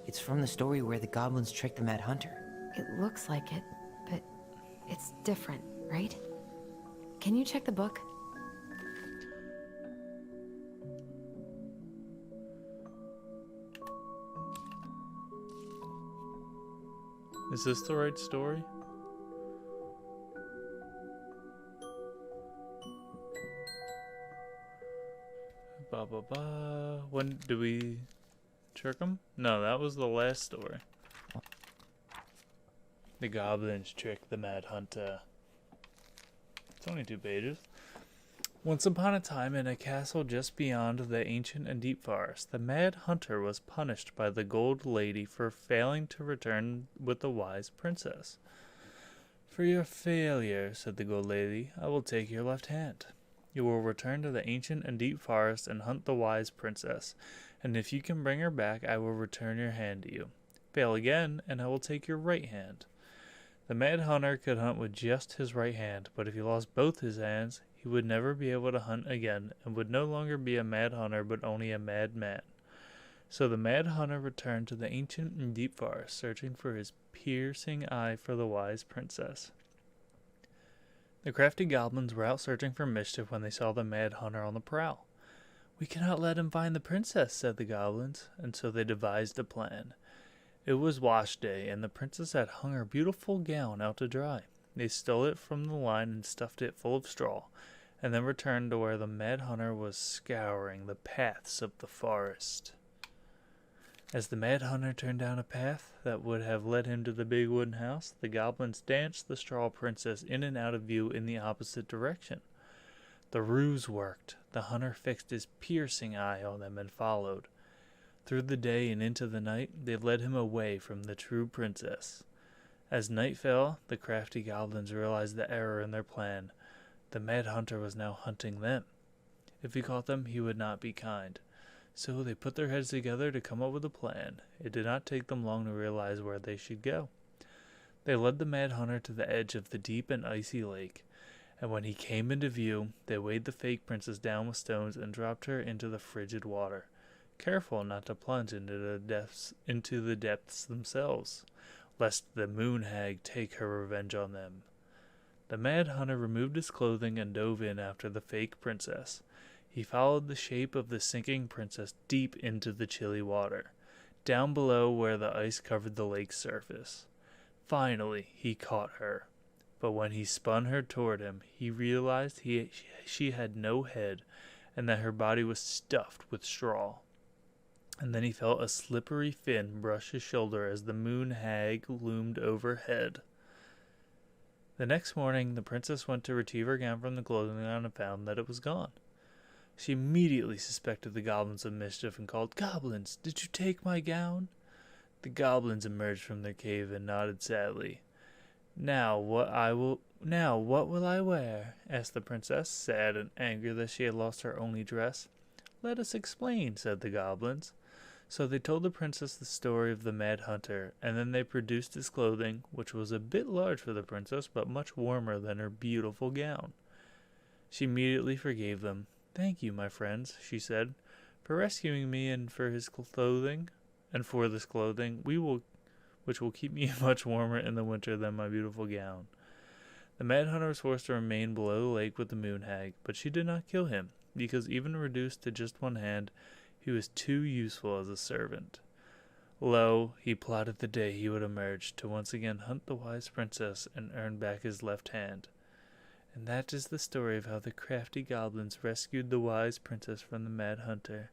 S2: It's from the story where the goblins tricked the Mad Hunter.
S3: It looks like it, but it's different, right? Can you check the book?
S1: Is this the right story? Ba ba ba. When do we trick them? No, that was the last story. The goblins trick the Mad Hunter. It's only 2 pages. Once upon a time, in a castle just beyond the ancient and deep forest, the Mad Hunter was punished by the Gold Lady for failing to return with the wise princess. For your failure, said the Gold Lady, I will take your left hand. You will return to the ancient and deep forest and hunt the wise princess, and if you can bring her back, I will return your hand to you. Fail again, and I will take your right hand. The Mad Hunter could hunt with just his right hand, but if he lost both his hands, he would never be able to hunt again, and would no longer be a Mad Hunter, but only a Mad Man. So the Mad Hunter returned to the ancient and deep forest, searching for his piercing eye for the wise princess. The crafty goblins were out searching for mischief when they saw the Mad Hunter on the prowl. We cannot let him find the princess, said the goblins, and so they devised a plan. It was wash day, and the princess had hung her beautiful gown out to dry. They stole it from the line and stuffed it full of straw, and then returned to where the Mad Hunter was scouring the paths of the forest. As the Mad Hunter turned down a path that would have led him to the big wooden house, the goblins danced the straw princess in and out of view in the opposite direction. The ruse worked. The hunter fixed his piercing eye on them and followed. Through the day and into the night, they led him away from the true princess. As night fell, the crafty goblins realized the error in their plan. The Mad Hunter was now hunting them. If he caught them, he would not be kind. So they put their heads together to come up with a plan. It did not take them long to realize where they should go. They led the Mad Hunter to the edge of the deep and icy lake, and when he came into view, they weighed the fake princess down with stones and dropped her into the frigid water, careful not to plunge into the depths themselves, lest the moon hag take her revenge on them. The Mad Hunter removed his clothing and dove in after the fake princess. He followed the shape of the sinking princess deep into the chilly water, down below where the ice covered the lake's surface. Finally, he caught her. But when he spun her toward him, he realized she had no head and that her body was stuffed with straw. And then he felt a slippery fin brush his shoulder as the moon hag loomed overhead. The next morning, the princess went to retrieve her gown from the clothing line and found that it was gone. She immediately suspected the goblins of mischief and called, "Goblins, did you take my gown?" The goblins emerged from their cave and nodded sadly. Now what will I wear?" asked the princess, sad and angry that she had lost her only dress. "Let us explain," said the goblins. So they told the princess the story of the Mad Hunter, and then they produced his clothing, which was a bit large for the princess, but much warmer than her beautiful gown. She immediately forgave them. "Thank you, my friends," she said, "for rescuing me and for his clothing, and for this clothing, which will keep me much warmer in the winter than my beautiful gown." The Mad Hunter was forced to remain below the lake with the moon hag, but she did not kill him, because even reduced to just one hand, he was too useful as a servant. Lo, he plotted the day he would emerge to once again hunt the wise princess and earn back his left hand. And that is the story of how the crafty goblins rescued the wise princess from the Mad Hunter.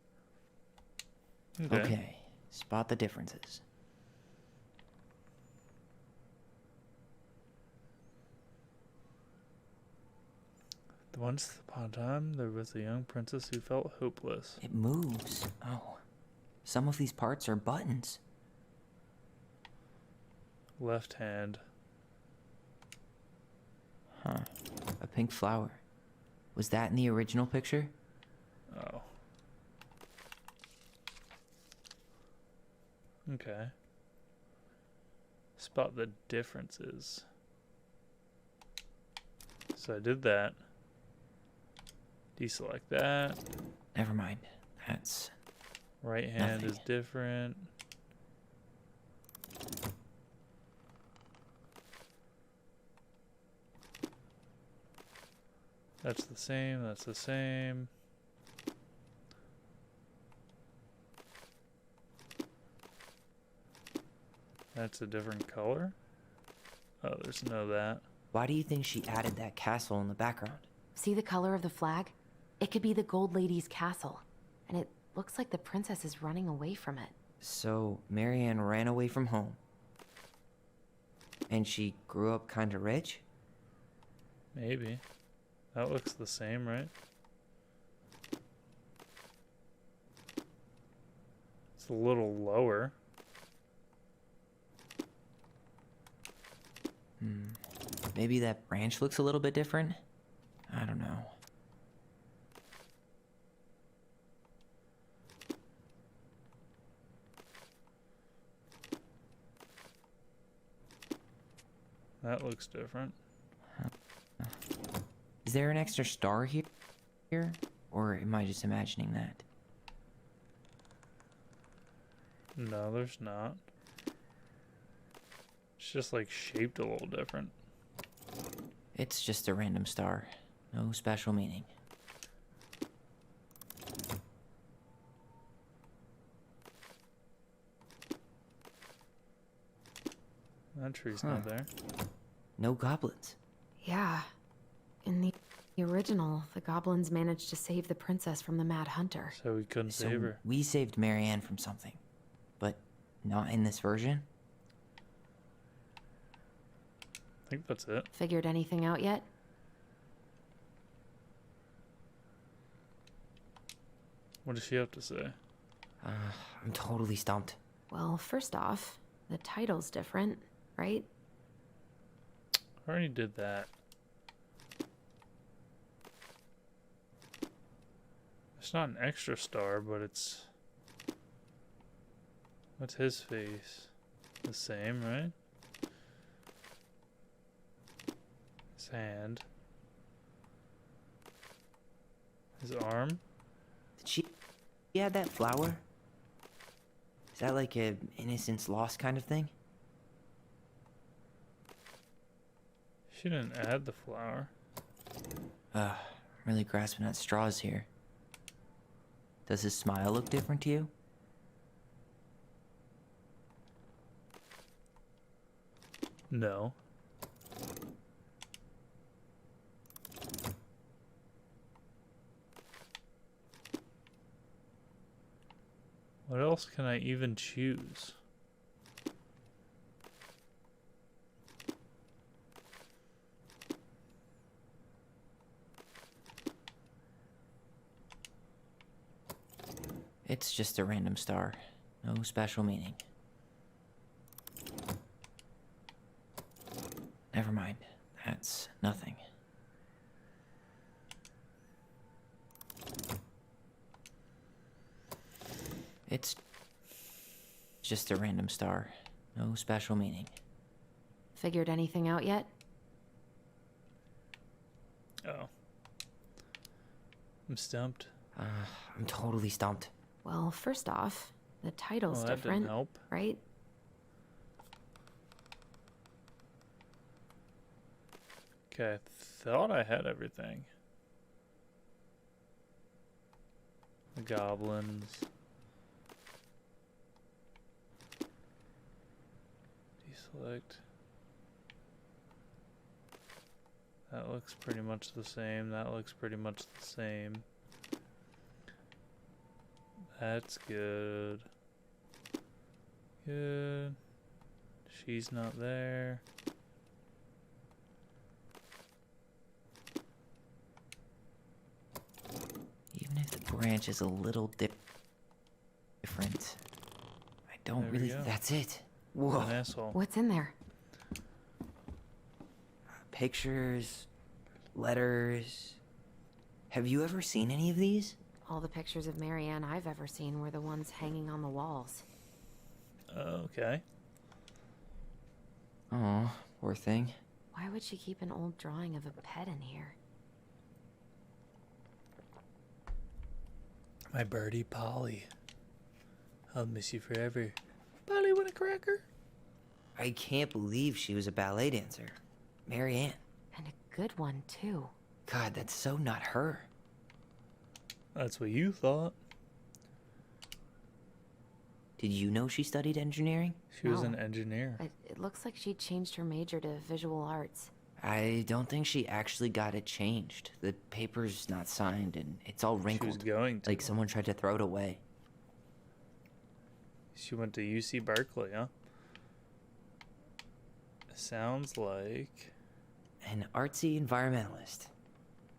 S2: Okay, spot the differences.
S1: Once upon a time, there was a young princess who felt hopeless.
S2: It moves. Oh, some of these parts are buttons.
S1: Left hand.
S2: Huh. A pink flower. Was that in the original picture?
S1: Oh. Okay. Spot the differences. So I did that. Deselect that.
S2: Never mind. That's
S1: Right hand
S2: nothing.
S1: is different. That's the same, that's the same. That's a different color? Oh, there's no that.
S2: Why do you think she added that castle in the background?
S3: See the color of the flag? It could be the Gold Lady's castle. And it looks like the princess is running away from it.
S2: So, Marianne ran away from home. And she grew up kinda rich?
S1: Maybe. That looks the same, right? It's a little lower.
S2: Maybe that branch looks a little bit different? I don't know.
S1: That looks different.
S2: Is there an extra star here? Or am I just imagining that?
S1: No, there's not. It's just like shaped a little different.
S2: It's just a random star. No special meaning.
S1: That tree's not there.
S2: No goblins.
S3: Yeah. In the original, the goblins managed to save the princess from the Mad Hunter.
S1: So we couldn't save her.
S2: We saved Marianne from something. But not in this version?
S1: I think that's it.
S3: Figured anything out yet?
S1: What does she have to say?
S2: I'm totally stumped.
S3: Well, first off, the title's different, right?
S1: I already did that. It's not an extra star, but it's... What's his face? The same, right? His hand. His arm.
S2: Did she add that flower? Is that like a innocence lost kind of thing?
S1: She didn't add the flower.
S2: I'm really grasping at straws here. Does his smile look different to you?
S1: No. What else can I even choose?
S2: It's just a random star. No special meaning. Never mind. That's nothing. It's just a random star. No special meaning.
S3: Figured anything out yet?
S1: Oh. I'm stumped.
S2: I'm totally stumped.
S3: Well, first off, the title's
S1: that
S3: different,
S1: didn't help.
S3: right?
S1: Okay, I thought I had everything. The goblins. Deselect. That looks pretty much the same. That looks pretty much the same. That's good. Good. She's not there.
S2: Even if the branch is a little different, I don't
S1: There we
S2: really.
S1: go.
S2: That's it.
S1: What
S2: Whoa.
S1: an asshole.
S3: What's in there?
S2: Pictures, letters. Have you ever seen any of these?
S3: All the pictures of Marianne I've ever seen were the ones hanging on the walls.
S1: Okay.
S2: Oh, poor thing.
S3: Why would she keep an old drawing of a pet in here?
S1: My birdie Polly. I'll miss you forever. Polly want a cracker?
S2: I can't believe she was a ballet dancer. Marianne.
S3: And a good one, too.
S2: God, that's so not her.
S1: That's what you thought.
S2: Did you know she studied engineering?
S1: She was an engineer.
S3: It looks like she changed her major to visual arts.
S2: I don't think she actually got it changed. The paper's not signed and it's all wrinkled.
S1: She was going to.
S2: Like someone tried to throw it away.
S1: She went to UC Berkeley, huh? Sounds like...
S2: An artsy environmentalist.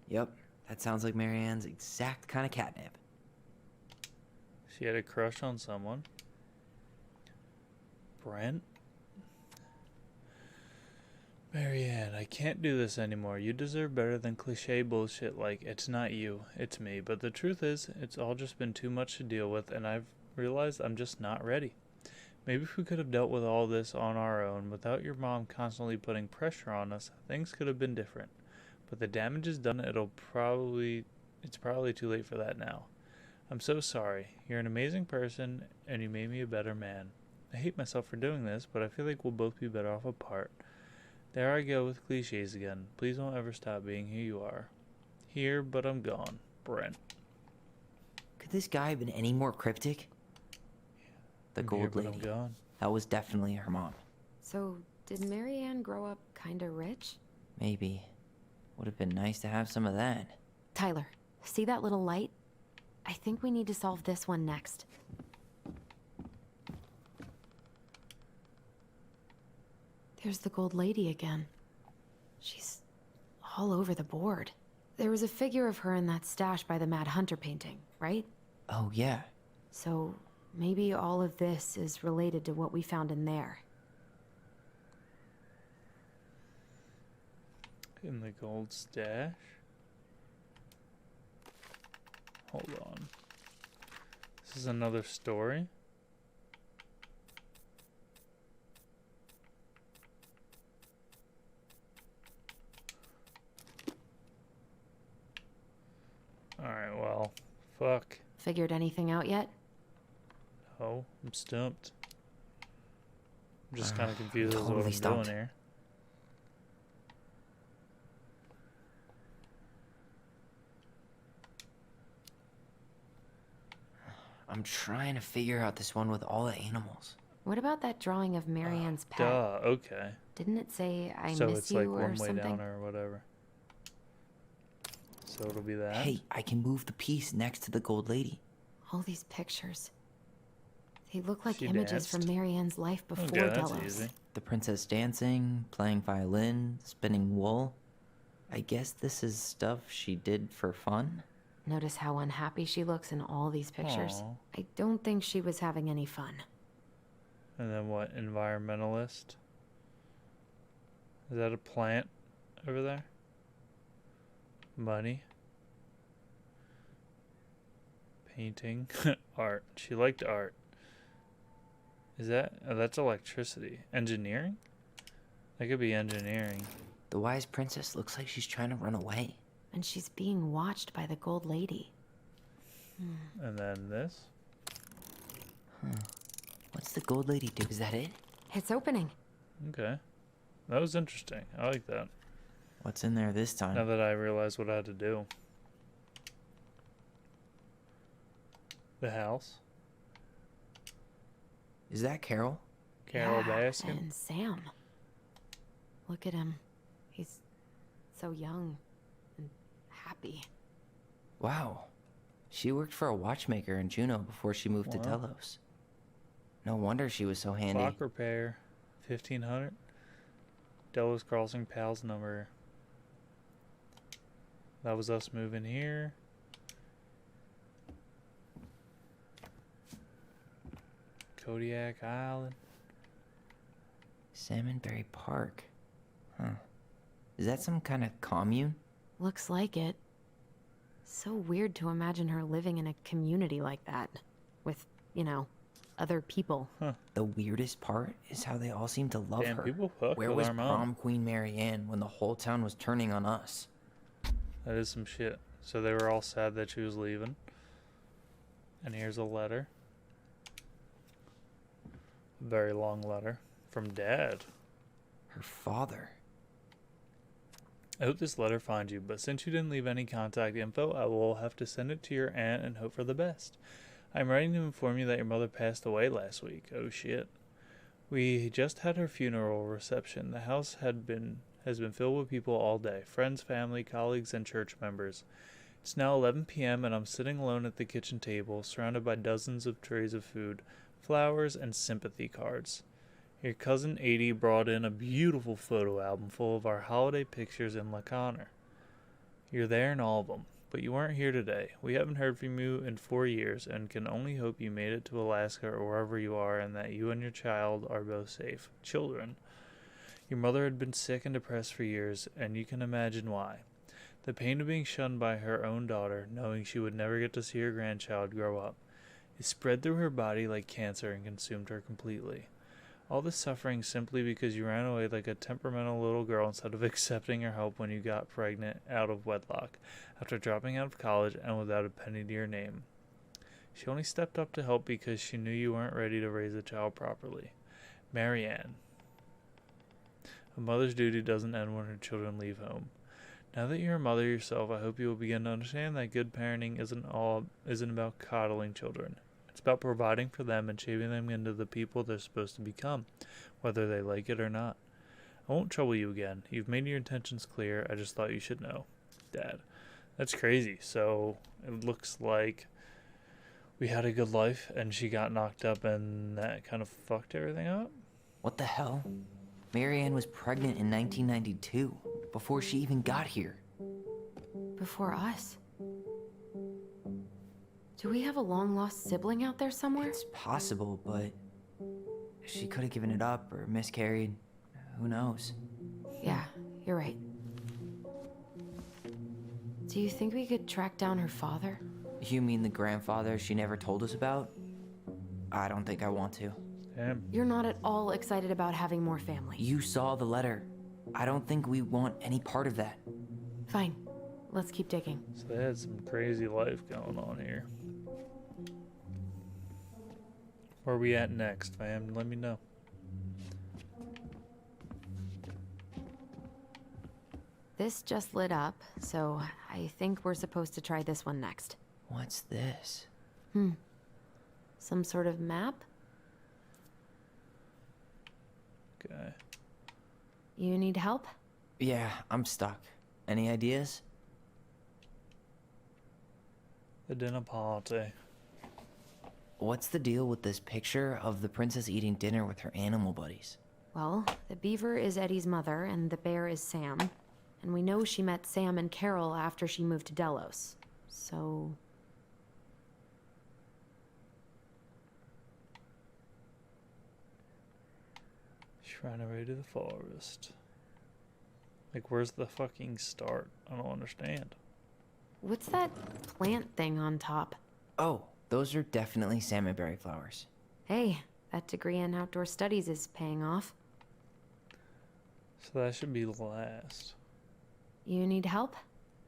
S2: Yep, that sounds like Marianne's exact kind of catnip.
S1: She had a crush on someone. Brent? Marianne, I can't do this anymore. You deserve better than cliche bullshit like, it's not you, it's me. But the truth is, it's all just been too much to deal with, and I've realized I'm just not ready. Maybe if we could have dealt with all this on our own, without your mom constantly putting pressure on us, things could have been different. But the damage is done, it's probably too late for that now. I'm so sorry. You're an amazing person, and you made me a better man. I hate myself for doing this, but I feel like we'll both be better off apart. There I go with cliches again. Please don't ever stop being who you are. Here, but I'm gone. Brent.
S2: Could this guy have been any more cryptic? The gold lady.
S1: I'm gone.
S2: That was definitely her mom.
S3: So, did Marianne grow up kinda rich?
S2: Maybe. Would have been nice to have some of that.
S3: Tyler, see that little light? I think we need to solve this one next. There's the gold lady again. She's all over the board. There was a figure of her in that stash by the Mad Hunter painting, right?
S2: Oh, yeah.
S3: So, maybe all of this is related to what we found in there.
S1: In the gold stash? Hold on. This is another story? Alright, well, fuck.
S3: Figured anything out yet?
S1: Oh, I'm stumped. I'm just kind of confused as to what
S2: totally
S1: I'm
S2: stumped.
S1: doing here.
S2: I'm trying to figure out this one with all the animals.
S3: What about that drawing of Marianne's pet?
S1: Duh, okay.
S3: Didn't it say, I
S1: So
S3: miss
S1: it's
S3: you
S1: like
S3: or
S1: one way
S3: something?
S1: down or whatever. So it'll be that.
S2: Hey, I can move the piece next to the gold lady.
S3: All these pictures. They look like
S1: She
S3: images
S1: danced?
S3: from Marianne's life before
S1: Okay, that's
S3: Delos.
S1: easy.
S2: The princess dancing, playing violin, spinning wool. I guess this is stuff she did for fun?
S3: Notice how unhappy she looks in all these pictures.
S1: Aw.
S3: I don't think she was having any fun.
S1: And then what? Environmentalist? Is that a plant over there? Money? Painting? Art. She liked art. Is that... Oh, that's electricity. Engineering? That could be engineering.
S2: The wise princess looks like she's trying to run away.
S3: And she's being watched by the gold lady.
S1: And then this?
S2: What's the gold lady do? Is that it?
S3: It's opening.
S1: Okay. That was interesting. I like that.
S2: What's in there this time?
S1: Now that I realized what I had to do. The house.
S2: Is that Carol?
S1: Carol
S3: Yeah,
S1: Baskin.
S3: and Sam. Look at him. He's so young and happy.
S2: Wow. She worked for a watchmaker in Juneau before she moved to
S1: Wow.
S2: Delos. No wonder she was so handy.
S1: Clock repair. 1500. Delos Crossing Pal's number. That was us moving here. Kodiak Island.
S2: Salmonberry Park. Huh. Is that some kind of commune?
S3: Looks like it. So weird to imagine her living in a community like that. With, you know, other people.
S1: Huh.
S2: The weirdest part is how they all seem to love
S1: Damn,
S2: her.
S1: people fuck
S2: Where
S1: with
S2: was
S1: our mom.
S2: prom queen Mary Ann when the whole town was turning on us?
S1: That is some shit. So they were all sad that she was leaving. And here's a letter. A very long letter. From Dad.
S2: Her father.
S1: I hope this letter finds you, but since you didn't leave any contact info, I will have to send it to your aunt and hope for the best. I'm writing to inform you that your mother passed away last week. Oh shit. We just had her funeral reception. The house has been filled with people all day. Friends, family, colleagues, and church members. It's now 11 p.m. and I'm sitting alone at the kitchen table, surrounded by dozens of trays of food, flowers, and sympathy cards. Your cousin Adie brought in a beautiful photo album full of our holiday pictures in La Connor. You're there in all of them, but you weren't here today. We haven't heard from you in 4 years and can only hope you made it to Alaska or wherever you are and that you and your child are both safe. Children. Your mother had been sick and depressed for years, and you can imagine why. The pain of being shunned by her own daughter, knowing she would never get to see her grandchild grow up, it spread through her body like cancer and consumed her completely. All this suffering simply because you ran away like a temperamental little girl instead of accepting her help when you got pregnant out of wedlock, after dropping out of college and without a penny to your name. She only stepped up to help because she knew you weren't ready to raise a child properly. Mary Ann. A mother's duty doesn't end when her children leave home. Now that you're a mother yourself, I hope you will begin to understand that good parenting isn't about coddling children. It's about providing for them and shaping them into the people they're supposed to become, whether they like it or not. I won't trouble you again. You've made your intentions clear. I just thought you should know. Dad. That's crazy. So it looks like we had a good life and she got knocked up and that kind of fucked everything up?
S2: What the hell? Mary Ann was pregnant in 1992, before she even got here.
S3: Before us? Do we have a long-lost sibling out there somewhere?
S2: It's possible, but she could have given it up or miscarried. Who knows?
S3: Yeah, you're right. Do you think we could track down her father?
S2: You mean the grandfather she never told us about? I don't think I want to.
S1: Damn.
S3: You're not at all excited about having more family.
S2: You saw the letter. I don't think we want any part of that.
S3: Fine. Let's keep digging.
S1: So they had some crazy life going on here. Where are we at next, fam? Let me know.
S3: This just lit up, so I think we're supposed to try this one next.
S2: What's this?
S3: Some sort of map?
S1: Okay.
S3: You need help?
S2: Yeah, I'm stuck. Any ideas?
S1: The dinner party.
S2: What's the deal with this picture of the princess eating dinner with her animal buddies?
S3: Well, the beaver is Eddie's mother, and the bear is Sam. And we know she met Sam and Carol after she moved to Delos. So...
S1: Shrine away to the forest. Like, where's the fucking start? I don't understand.
S3: What's that plant thing on top?
S2: Oh, those are definitely salmonberry flowers.
S3: Hey, that degree in outdoor studies is paying off.
S1: So that should be last.
S3: You need help?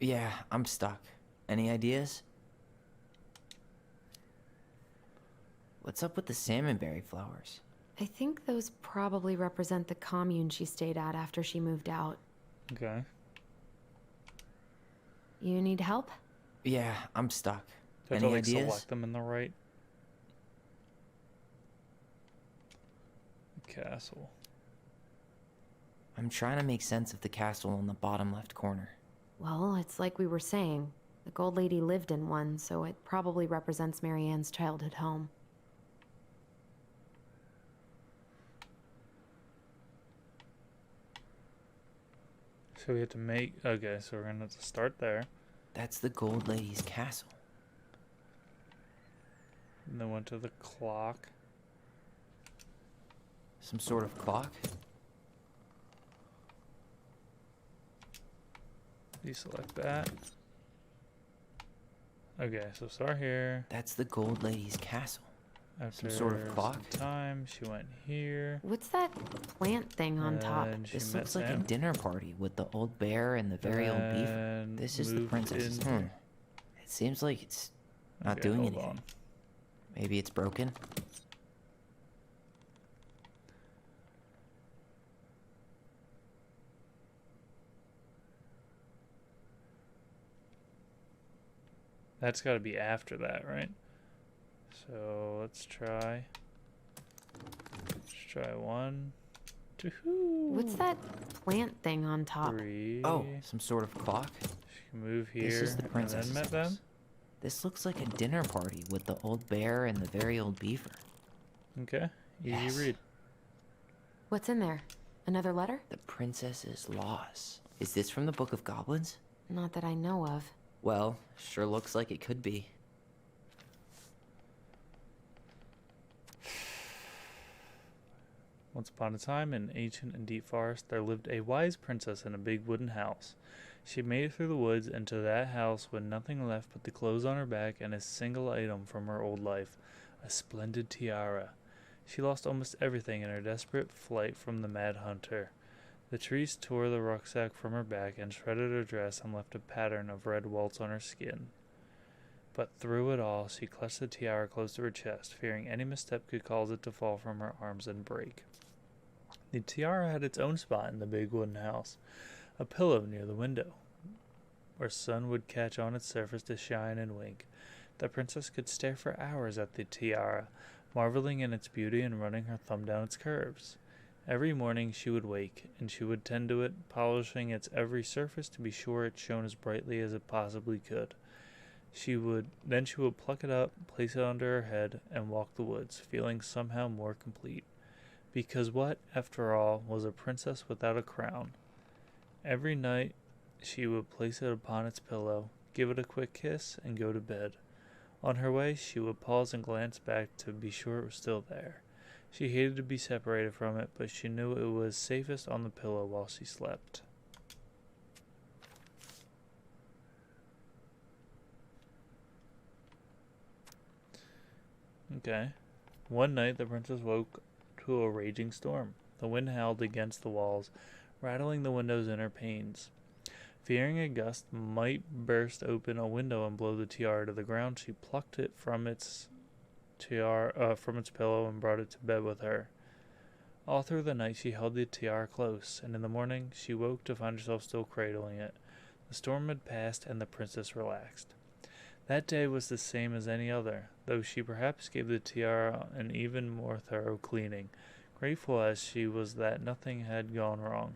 S2: Yeah, I'm stuck. Any ideas? What's up with the salmonberry flowers?
S3: I think those probably represent the commune she stayed at after she moved out.
S1: Okay.
S3: You need help?
S2: Yeah, I'm stuck.
S1: Do I have to,
S2: Any
S1: like,
S2: ideas?
S1: select them in the right castle.
S2: I'm trying to make sense of the castle in the bottom left corner.
S3: Well, it's like we were saying. The Gold Lady lived in one, so it probably represents Mary Ann's childhood home.
S1: So we have to make... Okay, so we're gonna have to start there.
S2: That's the Gold Lady's castle.
S1: And then went to the clock.
S2: Some sort of clock?
S1: Deselect that. Okay, so start here.
S2: That's the Gold Lady's castle.
S1: After
S2: Some sort of clock.
S1: some time, she went here.
S3: What's that plant thing on top?
S1: And she
S2: This
S1: met
S2: looks like a
S1: Sam.
S2: dinner party with the old bear and the very old beaver.
S1: And
S2: This is the
S1: moved
S2: princess's
S1: into-
S2: home. It seems like it's not
S1: Okay,
S2: doing
S1: hold
S2: anything.
S1: on.
S2: Maybe it's broken.
S1: That's got to be after that, right? So let's try. Let's try 1, 2,
S3: What's that plant thing on top?
S1: 3.
S2: Oh, some sort of clock.
S1: She can move here.
S2: This is the
S1: and
S2: princess's
S1: then met them.
S2: house. This looks like a dinner party with the old bear and the very old beaver.
S1: Okay, easy
S2: Yes.
S1: read.
S3: What's in there? Another letter?
S2: The princess's loss. Is this from the Book of Goblins?
S3: Not that I know of.
S2: Well, sure looks like it could be.
S1: Once upon a time, in an ancient and deep forest, there lived a wise princess in a big wooden house. She made it through the woods and to that house with nothing left but the clothes on her back and a single item from her old life, a splendid tiara. She lost almost everything in her desperate flight from the mad hunter. The trees tore the rucksack from her back and shredded her dress and left a pattern of red welts on her skin. But through it all, she clutched the tiara close to her chest, fearing any misstep could cause it to fall from her arms and break. The tiara had its own spot in the big wooden house, a pillow near the window, where sun would catch on its surface to shine and wink. The princess could stare for hours at the tiara, marveling in its beauty and running her thumb down its curves. Every morning she would wake, and she would tend to it, polishing its every surface to be sure it shone as brightly as it possibly could. She would pluck it up, place it under her head, and walk the woods, feeling somehow more complete. Because what, after all, was a princess without a crown? Every night she would place it upon its pillow, give it a quick kiss, and go to bed. On her way, she would pause and glance back to be sure it was still there. She hated to be separated from it, but she knew it was safest on the pillow while she slept. Okay. One night, the princess woke to a raging storm. The wind howled against the walls, rattling the windows in her panes. Fearing a gust might burst open a window and blow the tiara to the ground, she plucked it from its pillow and brought it to bed with her. All through the night she held the tiara close, and in the morning she woke to find herself still cradling it. The storm had passed, and the princess relaxed. That day was the same as any other, though she perhaps gave the tiara an even more thorough cleaning, grateful as she was that nothing had gone wrong.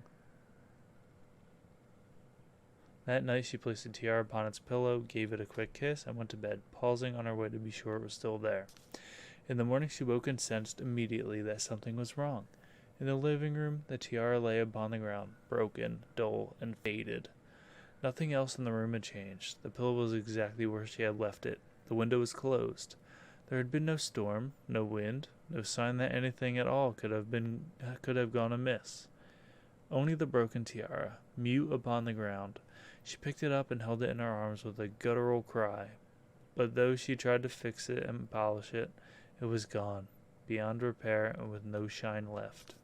S1: That night she placed the tiara upon its pillow, gave it a quick kiss, and went to bed, pausing on her way to be sure it was still there. In the morning she woke and sensed immediately that something was wrong. In the living room the tiara lay upon the ground, broken, dull, and faded. Nothing else in the room had changed. The pillow was exactly where she had left it. The window was closed. There had been no storm, no wind, no sign that anything at all could have gone amiss. Only the broken tiara, mute upon the ground. She picked it up and held it in her arms with a guttural cry. But though she tried to fix it and polish it, it was gone, beyond repair and with no shine left.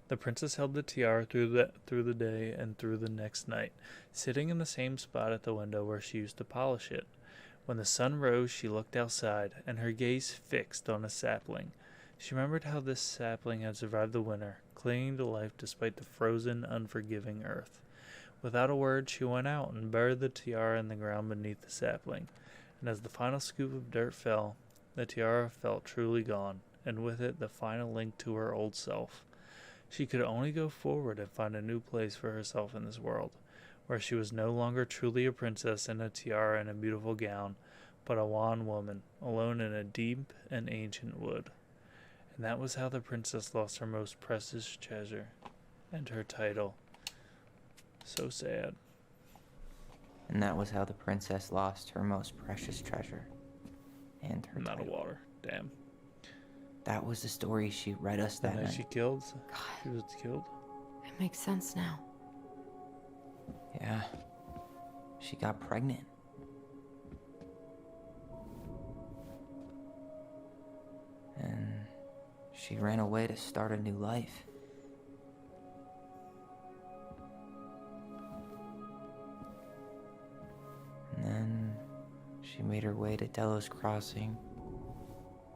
S1: The princess held the tiara through the day and through the next night, sitting in the same spot at the window where she used to polish it. When the sun rose, she looked outside, and her gaze fixed on a sapling. She remembered how this sapling had survived the winter, clinging to life despite the frozen, unforgiving earth. Without a word, she went out and buried the tiara in the ground beneath the sapling, and as the final scoop of dirt fell, the tiara felt truly gone, and with it the final link to her old self. She could only go forward and find a new place for herself in this world, where she was no longer truly a princess in a tiara and a beautiful gown, but a wan woman, alone in a deep and ancient wood. And that was how the princess lost her most precious treasure, and her title. So sad.
S2: And that was how the princess lost her most precious treasure and her
S1: Not a
S2: title.
S1: water. Damn.
S2: That was the story she read us that night.
S1: She was killed?
S3: It makes sense now.
S2: Yeah, she got pregnant. And she ran away to start a new life. And then she made her way to Delos Crossing,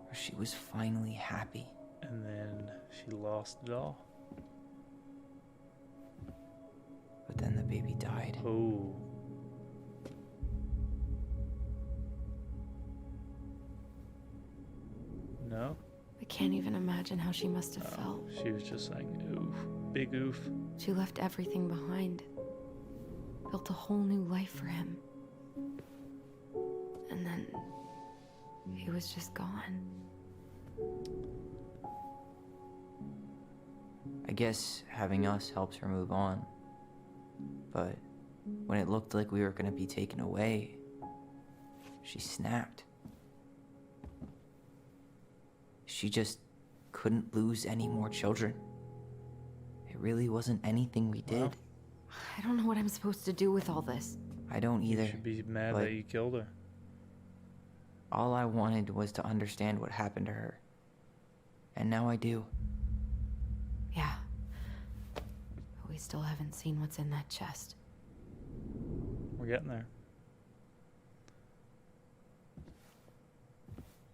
S2: where she was finally happy.
S1: And then she lost it all.
S2: But then the baby died.
S1: Oh. No?
S3: I can't even imagine how she must have felt.
S1: She was just like, oof. Big oof.
S3: She left everything behind. Built a whole new life for him. And then he was just gone.
S2: I guess having us helps her move on. But when it looked like we were gonna be taken away, she snapped. She just couldn't lose any more children. It really wasn't anything we did.
S1: Well,
S3: I don't know what I'm supposed to do with all this.
S2: I don't either.
S1: You should be mad
S2: but
S1: that you killed her.
S2: all I wanted was to understand what happened to her. And now I do.
S3: Yeah. But we still haven't seen what's in that chest.
S1: We're getting there.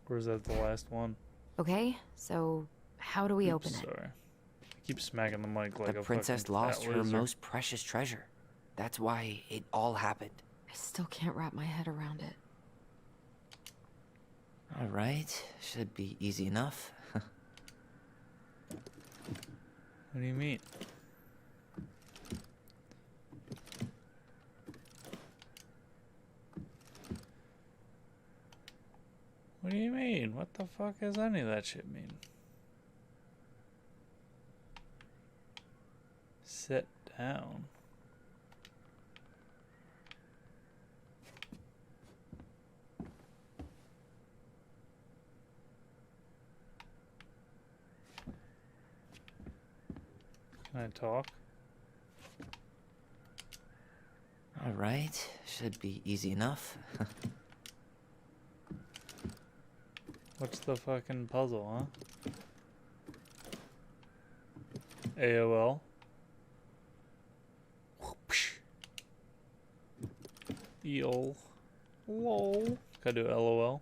S1: Or is that the last one?
S3: Okay, so how do we open it?
S1: Sorry. I keep smacking the mic like
S2: The
S1: a
S2: princess
S1: fucking
S2: lost
S1: fat
S2: her
S1: loser.
S2: most precious treasure. That's why it all happened.
S3: I still can't wrap my head around it.
S2: All right, should be easy enough.
S1: What do you mean? What do you mean? What the fuck does any of that shit mean? Sit down. Can I talk?
S2: All right, should be easy enough.
S1: What's the fucking puzzle, huh? AOL. EOL. LOL. Gotta do LOL.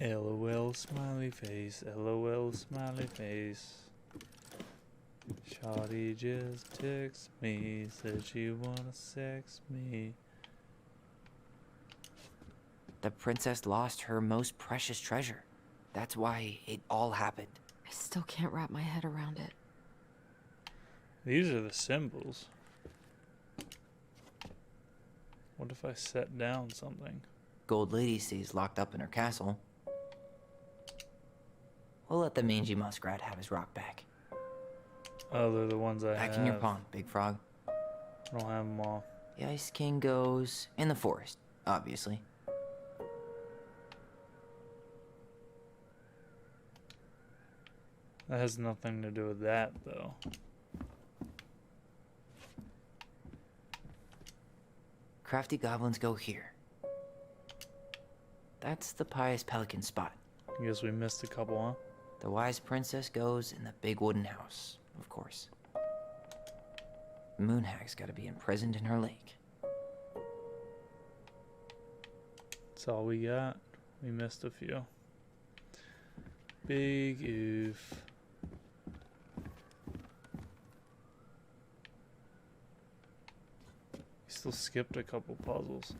S1: LOL smiley face. LOL smiley face. Shawty just texted me. Said she wanna sex me.
S2: The princess lost her most precious treasure. That's why it all happened.
S3: I still can't wrap my head around it.
S1: These are the symbols. What if I set down something?
S2: Gold Lady stays locked up in her castle. We'll let the mangy muskrat have his rock back.
S1: Oh, they're the ones I have.
S2: Back in your palm, Big Frog.
S1: I don't have them all.
S2: The Ice King goes in the forest, obviously.
S1: That has nothing to do with that, though.
S2: Crafty goblins go here. That's the pious pelican spot.
S1: I guess we missed a couple, huh?
S2: The wise princess goes in the big wooden house, of course. The moon hag's gotta be imprisoned in her lake.
S1: That's all we got. We missed a few. Big oof. Still skipped a couple puzzles.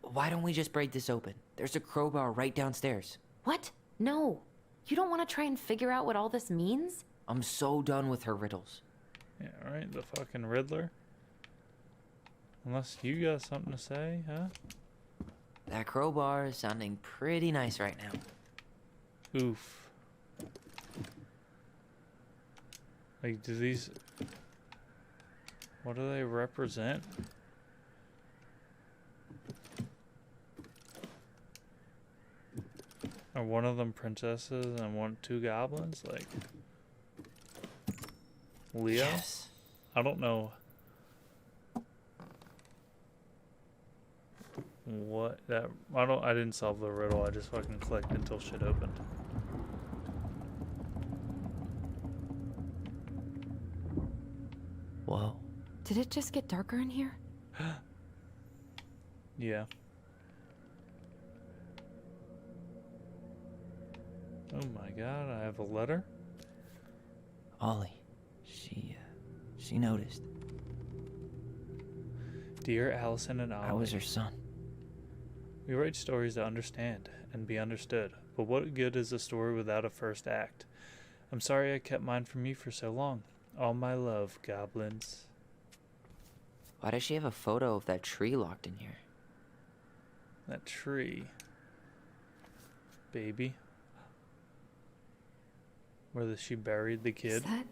S2: Why don't we just break this open? There's a crowbar right downstairs.
S3: What? No. You don't want to try and figure out what all this means?
S2: I'm so done with her riddles.
S1: Yeah, right, the fucking Riddler. Unless you got something to say, huh?
S2: That crowbar is sounding pretty nice right now.
S1: Oof. Like, do these... What do they represent? Are one of them princesses and two goblins? Like... Leo?
S2: Yes.
S1: I don't know what that... I didn't solve the riddle. I just fucking clicked until shit opened.
S2: Whoa.
S3: Did it just get darker in here?
S1: Yeah. Oh my god, I have a letter?
S2: Ollie. She noticed.
S1: Dear Alyson and Ollie.
S2: I was her son.
S1: We write stories to understand and be understood, but what good is a story without a first act? I'm sorry I kept mine from you for so long. All my love, goblins.
S2: Why does she have a photo of that tree locked in here?
S1: That tree. Baby. Where she buried the kid.
S3: Is that...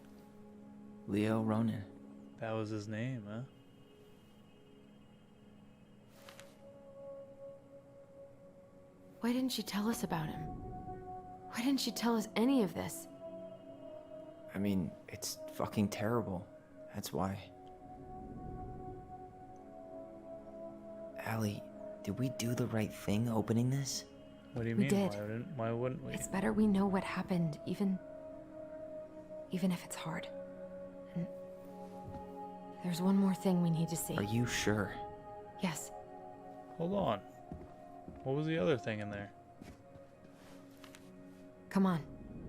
S2: Leo Ronan.
S1: That was his name, huh?
S3: Why didn't she tell us about him? Why didn't she tell us any of this?
S2: I mean, it's fucking terrible. That's why. Allie, did we do the right thing opening this?
S1: What do you
S3: We
S1: mean?
S3: did.
S1: Why wouldn't we?
S3: It's better we know what happened, even if it's hard. And there's one more thing we need to see.
S2: Are you sure?
S3: Yes.
S1: Hold on. What was the other thing in there?
S3: Come on.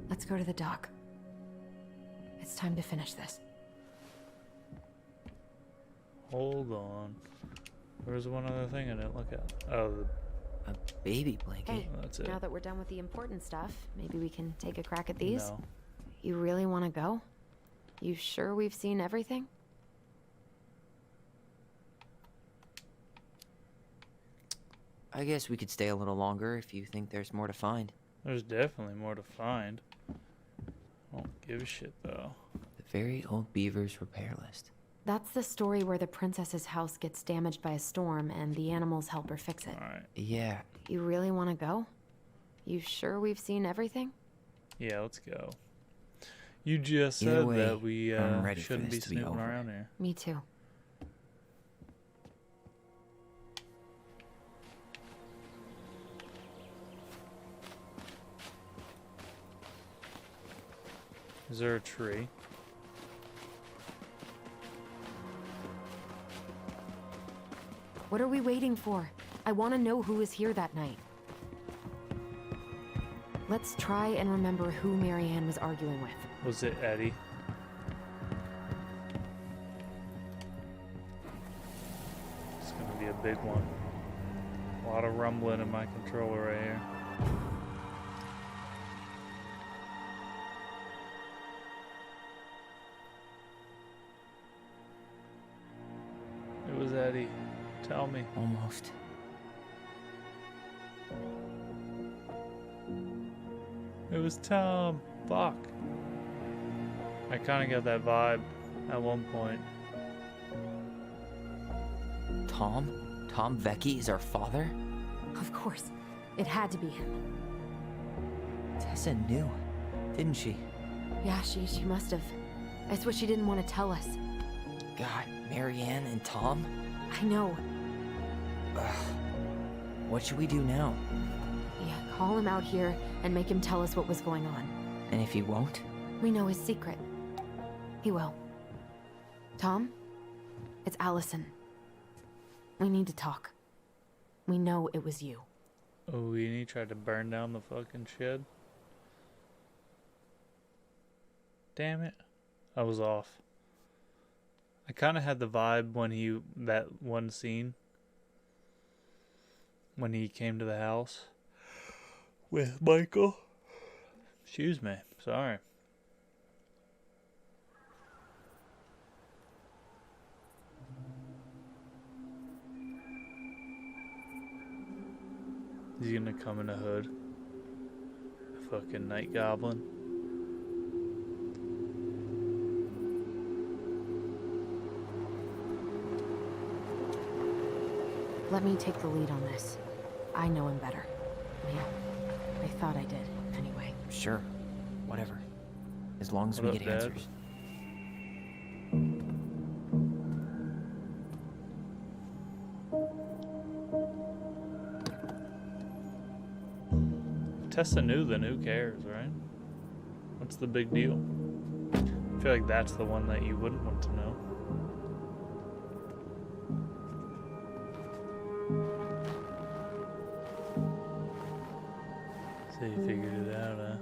S3: Let's go to the dock. It's time to finish this.
S1: Hold on. There was one other thing I didn't look at. Oh,
S2: a baby blanket.
S3: Hey,
S1: that's it.
S3: now that we're done with the important stuff, maybe we can take a crack at these?
S1: No.
S3: You really want to go? You sure we've seen everything?
S2: I guess we could stay a little longer if you think there's more to find.
S1: There's definitely more to find. I don't give a shit, though.
S2: The very old beaver's repair list.
S3: That's the story where the princess's house gets damaged by a storm and the animals help her fix it.
S1: Alright.
S2: Yeah.
S3: You really want to go? You sure we've seen everything?
S1: Yeah, let's go. You just
S2: Either
S1: said
S2: way,
S1: that we
S2: I'm ready for
S1: shouldn't be
S2: this to be
S1: snooping
S2: over.
S1: around here.
S3: Me too.
S1: Is there a tree?
S3: What are we waiting for? I want to know who was here that night. Let's try and remember who Marianne was arguing with.
S1: Was it Eddie? It's gonna be a big one. A lot of rumbling in my controller right here. It was Eddie. Tell me.
S2: Almost.
S1: It was Tom. Fuck. I kind of got that vibe at one point.
S2: Tom? Tom Vecchi is our father?
S3: Of course. It had to be him.
S2: Tessa knew, didn't she?
S3: Yeah, she must have. That's what she didn't want to tell us.
S2: God, Marianne and Tom?
S3: I know.
S2: Ugh. What should we do now?
S3: Yeah, call him out here and make him tell us what was going on.
S2: And if he won't?
S3: We know his secret. He will. Tom? It's Alyson. We need to talk. We know it was you.
S1: Oh, and he tried to burn down the fucking shed. Damn it. I was off. I kind of had the vibe when that one scene when he came to the house with Michael. Excuse me. Sorry. He's gonna come in a hood. A fucking night goblin.
S3: Let me take the lead on this. I know him better. I thought I did, anyway.
S2: Sure. Whatever. As long as
S1: What
S2: we
S1: up,
S2: get
S1: Dad?
S2: answers.
S1: Tessa knew, then who cares, right? What's the big deal? I feel like that's the one that you wouldn't want to know. So you figured it out, huh?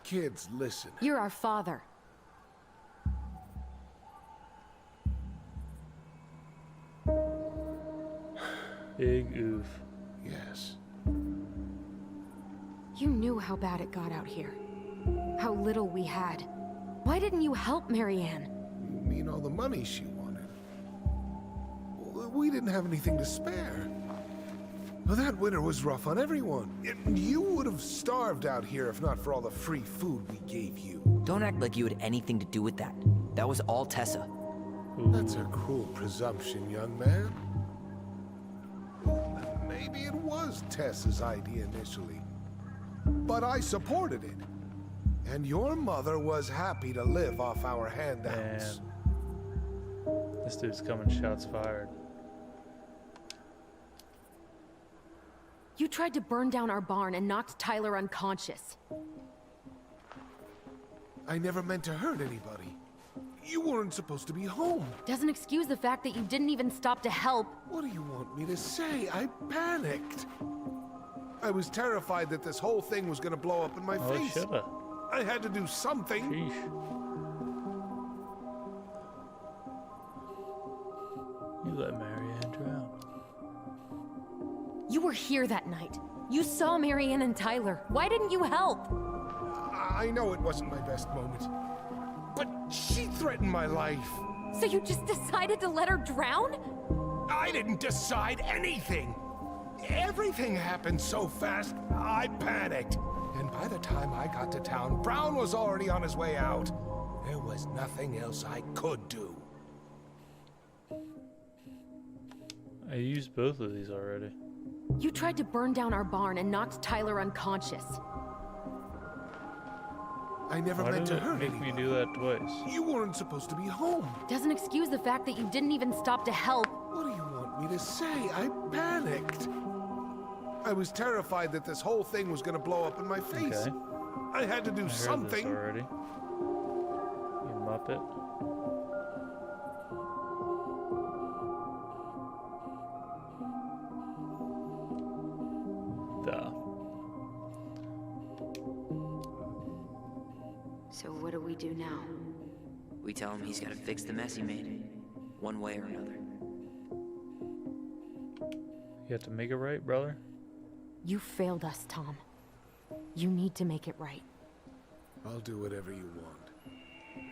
S4: Kids, listen.
S3: You're our father.
S1: Big oof.
S4: Yes.
S3: You knew how bad it got out here. How little we had. Why didn't you help Marianne?
S4: You mean all the money she wanted? We didn't have anything to spare. Well, that winter was rough on everyone. You would have starved out here if not for all the free food we gave you.
S2: Don't act like you had anything to do with that. That was all Tessa.
S4: That's a cruel presumption, young man. Maybe it was Tessa's idea initially, but I supported it. And your mother was happy to live off our handouts.
S1: Man. This dude's coming shots fired.
S3: You tried to burn down our barn and knocked Tyler unconscious.
S4: I never meant to hurt anybody. You weren't supposed to be home.
S3: Doesn't excuse the fact that you didn't even stop to help.
S4: What do you want me to say? I panicked. I was terrified that this whole thing was gonna blow up in my face.
S1: Shoulda.
S4: I had to do something.
S1: Sheesh. You let Marianne drown.
S3: You were here that night. You saw Marianne and Tyler. Why didn't you help?
S4: I know it wasn't my best moment, but she threatened my life.
S3: So you just decided to let her drown?
S4: I didn't decide anything. Everything happened so fast, I panicked. And by the time I got to town, Brown was already on his way out. There was nothing else I could do.
S1: I used both of these already.
S3: You tried to burn down our barn and knocked Tyler unconscious.
S4: I never meant to hurt
S1: anybody. Make me do that twice.
S4: You weren't supposed to be home.
S3: Doesn't excuse the fact that you didn't even stop to help.
S4: What do you want me to say? I panicked. I was terrified that this whole thing was gonna blow up in my face.
S1: Okay.
S4: I had to do something.
S1: This already. You muppet. Duh.
S3: So what do we do now?
S2: We tell him he's got to fix the mess he made, one way or another.
S1: You have to make it right, brother.
S3: You failed us, Tom. You need to make it right.
S4: I'll do whatever you want.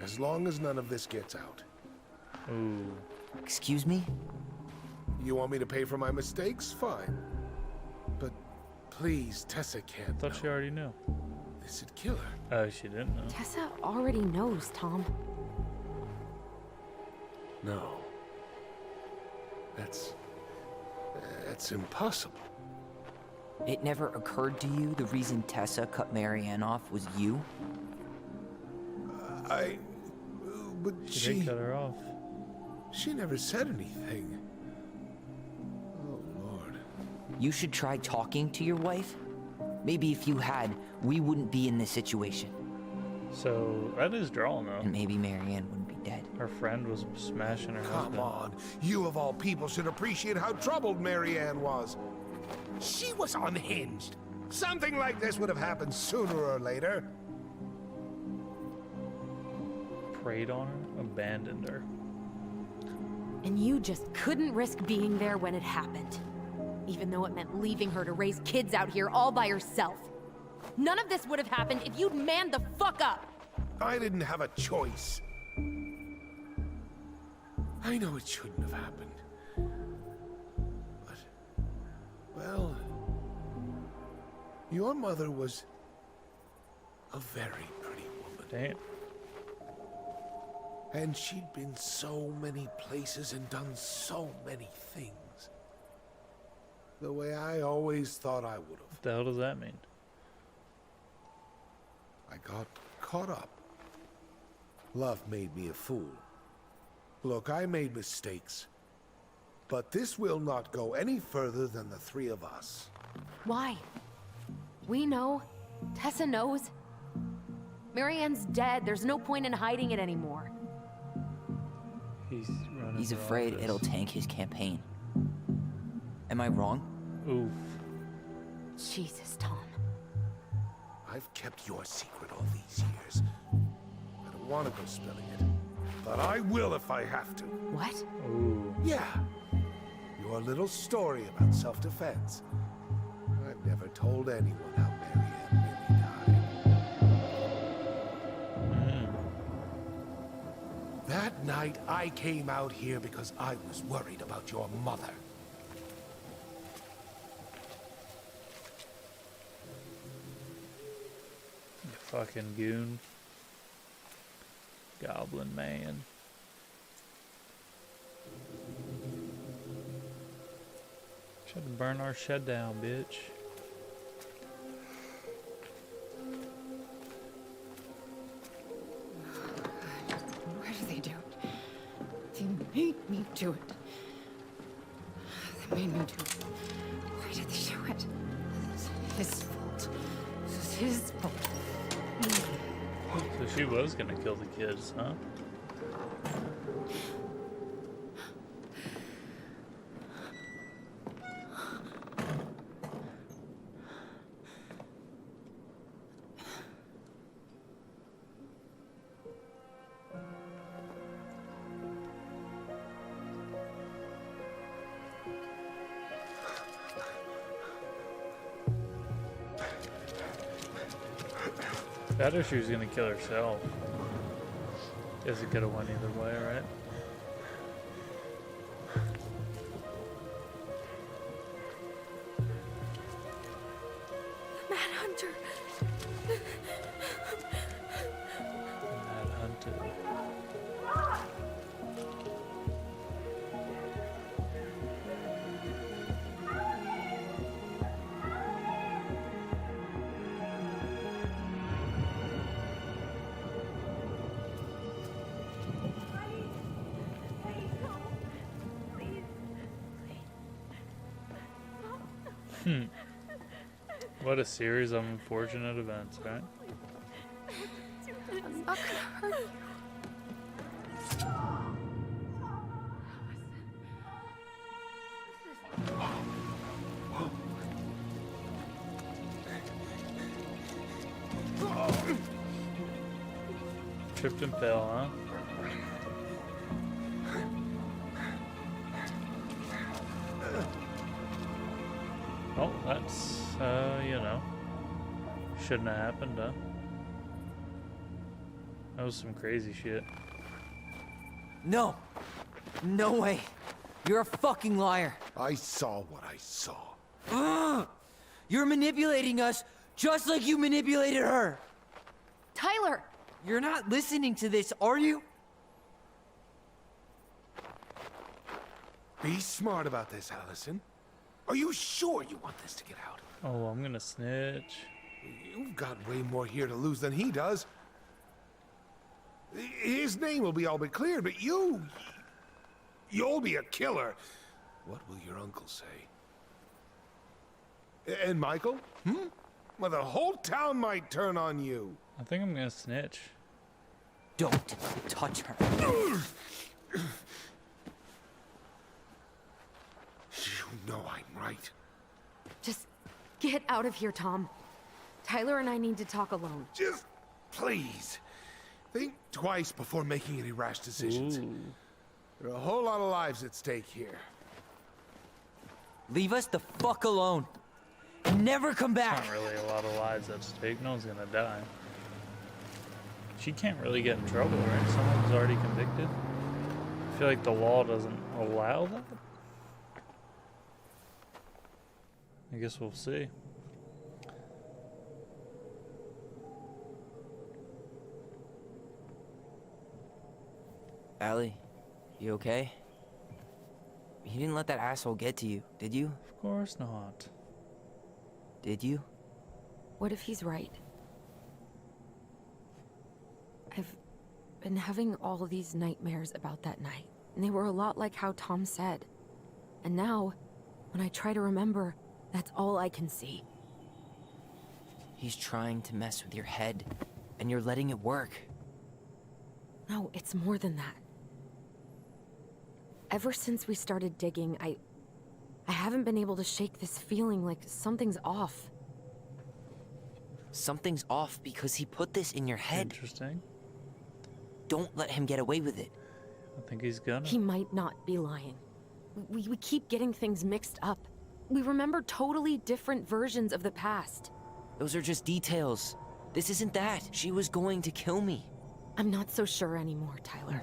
S4: As long as none of this gets out.
S1: Ooh.
S2: Excuse me?
S4: You want me to pay for my mistakes? Fine. But please, Tessa can't
S1: I thought she already knew.
S4: This would kill her.
S1: Oh, she didn't know.
S3: Tessa already knows, Tom.
S4: No. That's impossible.
S2: It never occurred to you the reason Tessa cut Marianne off was you?
S4: But
S1: She didn't cut her off.
S4: She never said anything. Oh, Lord.
S2: You should try talking to your wife. Maybe if you had, we wouldn't be in this situation.
S1: So, that is drawing, though.
S2: And maybe Marianne wouldn't be dead.
S1: Her friend was smashing her husband.
S4: Come on. You of all people should appreciate how troubled Marianne was. She was unhinged. Something like this would have happened sooner or later.
S1: Preyed on her, abandoned her.
S3: And you just couldn't risk being there when it happened. Even though it meant leaving her to raise kids out here all by herself. None of this would have happened if you'd manned the fuck up!
S4: I didn't have a choice. I know it shouldn't have happened. But, well, your mother was a very pretty woman.
S1: Damn.
S4: And she'd been so many places and done so many things. The way I always thought I would have.
S1: What the hell does that mean?
S4: I got caught up. Love made me a fool. Look, I made mistakes. But this will not go any further than the three of us.
S3: Why? We know. Tessa knows. Marianne's dead. There's no point in hiding it anymore.
S2: He's afraid it'll tank his campaign. Am I wrong?
S1: Ooh.
S3: Jesus, Tom.
S4: I've kept your secret all these years. I don't want to go spilling it, but I will if I have to.
S3: What?
S1: Ooh.
S4: Yeah. Your little story about self-defense. I've never told anyone how Marianne really died. That night, I came out here because I was worried about your mother.
S1: You fucking goon. Goblin man. Tried to burn our shed down, bitch.
S3: Why do they do it? They made me do it. They made me do it. Why did they do it? This is his fault. This is his fault.
S1: So she was gonna kill the kids, huh? Better she was gonna kill herself. Guess it could have went either way, right?
S7: Mad Hunter.
S1: Mad Hunter. What a series of unfortunate events, right?
S7: I'm not gonna hurt you.
S1: Tripped and fell, huh? Oh, that's, you know, shouldn't have happened, huh? That was some crazy shit.
S2: No! No way! You're a fucking liar!
S4: I saw what I saw.
S2: Ugh! You're manipulating us just like you manipulated her!
S3: Tyler!
S2: You're not listening to this, are you?
S4: Be smart about this, Alyson. Are you sure you want this to get out?
S1: Oh, I'm gonna snitch.
S4: You've got way more here to lose than he does. His name will be all but cleared, but you'll be a killer. What will your uncle say? And Michael? Well, the whole town might turn on you.
S1: I think I'm gonna snitch.
S2: Don't touch her.
S4: You know I'm right.
S3: Just get out of here, Tom. Tyler and I need to talk alone.
S4: Just please. Think twice before making any rash decisions. There are a whole lot of lives at stake here.
S2: Leave us the fuck alone. And never come back.
S1: Not really a lot of lives at stake. No one's gonna die. She can't really get in trouble, right? Someone's already convicted. I feel like the law doesn't allow that. I guess we'll see.
S2: Allie, you okay? You didn't let that asshole get to you, did you?
S1: Of course not.
S2: Did you?
S3: What if he's right? I've been having all these nightmares about that night, and they were a lot like how Tom said. And now, when I try to remember, that's all I can see.
S2: He's trying to mess with your head, and you're letting it work.
S3: No, it's more than that. Ever since we started digging, I haven't been able to shake this feeling like something's off.
S2: Something's off because he put this in your head.
S1: Interesting.
S2: Don't let him get away with it.
S1: I think he's gonna.
S3: He might not be lying. We keep getting things mixed up. We remember totally different versions of the past.
S2: Those are just details. This isn't that. She was going to kill me.
S3: I'm not so sure anymore, Tyler.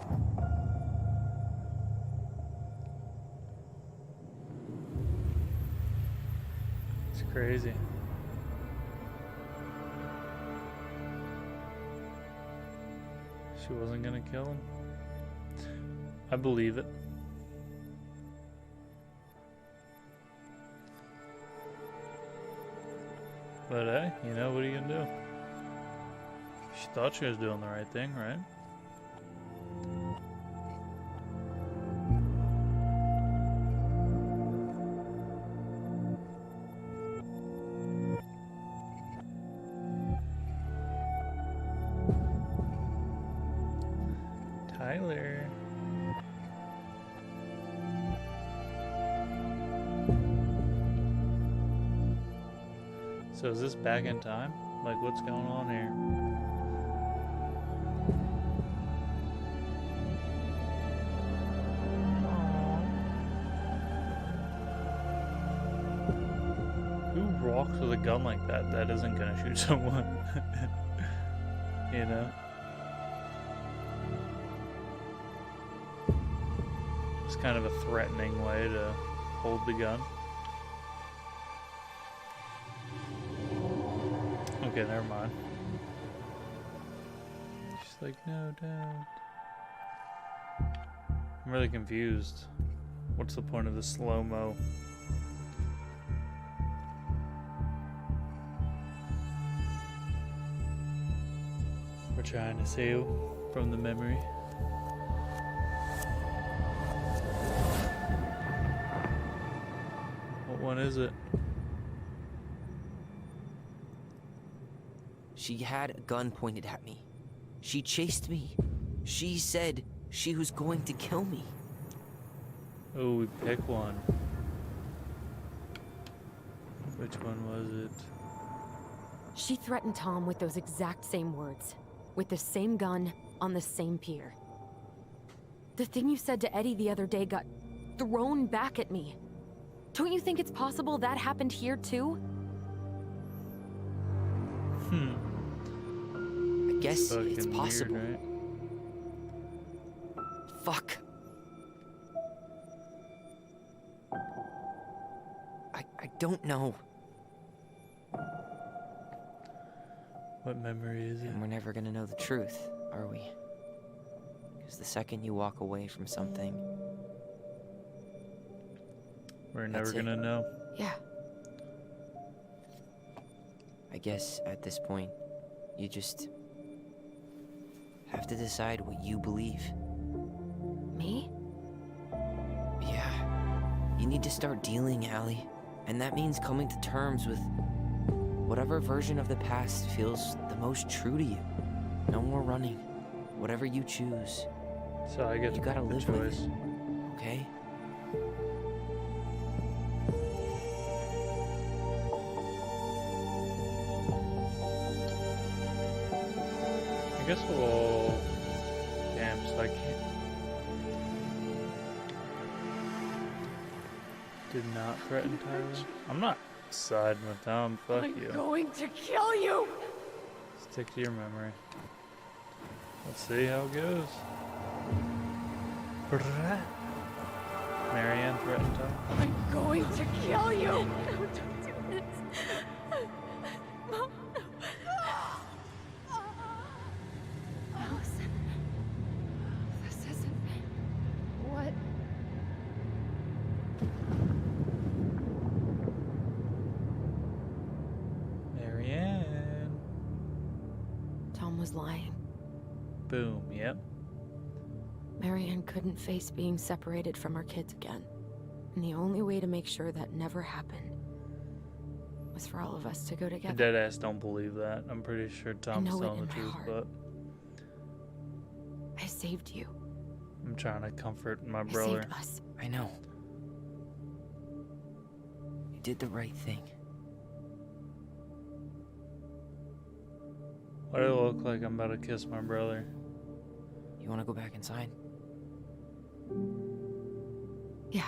S1: It's crazy. She wasn't gonna kill him. I believe it. But hey, you know, what are you gonna do? She thought she was doing the right thing, right? Tyler. So is this back in time? Like, what's going on here? Who walks with a gun like that that isn't gonna shoot someone? You know? It's kind of a threatening way to hold the gun. Okay, never mind. She's like, no, don't. I'm really confused. What's the point of the slow-mo? We're trying to save from the memory. What one is it?
S2: She had a gun pointed at me. She chased me. She said she was going to kill me.
S1: Oh, we pick one. Which one was it?
S3: She threatened Tom with those exact same words. With the same gun, on the same pier. The thing you said to Eddie the other day got thrown back at me. Don't you think it's possible that happened here too?
S2: I guess it's possible.
S1: Weird, right?
S2: Fuck. I don't know.
S1: What memory is it?
S2: And we're never gonna know the truth, are we? Because the second you walk away from something,
S1: we're never gonna know.
S3: Yeah.
S2: I guess at this point, you just have to decide what you believe.
S3: Me?
S2: Yeah. You need to start dealing, Allie. And that means coming to terms with whatever version of the past feels the most true to you. No more running. Whatever you choose.
S1: So I get
S2: you gotta live with it. Okay?
S1: I guess we'll... Damn, so I can't... Did not threaten Tyler? I'm not siding with Tom, fuck you.
S16: I'm going to kill you!
S1: Stick to your memory. Let's see how it goes. Marianne threatened Tom.
S16: I'm going to kill you! No, don't do this. Mom, no. Alyson. This isn't... What?
S1: Marianne.
S3: Tom was lying.
S1: Boom, yep.
S3: Marianne couldn't face being separated from her kids again. And the only way to make sure that never happened was for all of us to go
S1: I
S3: together.
S1: deadass don't believe that. I'm pretty sure Tom's
S3: know it
S1: telling
S3: in
S1: the
S3: my
S1: truth,
S3: heart.
S1: but
S3: I saved you.
S1: I'm trying to comfort my
S3: I
S1: brother.
S3: saved us.
S2: I know. You did the right thing.
S1: Why do I look like I'm about to kiss my brother?
S2: You want to go back inside?
S3: Yeah.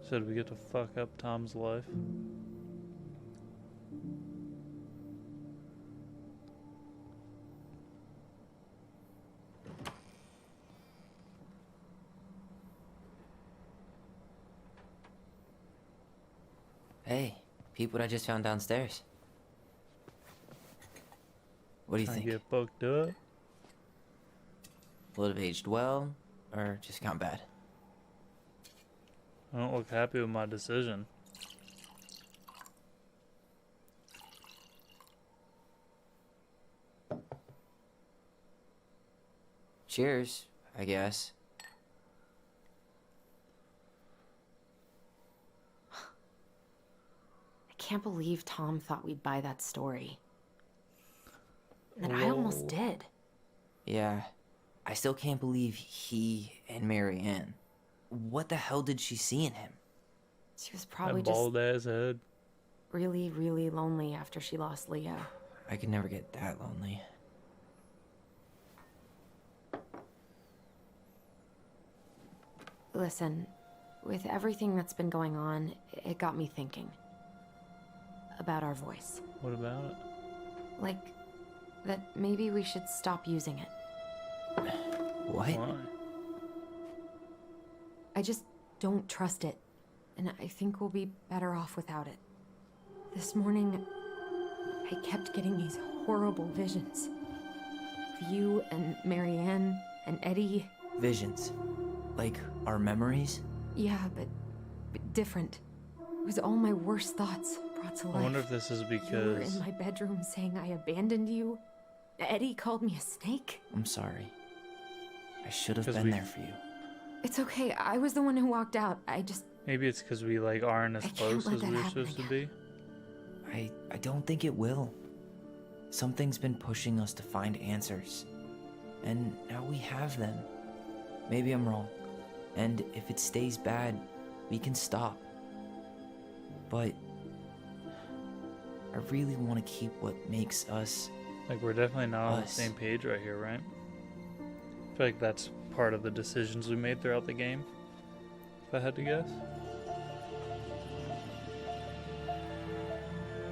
S1: So did we get to fuck up Tom's life?
S2: Hey, peep what I just found downstairs. What do you
S1: Trying
S2: think?
S1: to get fucked up?
S2: Will it have aged well, or just gone bad?
S1: I don't look happy with my decision.
S2: Cheers, I guess.
S3: I can't believe Tom thought we'd buy that story. And I almost did.
S2: Yeah, I still can't believe he and Mary Ann. What the hell did she see in him?
S3: She was probably
S1: That
S3: just
S1: bald ass head.
S3: really, really lonely after she lost Leo.
S2: I could never get that lonely.
S3: Listen, with everything that's been going on, it got me thinking about our voice.
S1: What about it?
S3: Like, that maybe we should stop using it.
S2: What?
S1: Why?
S3: I just don't trust it, and I think we'll be better off without it. This morning, I kept getting these horrible visions. Of you and Marianne and Eddie.
S2: Visions. Like our memories?
S3: Yeah, but different. It was all my worst thoughts brought to life.
S1: I wonder if this is
S3: You were
S1: because
S3: in my bedroom saying I abandoned you. Eddie called me a snake.
S2: I'm sorry. I should have
S1: 'Cause
S2: been
S1: we-
S2: there for you.
S3: It's okay. I was the one who walked out. I just...
S1: maybe it's because we like aren't as
S3: I can't
S1: close
S3: let
S1: as
S3: that
S1: we were
S3: happen
S1: supposed to be.
S2: I don't think it will. Something's been pushing us to find answers. And now we have them. Maybe I'm wrong. And if it stays bad, we can stop. But I really want to keep what makes us
S1: Like we're definitely not on the
S2: us.
S1: same page right here, right? I feel like that's part of the decisions we made throughout the game. If I had to guess.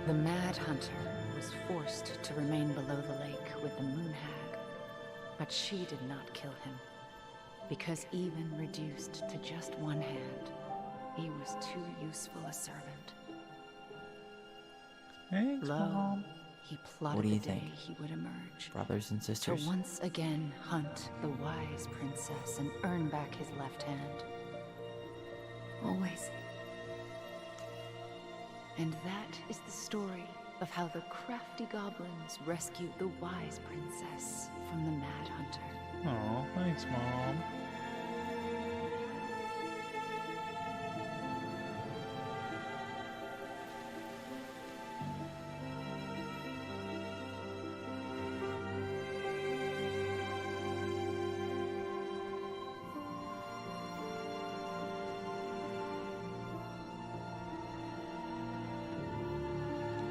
S5: The Mad Hunter was forced to remain below the lake with the Moon Hag, but she did not kill him, because even reduced to just one hand, he was too useful a servant.
S1: Thanks,
S5: Lo,
S1: Mom.
S5: he plotted
S2: What do you
S5: the day
S2: think?
S5: he would emerge.
S2: brothers and sisters.
S5: To once again hunt the wise princess and earn back his left hand.
S3: Always.
S5: And that is the story of how the crafty goblins rescued the wise princess from the Mad Hunter.
S1: Oh, thanks, Mom.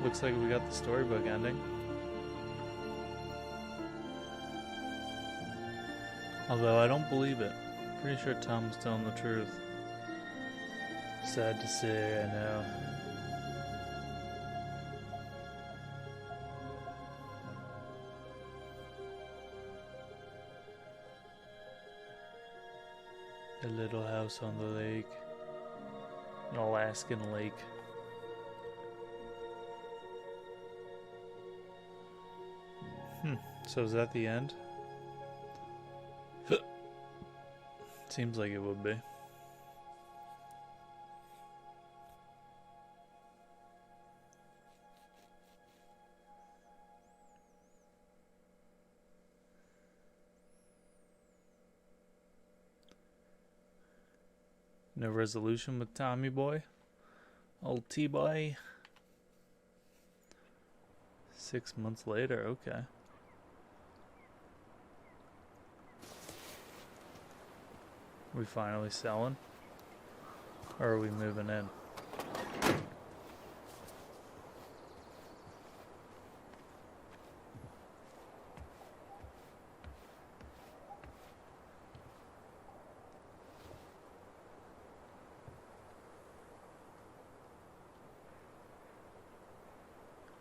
S1: Looks like we got the storybook ending. Although I don't believe it. Pretty sure Tom's telling the truth. Sad to say, I know. The little house on the lake. An Alaskan lake. So is that the end? Seems like it would be. No resolution with Tommy boy. Old T-boy. 6 months later, okay. We finally selling? Or are we moving in?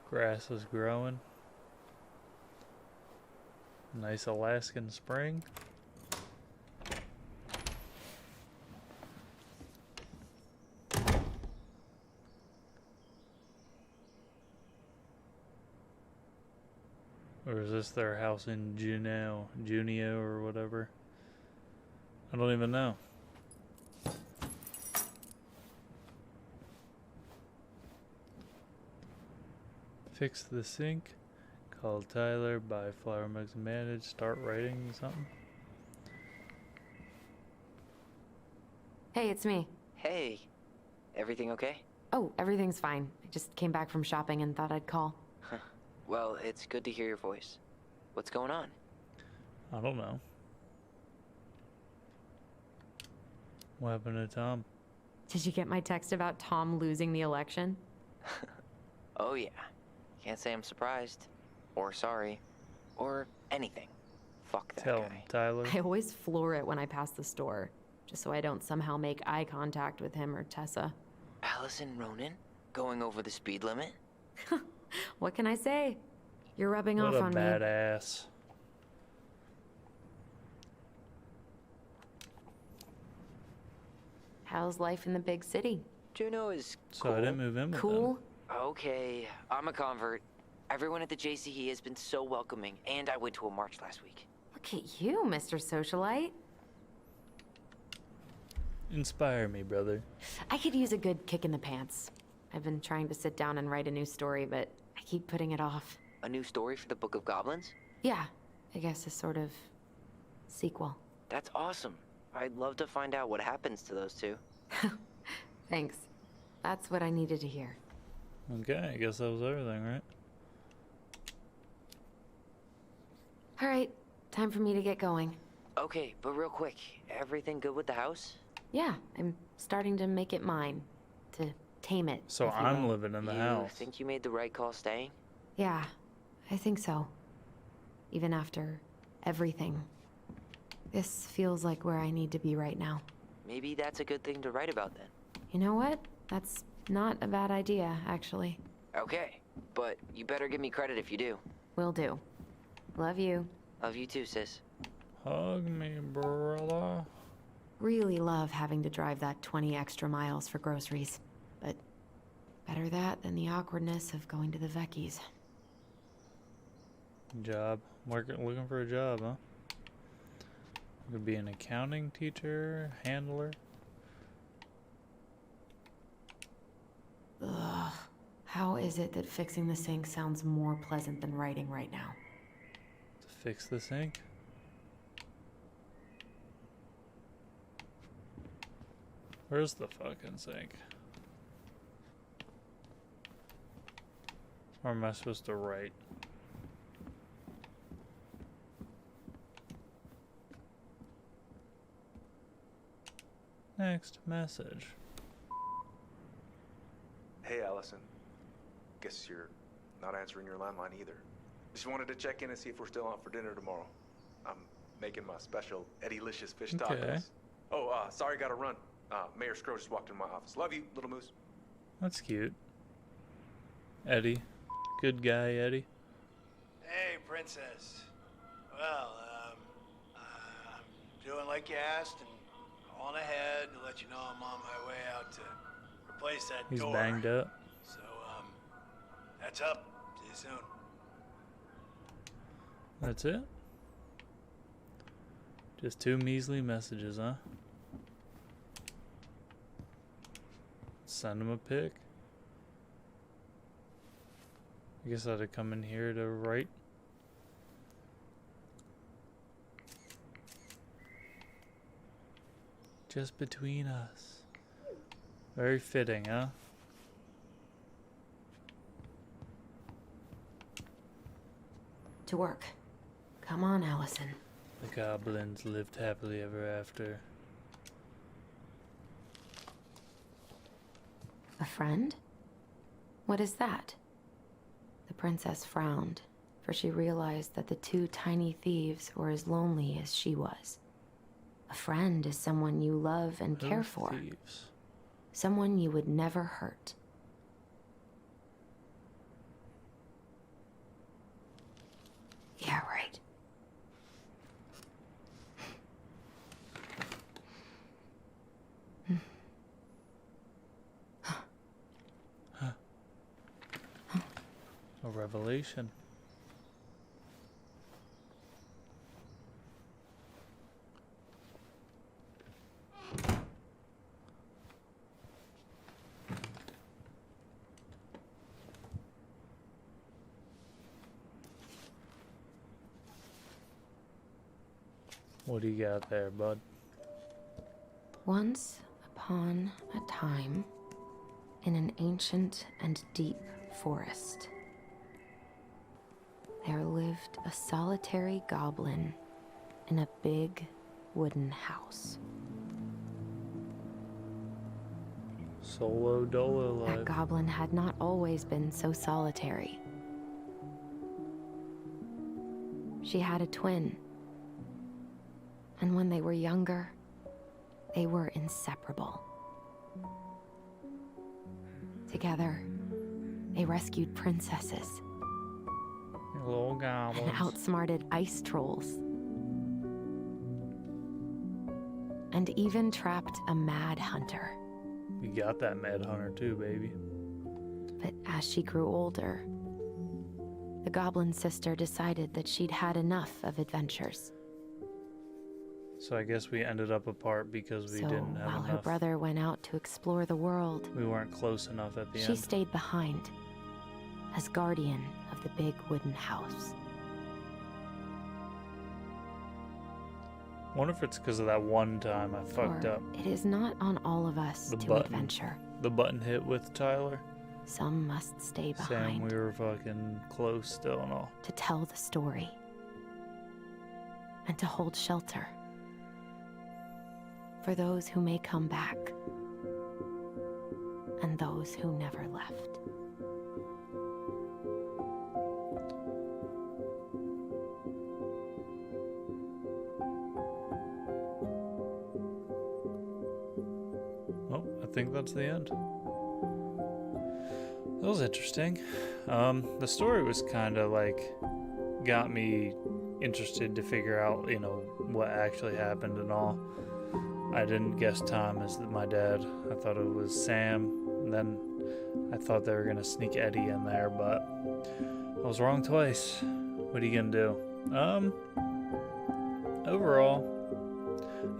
S1: Grass is growing. Nice Alaskan spring. Or is this their house in Junio or whatever? I don't even know. Fix the sink. Call Tyler. Buy flower mugs managed. Start writing something.
S3: Hey, it's me.
S2: Hey, everything okay?
S3: Oh, everything's fine. I just came back from shopping and thought I'd call.
S2: Well, it's good to hear your voice. What's going on?
S1: I don't know. What happened to Tom?
S3: Did you get my text about Tom losing the election?
S2: Oh yeah. Can't say I'm surprised. Or sorry. Or anything. Fuck that
S1: Tell
S2: guy.
S1: him, Tyler.
S3: I always floor it when I pass the store, just so I don't somehow make eye contact with him or Tessa.
S2: Alyson Ronan? Going over the speed limit?
S3: What can I say? You're rubbing
S1: What
S3: off
S1: a
S3: on me.
S1: badass.
S3: How's life in the big city?
S2: Juno is
S1: So
S2: cool.
S1: I didn't move in with
S3: Cool?
S2: Okay, I'm a convert. Everyone at the JCE has been so welcoming, and I went to a march last week.
S3: Look at you, Mr. Socialite.
S1: them. Inspire me, brother.
S3: I could use a good kick in the pants. I've been trying to sit down and write a new story, but I keep putting it off.
S2: A new story for the Book of Goblins?
S3: Yeah, I guess a sort of sequel.
S2: That's awesome. I'd love to find out what happens to those two.
S3: Thanks. That's what I needed to hear.
S1: Okay, I guess that was everything, right?
S3: All right, time for me to get going.
S2: Okay, but real quick, everything good with the house?
S3: Yeah, I'm starting to make it mine. To tame it.
S1: So
S3: if you
S1: I'm
S3: will.
S1: living in the
S2: You
S1: house.
S2: think you made the right call staying?
S3: Yeah, I think so. Even after everything. This feels like where I need to be right now.
S2: Maybe that's a good thing to write about then.
S3: You know what? That's not a bad idea, actually.
S2: Okay, but you better give me credit if you do.
S3: Will do. Love you.
S2: Love you too, sis.
S1: Hug me, brother.
S3: Really love having to drive that 20 extra miles for groceries. But better that than the awkwardness of going to the Vecchies.
S1: Job. Looking for a job, huh? Could be an accounting teacher, handler.
S3: Ugh. How is it that fixing the sink sounds more pleasant than writing right now?
S1: To fix the sink. Where's the fucking sink? Or am I supposed to write? Next message.
S15: Hey, Allison. Guess you're not answering your landline either. Just wanted to check in and see if we're still on for dinner tomorrow. I'm making my special Eddie-licious fish tacos.
S1: Okay.
S15: Oh, sorry, gotta run. Mayor Scrooge just walked in my office. Love you, little moose.
S1: That's cute. Eddie. Good guy, Eddie.
S17: Hey, Princess. Well, I'm doing like you asked and calling ahead to let you know I'm on my way out to replace that
S1: He's
S17: door.
S1: banged up.
S17: So, that's up. See you soon.
S1: That's it? Just 2 measly messages, huh? Send him a pic. I guess I had to come in here to write. Just between us. Very fitting, huh?
S3: To work. Come on, Alyson.
S1: The goblins lived happily ever after.
S3: A friend? What is that? The princess frowned, for she realized that the two tiny thieves were as lonely as she was. A friend is someone you love and care for.
S1: Thieves?
S3: Someone you would never hurt. Yeah, right.
S1: A revelation. What do you got there, bud?
S3: Once upon a time, in an ancient and deep forest, there lived a solitary goblin in a big wooden house.
S1: Solo dolo life.
S3: That goblin had not always been so solitary. She had a twin, and when they were younger, they were inseparable. Together, they rescued princesses
S1: Little
S3: and
S1: goblins.
S3: outsmarted ice trolls, and even trapped a mad hunter.
S1: We got that Mad Hunter too, baby.
S3: But as she grew older, the goblin sister decided that she'd had enough of adventures.
S1: So I guess we ended up apart because we
S3: So
S1: didn't have
S3: while her
S1: enough.
S3: brother went out to explore the world,
S1: We weren't close enough at the
S3: she
S1: end.
S3: stayed behind as guardian of the big wooden house.
S1: Wonder if it's because of that one time I fucked
S3: For
S1: up.
S3: it is not on all of us
S1: The
S3: to
S1: button.
S3: adventure.
S1: The button hit with Tyler.
S3: Some must stay
S1: Sam,
S3: behind
S1: we were fucking close still and all.
S3: to tell the story and to hold shelter for those who may come back and those who never left.
S1: Oh, I think that's the end. That was interesting. The story was kind of like got me interested to figure out, you know, what actually happened and all. I didn't guess Tom as my dad. I thought it was Sam. And then I thought they were gonna sneak Eddie in there, but I was wrong twice. What are you gonna do? Overall,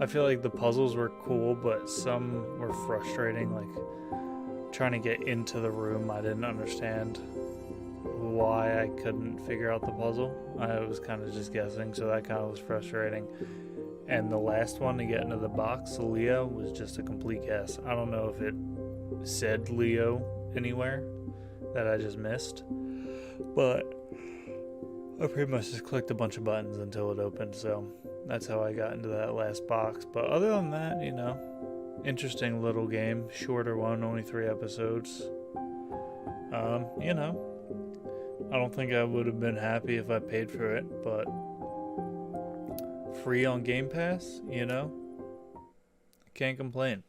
S1: I feel like the puzzles were cool, but some were frustrating. Like trying to get into the room, I didn't understand why I couldn't figure out the puzzle. I was kind of just guessing, so that kind of was frustrating. And the last one to get into the box, Leo, was just a complete guess. I don't know if it said Leo anywhere that I just missed, but I pretty much just clicked a bunch of buttons until it opened, so that's how I got into that last box. But other than that, you know, interesting little game, shorter one, only 3 episodes. You know, I don't think I would have been happy if I paid for it, but free on Game Pass, you know, can't complain.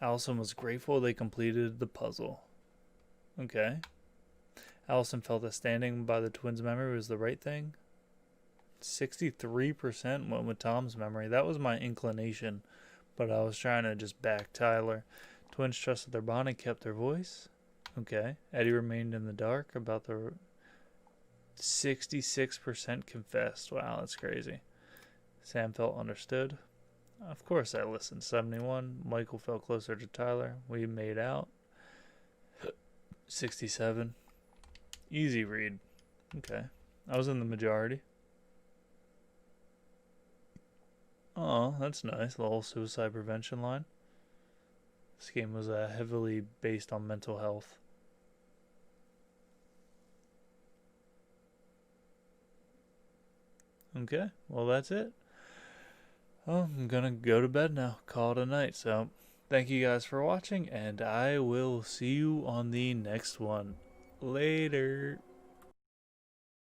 S1: Alyson was grateful they completed the puzzle. Okay. Alyson felt that standing by the twins' memory was the right thing. 63% went with Tom's memory. That was my inclination, but I was trying to just back Tyler. Twins trusted their bond and kept their voice. Okay. Eddie remained in the dark about the 66% confessed. Wow, that's crazy. Sam felt understood. Of course I listened. 71. Michael felt closer to Tyler. We made out. 67. Easy read. Okay. I was in the majority. Oh, that's nice. The whole suicide prevention line. This game was heavily based on mental health. Okay, well that's it. Oh, I'm gonna go to bed now. Call it a night. So, thank you guys for watching, and I will see you on the next one. Later.